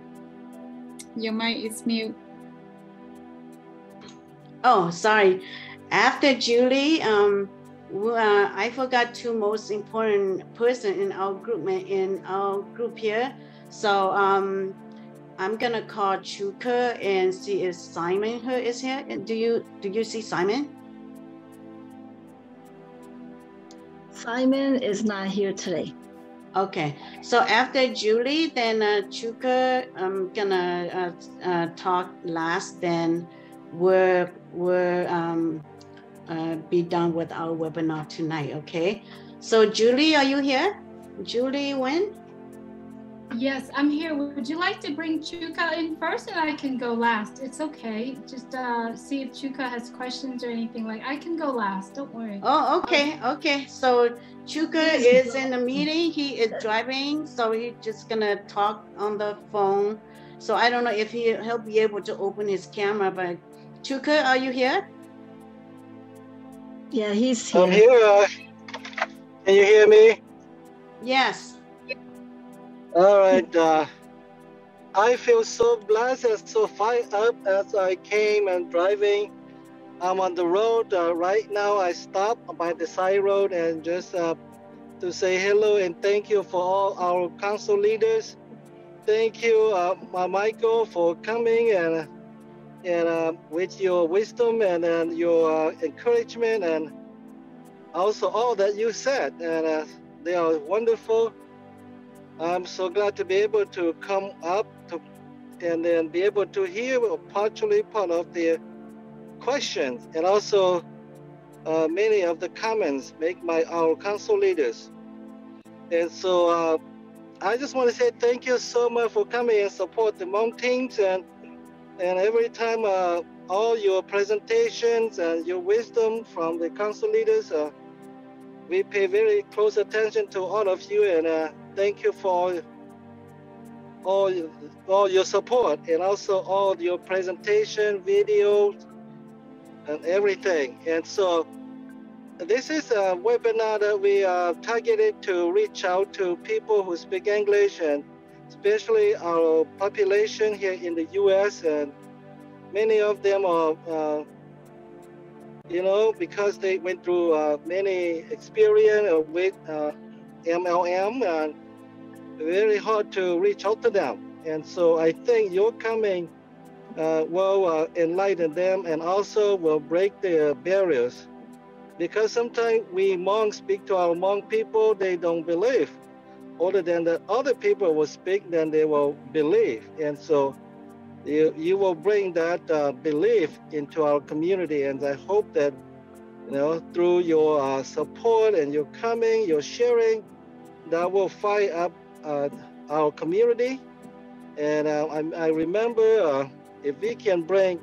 Your mic is mute. Oh, sorry. After Julie, I forgot two most important person in our group here. So I'm gonna call Chuka and see if Simon is here. And do you see Simon? Simon is not here today. Okay, so after Julie, then Chuka, I'm gonna talk last. Then we're be done with our webinar tonight. Okay, so Julie, are you here? Julie, when? Yes, I'm here. Would you like to bring Chuka in first, and I can go last? It's okay. Just see if Chuka has questions or anything. Like I can go last. Don't worry. Oh, okay, okay. So Chuka is in the meeting. He is driving, so he's just gonna talk on the phone. So I don't know if he'll be able to open his camera. But Chuka, are you here? Yeah, he's here. I'm here. Can you hear me? Yes. All right. I feel so blessed and so fired up as I came and driving. I'm on the road right now. I stopped by the side road and just to say hello and thank you for all our council leaders. Thank you, Michael, for coming and with your wisdom and your encouragement and also all that you said. And they are wonderful. I'm so glad to be able to come up and then be able to hear partially part of the questions and also many of the comments make our council leaders. And so I just want to say thank you so much for coming and support the Hmong teams and every time all your presentations and your wisdom from the council leaders, we pay very close attention to all of you and thank you for all your support and also all your presentation, videos, and everything. And so this is a webinar that we are targeted to reach out to people who speak English and especially our population here in the US. And many of them are, because they went through many experience with MLM and very hard to reach out to them. And so I think your coming will enlighten them and also will break their barriers. Because sometimes we Hmong speak to our Hmong people, they don't believe. Other than that other people will speak, then they will believe. And so you will bring that belief into our community. And I hope that, through your support and your coming, your sharing, that will fire up our community. And I remember if we can bring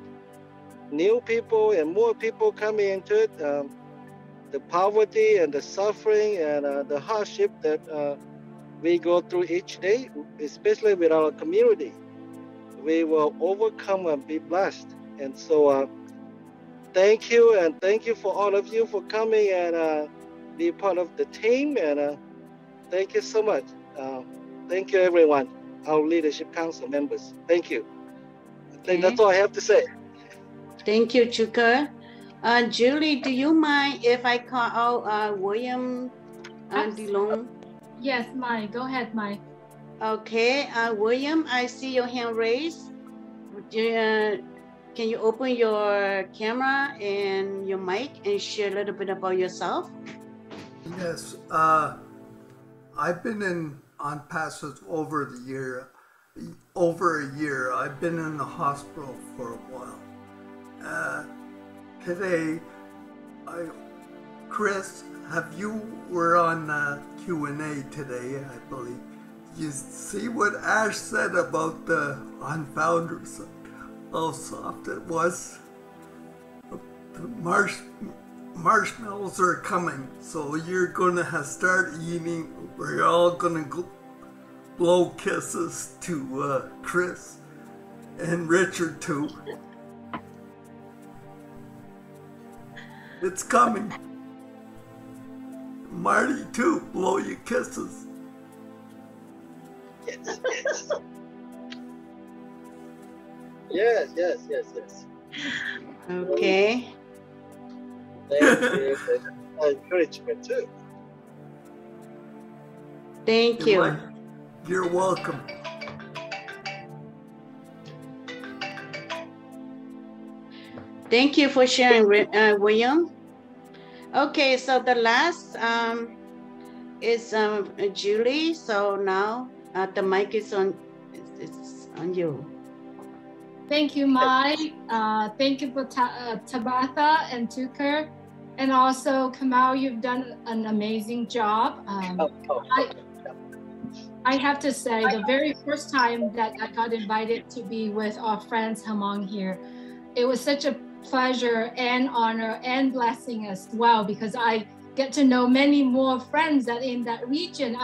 new people and more people coming into it, the poverty and the suffering and the hardship that we go through each day, especially with our community, we will overcome and be blessed. And so thank you, and thank you for all of you for coming and be part of the team. And thank you so much. Thank you, everyone, our Leadership Council members. Thank you. I think that's all I have to say. Thank you, Chuka. Julie, do you mind if I call out William DeLong? Yes, Mai. Go ahead, Mai. Okay, William, I see your hand raised. Can you open your camera and your mic and share a little bit about yourself? Yes, I've been on Onpassive over a year. I've been in the hospital for a while. Today, Chris, were on Q&A today, I believe. You see what Ash said about the unfounders, how soft it was? The marshmallows are coming, so you're gonna start eating. We're all gonna blow kisses to Chris and Richard too. It's coming. Marty too, blow you kisses. Yes, yes. Yes. Okay. Thank you for the encouragement too. Thank you. You're welcome. Thank you for sharing, William. Okay, so the last is Julie. So now the mic is on. It's on you. Thank you, Mai. Thank you for Tabitha and Tucker. And also, Kamal, you've done an amazing job. I have to say, the very first time that I got invited to be with our friends Hmong here, it was such a pleasure and honor and blessing as well, because I get to know many more friends that in that region.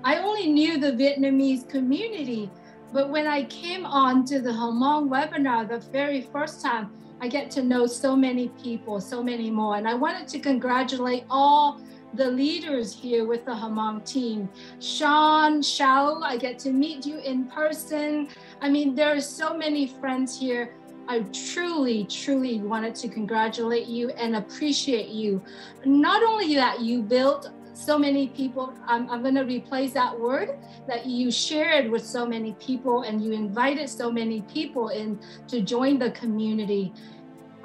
I only knew the Vietnamese community, but when I came on to the Hmong webinar the very first time, I get to know so many people, so many more. And I wanted to congratulate all the leaders here with the Hmong team. Sean, Shao, I get to meet you in person. I mean, there are so many friends here. I truly, truly wanted to congratulate you and appreciate you. Not only that you built so many people, I'm going to replace that word, that you shared with so many people and you invited so many people in to join the community.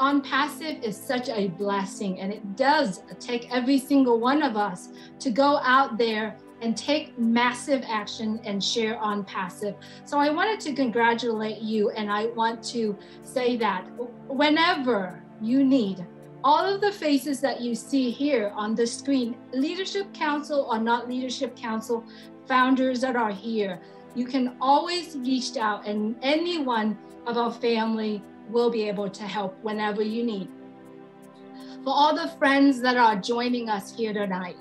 Onpassive is such a blessing, and it does take every single one of us to go out there and take massive action and share Onpassive. So I wanted to congratulate you, and I want to say that whenever you need, all of the faces that you see here on the screen, Leadership Council or not Leadership Council, founders that are here, you can always reach out, and any one of our family will be able to help whenever you need. For all the friends that are joining us here tonight,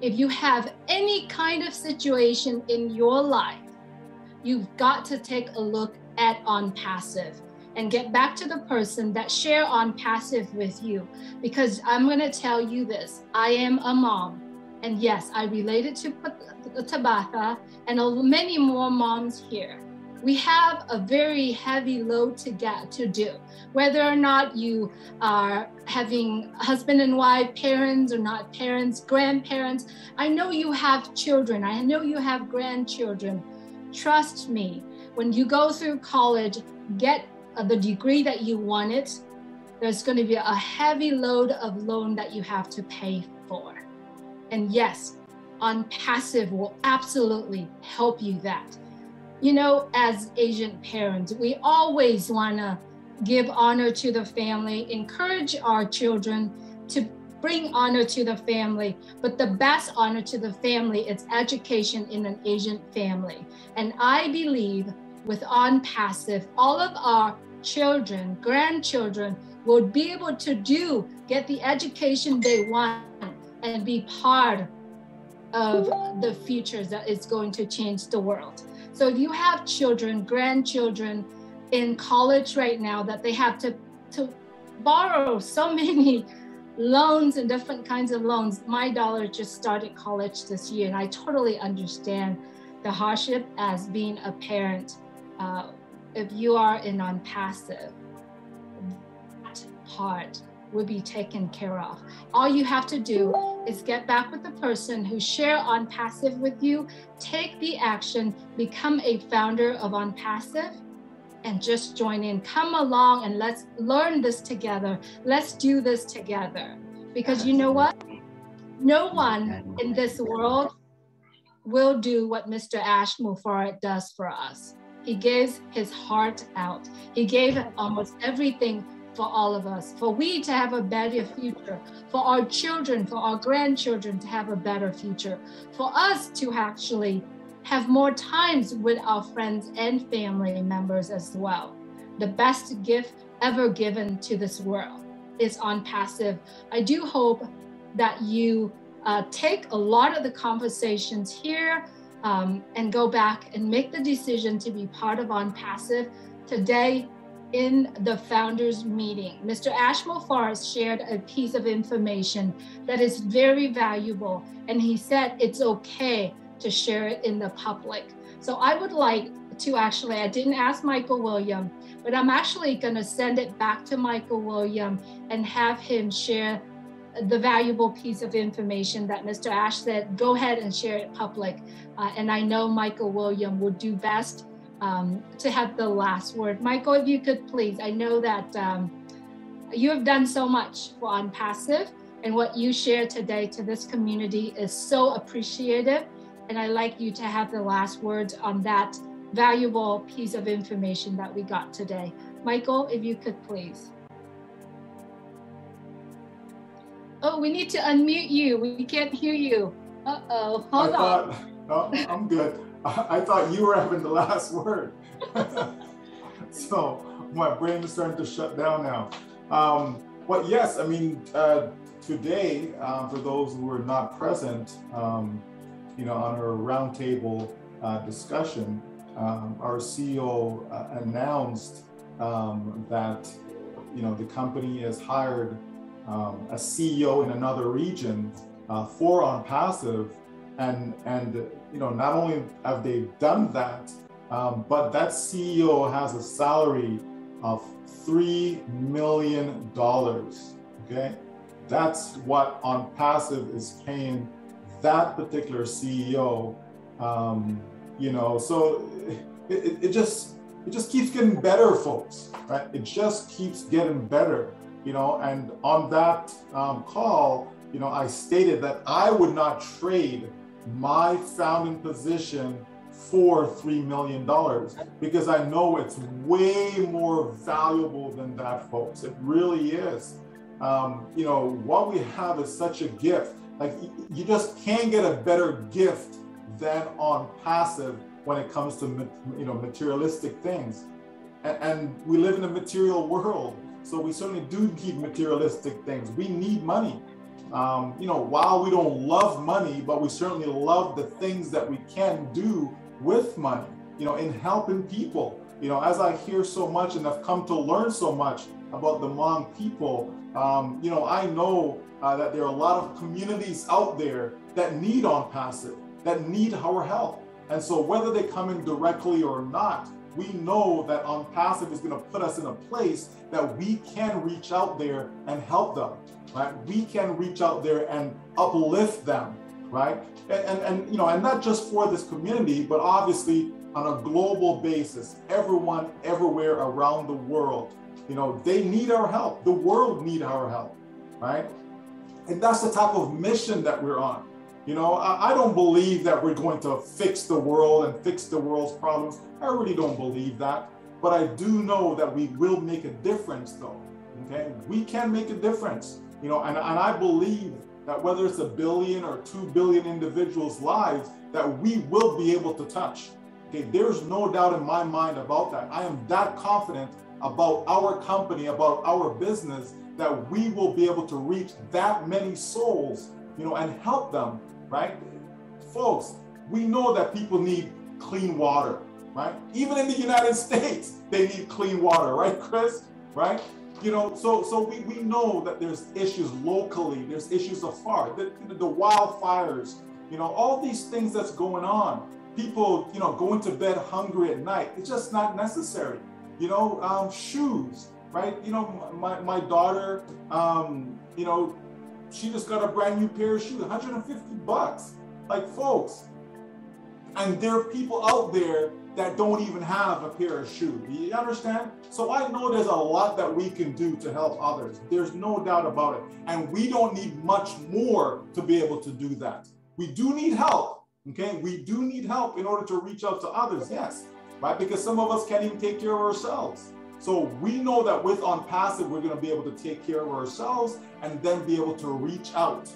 if you have any kind of situation in your life, you've got to take a look at Onpassive and get back to the person that share Onpassive with you. Because I'm gonna tell you this, I am a mom. And yes, I related to Tabitha and many more moms here. We have a very heavy load to do, whether or not you are having husband and wife, parents or not parents, grandparents. I know you have children. I know you have grandchildren. Trust me, when you go through college, get the degree that you wanted, there's going to be a heavy load of loan that you have to pay for. And yes, Onpassive will absolutely help you that. You know, as Asian parents, we always want to give honor to the family, encourage our children to bring honor to the family, but the best honor to the family is education in an Asian family. And I believe with Onpassive, all of our children, grandchildren will be able to get the education they want and be part of the future that is going to change the world. So if you have children, grandchildren in college right now that they have to borrow so many loans and different kinds of loans. My daughter just started college this year, and I totally understand the hardship as being a parent. If you are in Onpassive, that part will be taken care of. All you have to do is get back with the person who share Onpassive with you, take the action, become a founder of Onpassive, and just join in. Come along and let's learn this together. Let's do this together. Because you know what? No one in this world will do what Mr. Ash Mufarad does for us. He gives his heart out. He gave almost everything for all of us, for we to have a better future, for our children, for our grandchildren to have a better future, for us to actually have more times with our friends and family members as well. The best gift ever given to this world is Onpassive. I do hope that you take a lot of the conversations here and go back and make the decision to be part of Onpassive. Today in the founders meeting, Mr. Ashmore Forrest shared a piece of information that is very valuable, and he said it's okay to share it in the public. So I would like to actually, I didn't ask Michael William, but I'm actually gonna send it back to Michael William and have him share the valuable piece of information that Mr. Ash said, go ahead and share it public. And I know Michael William would do best to have the last word. Michael, if you could please, I know that you have done so much for Onpassive, and what you share today to this community is so appreciative. And I'd like you to have the last words on that valuable piece of information that we got today. Michael, if you could please. Oh, we need to unmute you. We can't hear you. Uh-oh, hold on. No, I'm good. I thought you were having the last word. So my brain is starting to shut down now. But yes, I mean, today, for those who were not present, you know, on our roundtable discussion, our CEO announced that, you know, the company has hired a CEO in another region for Onpassive, and you know, not only have they done that, but that CEO has a salary of $3 million. Okay, that's what Onpassive is paying that particular CEO. You know, so it just keeps getting better, folks. Right? It just keeps getting better. You know, and on that call, you know, I stated that I would not trade my founding position for $3 million because I know it's way more valuable than that, folks. It really is. You know, what we have is such a gift. Like, you just can't get a better gift than Onpassive when it comes to, you know, materialistic things. And we live in a material world. So we certainly do need materialistic things. We need money. You know, while we don't love money, but we certainly love the things that we can do with money, you know, in helping people. You know, as I hear so much and have come to learn so much about the Hmong people, you know, I know that there are a lot of communities out there that need Onpassive, that need our help. And so whether they come in directly or not, we know that Onpassive is going to put us in a place that we can reach out there and help them, right? We can reach out there and uplift them, right? And you know, and not just for this community, but obviously on a global basis, everyone, everywhere around the world, you know, they need our help. The world needs our help, right? And that's the type of mission that we're on. You know, I don't believe that we're going to fix the world and fix the world's problems. I really don't believe that. But I do know that we will make a difference, though. Okay, we can make a difference. You know, and I believe that whether it's 1 billion or 2 billion individuals' lives, that we will be able to touch. Okay, there's no doubt in my mind about that. I am that confident about our company, about our business, that we will be able to reach that many souls, you know, and help them. Right? Folks, we know that people need clean water, right? Even in the United States, they need clean water, right, Chris? Right? You know, so we know that there's issues locally, there's issues afar, the wildfires, you know, all these things that's going on. People, you know, going to bed hungry at night, it's just not necessary. You know, shoes, right? You know, my daughter, you know, she just got a brand new pair of shoes, $150. Like, folks, and there are people out there that don't even have a pair of shoes. You understand? So I know there's a lot that we can do to help others. There's no doubt about it. And we don't need much more to be able to do that. We do need help, okay? We do need help in order to reach out to others, yes, right? Because some of us can't even take care of ourselves. So we know that with Onpassive, we're going to be able to take care of ourselves and then be able to reach out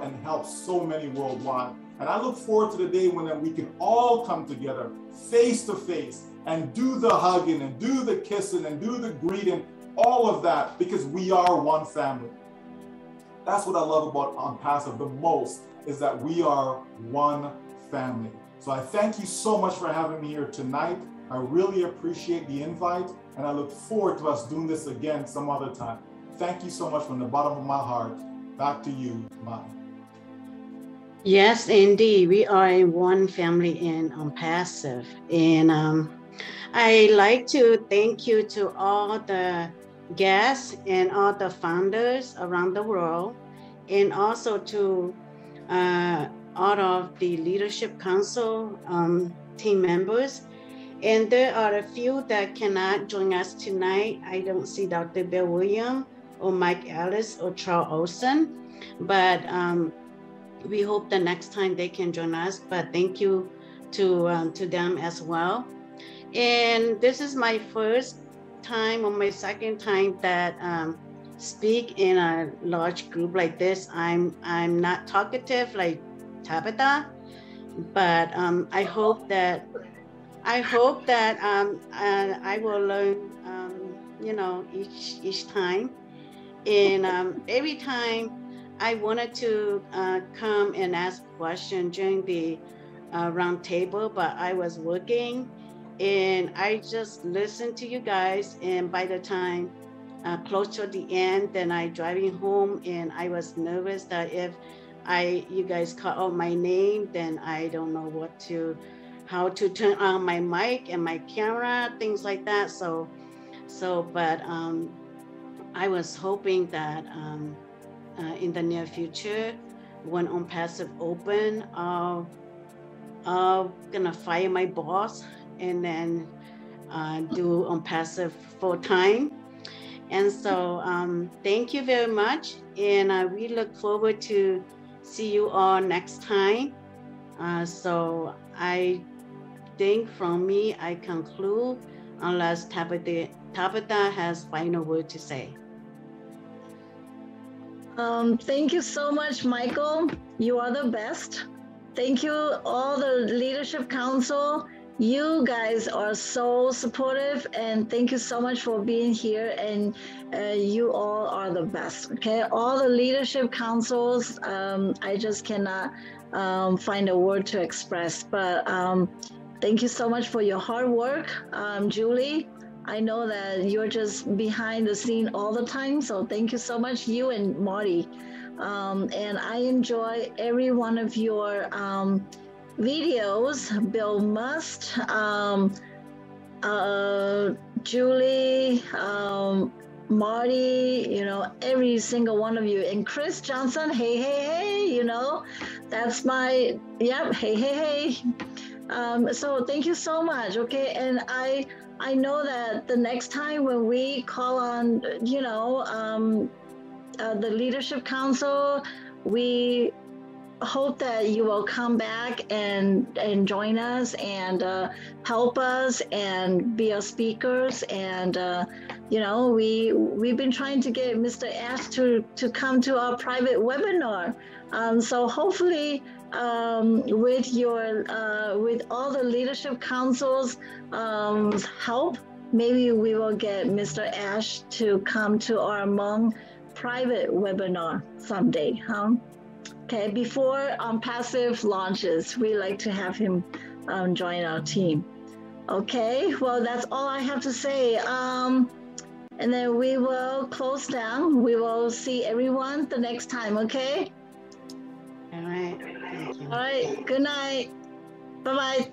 and help so many worldwide. And I look forward to the day when we can all come together face to face and do the hugging and do the kissing and do the greeting, all of that, because we are one family. That's what I love about Onpassive the most, is that we are one family. So I thank you so much for having me here tonight. I really appreciate the invite, and I look forward to us doing this again some other time. Thank you so much from the bottom of my heart. Back to you, Mai. Yes, indeed. We are one family in Onpassive. And I like to thank you to all the guests and all the founders around the world, and also to all of the Leadership Council team members. And there are a few that cannot join us tonight. I don't see Dr. Bill Williams or Mike Ellis or Charles Olson, but we hope the next time they can join us. But thank you to them as well. And this is my first time or my second time that speak in a large group like this. I'm not talkative like Tabitha, but I hope that I will learn, each time. And every time I wanted to come and ask questions during the round table, but I was working, and I just listened to you guys. And by the time close to the end, then I driving home, and I was nervous that if you guys call out my name, then I don't know how to turn on my mic and my camera, things like that. But I was hoping that in the near future, when Onpassive open, I'm gonna fire my boss and then do Onpassive full time. And so thank you very much. And we look forward to see you all next time. So I think from me, I conclude, unless Tabitha has final word to say. Thank you so much, Michael. You are the best. Thank you, all the Leadership Council. You guys are so supportive, and thank you so much for being here. And you all are the best. Okay, all the Leadership Councils. I just cannot find a word to express, but thank you so much for your hard work, Julie. I know that you're just behind the scene all the time, so thank you so much, you and Marty. And I enjoy every one of your videos. Bill Must, Julie, Marty, every single one of you. And Chris Johnson, hey, that's my, yep, hey. So thank you so much, okay? And I know that the next time when we call on, the Leadership Council, we hope that you will come back and join us and help us and be our speakers. And we've been trying to get Mr. Ash to come to our private webinar. So hopefully with all the Leadership Council's help, maybe we will get Mr. Ash to come to our Hmong private webinar someday, huh? Okay, before Onpassive launches, we like to have him join our team. Okay, well, that's all I have to say. And then we will close down. We will see everyone the next time, okay? All right. All right, good night. Bye-bye.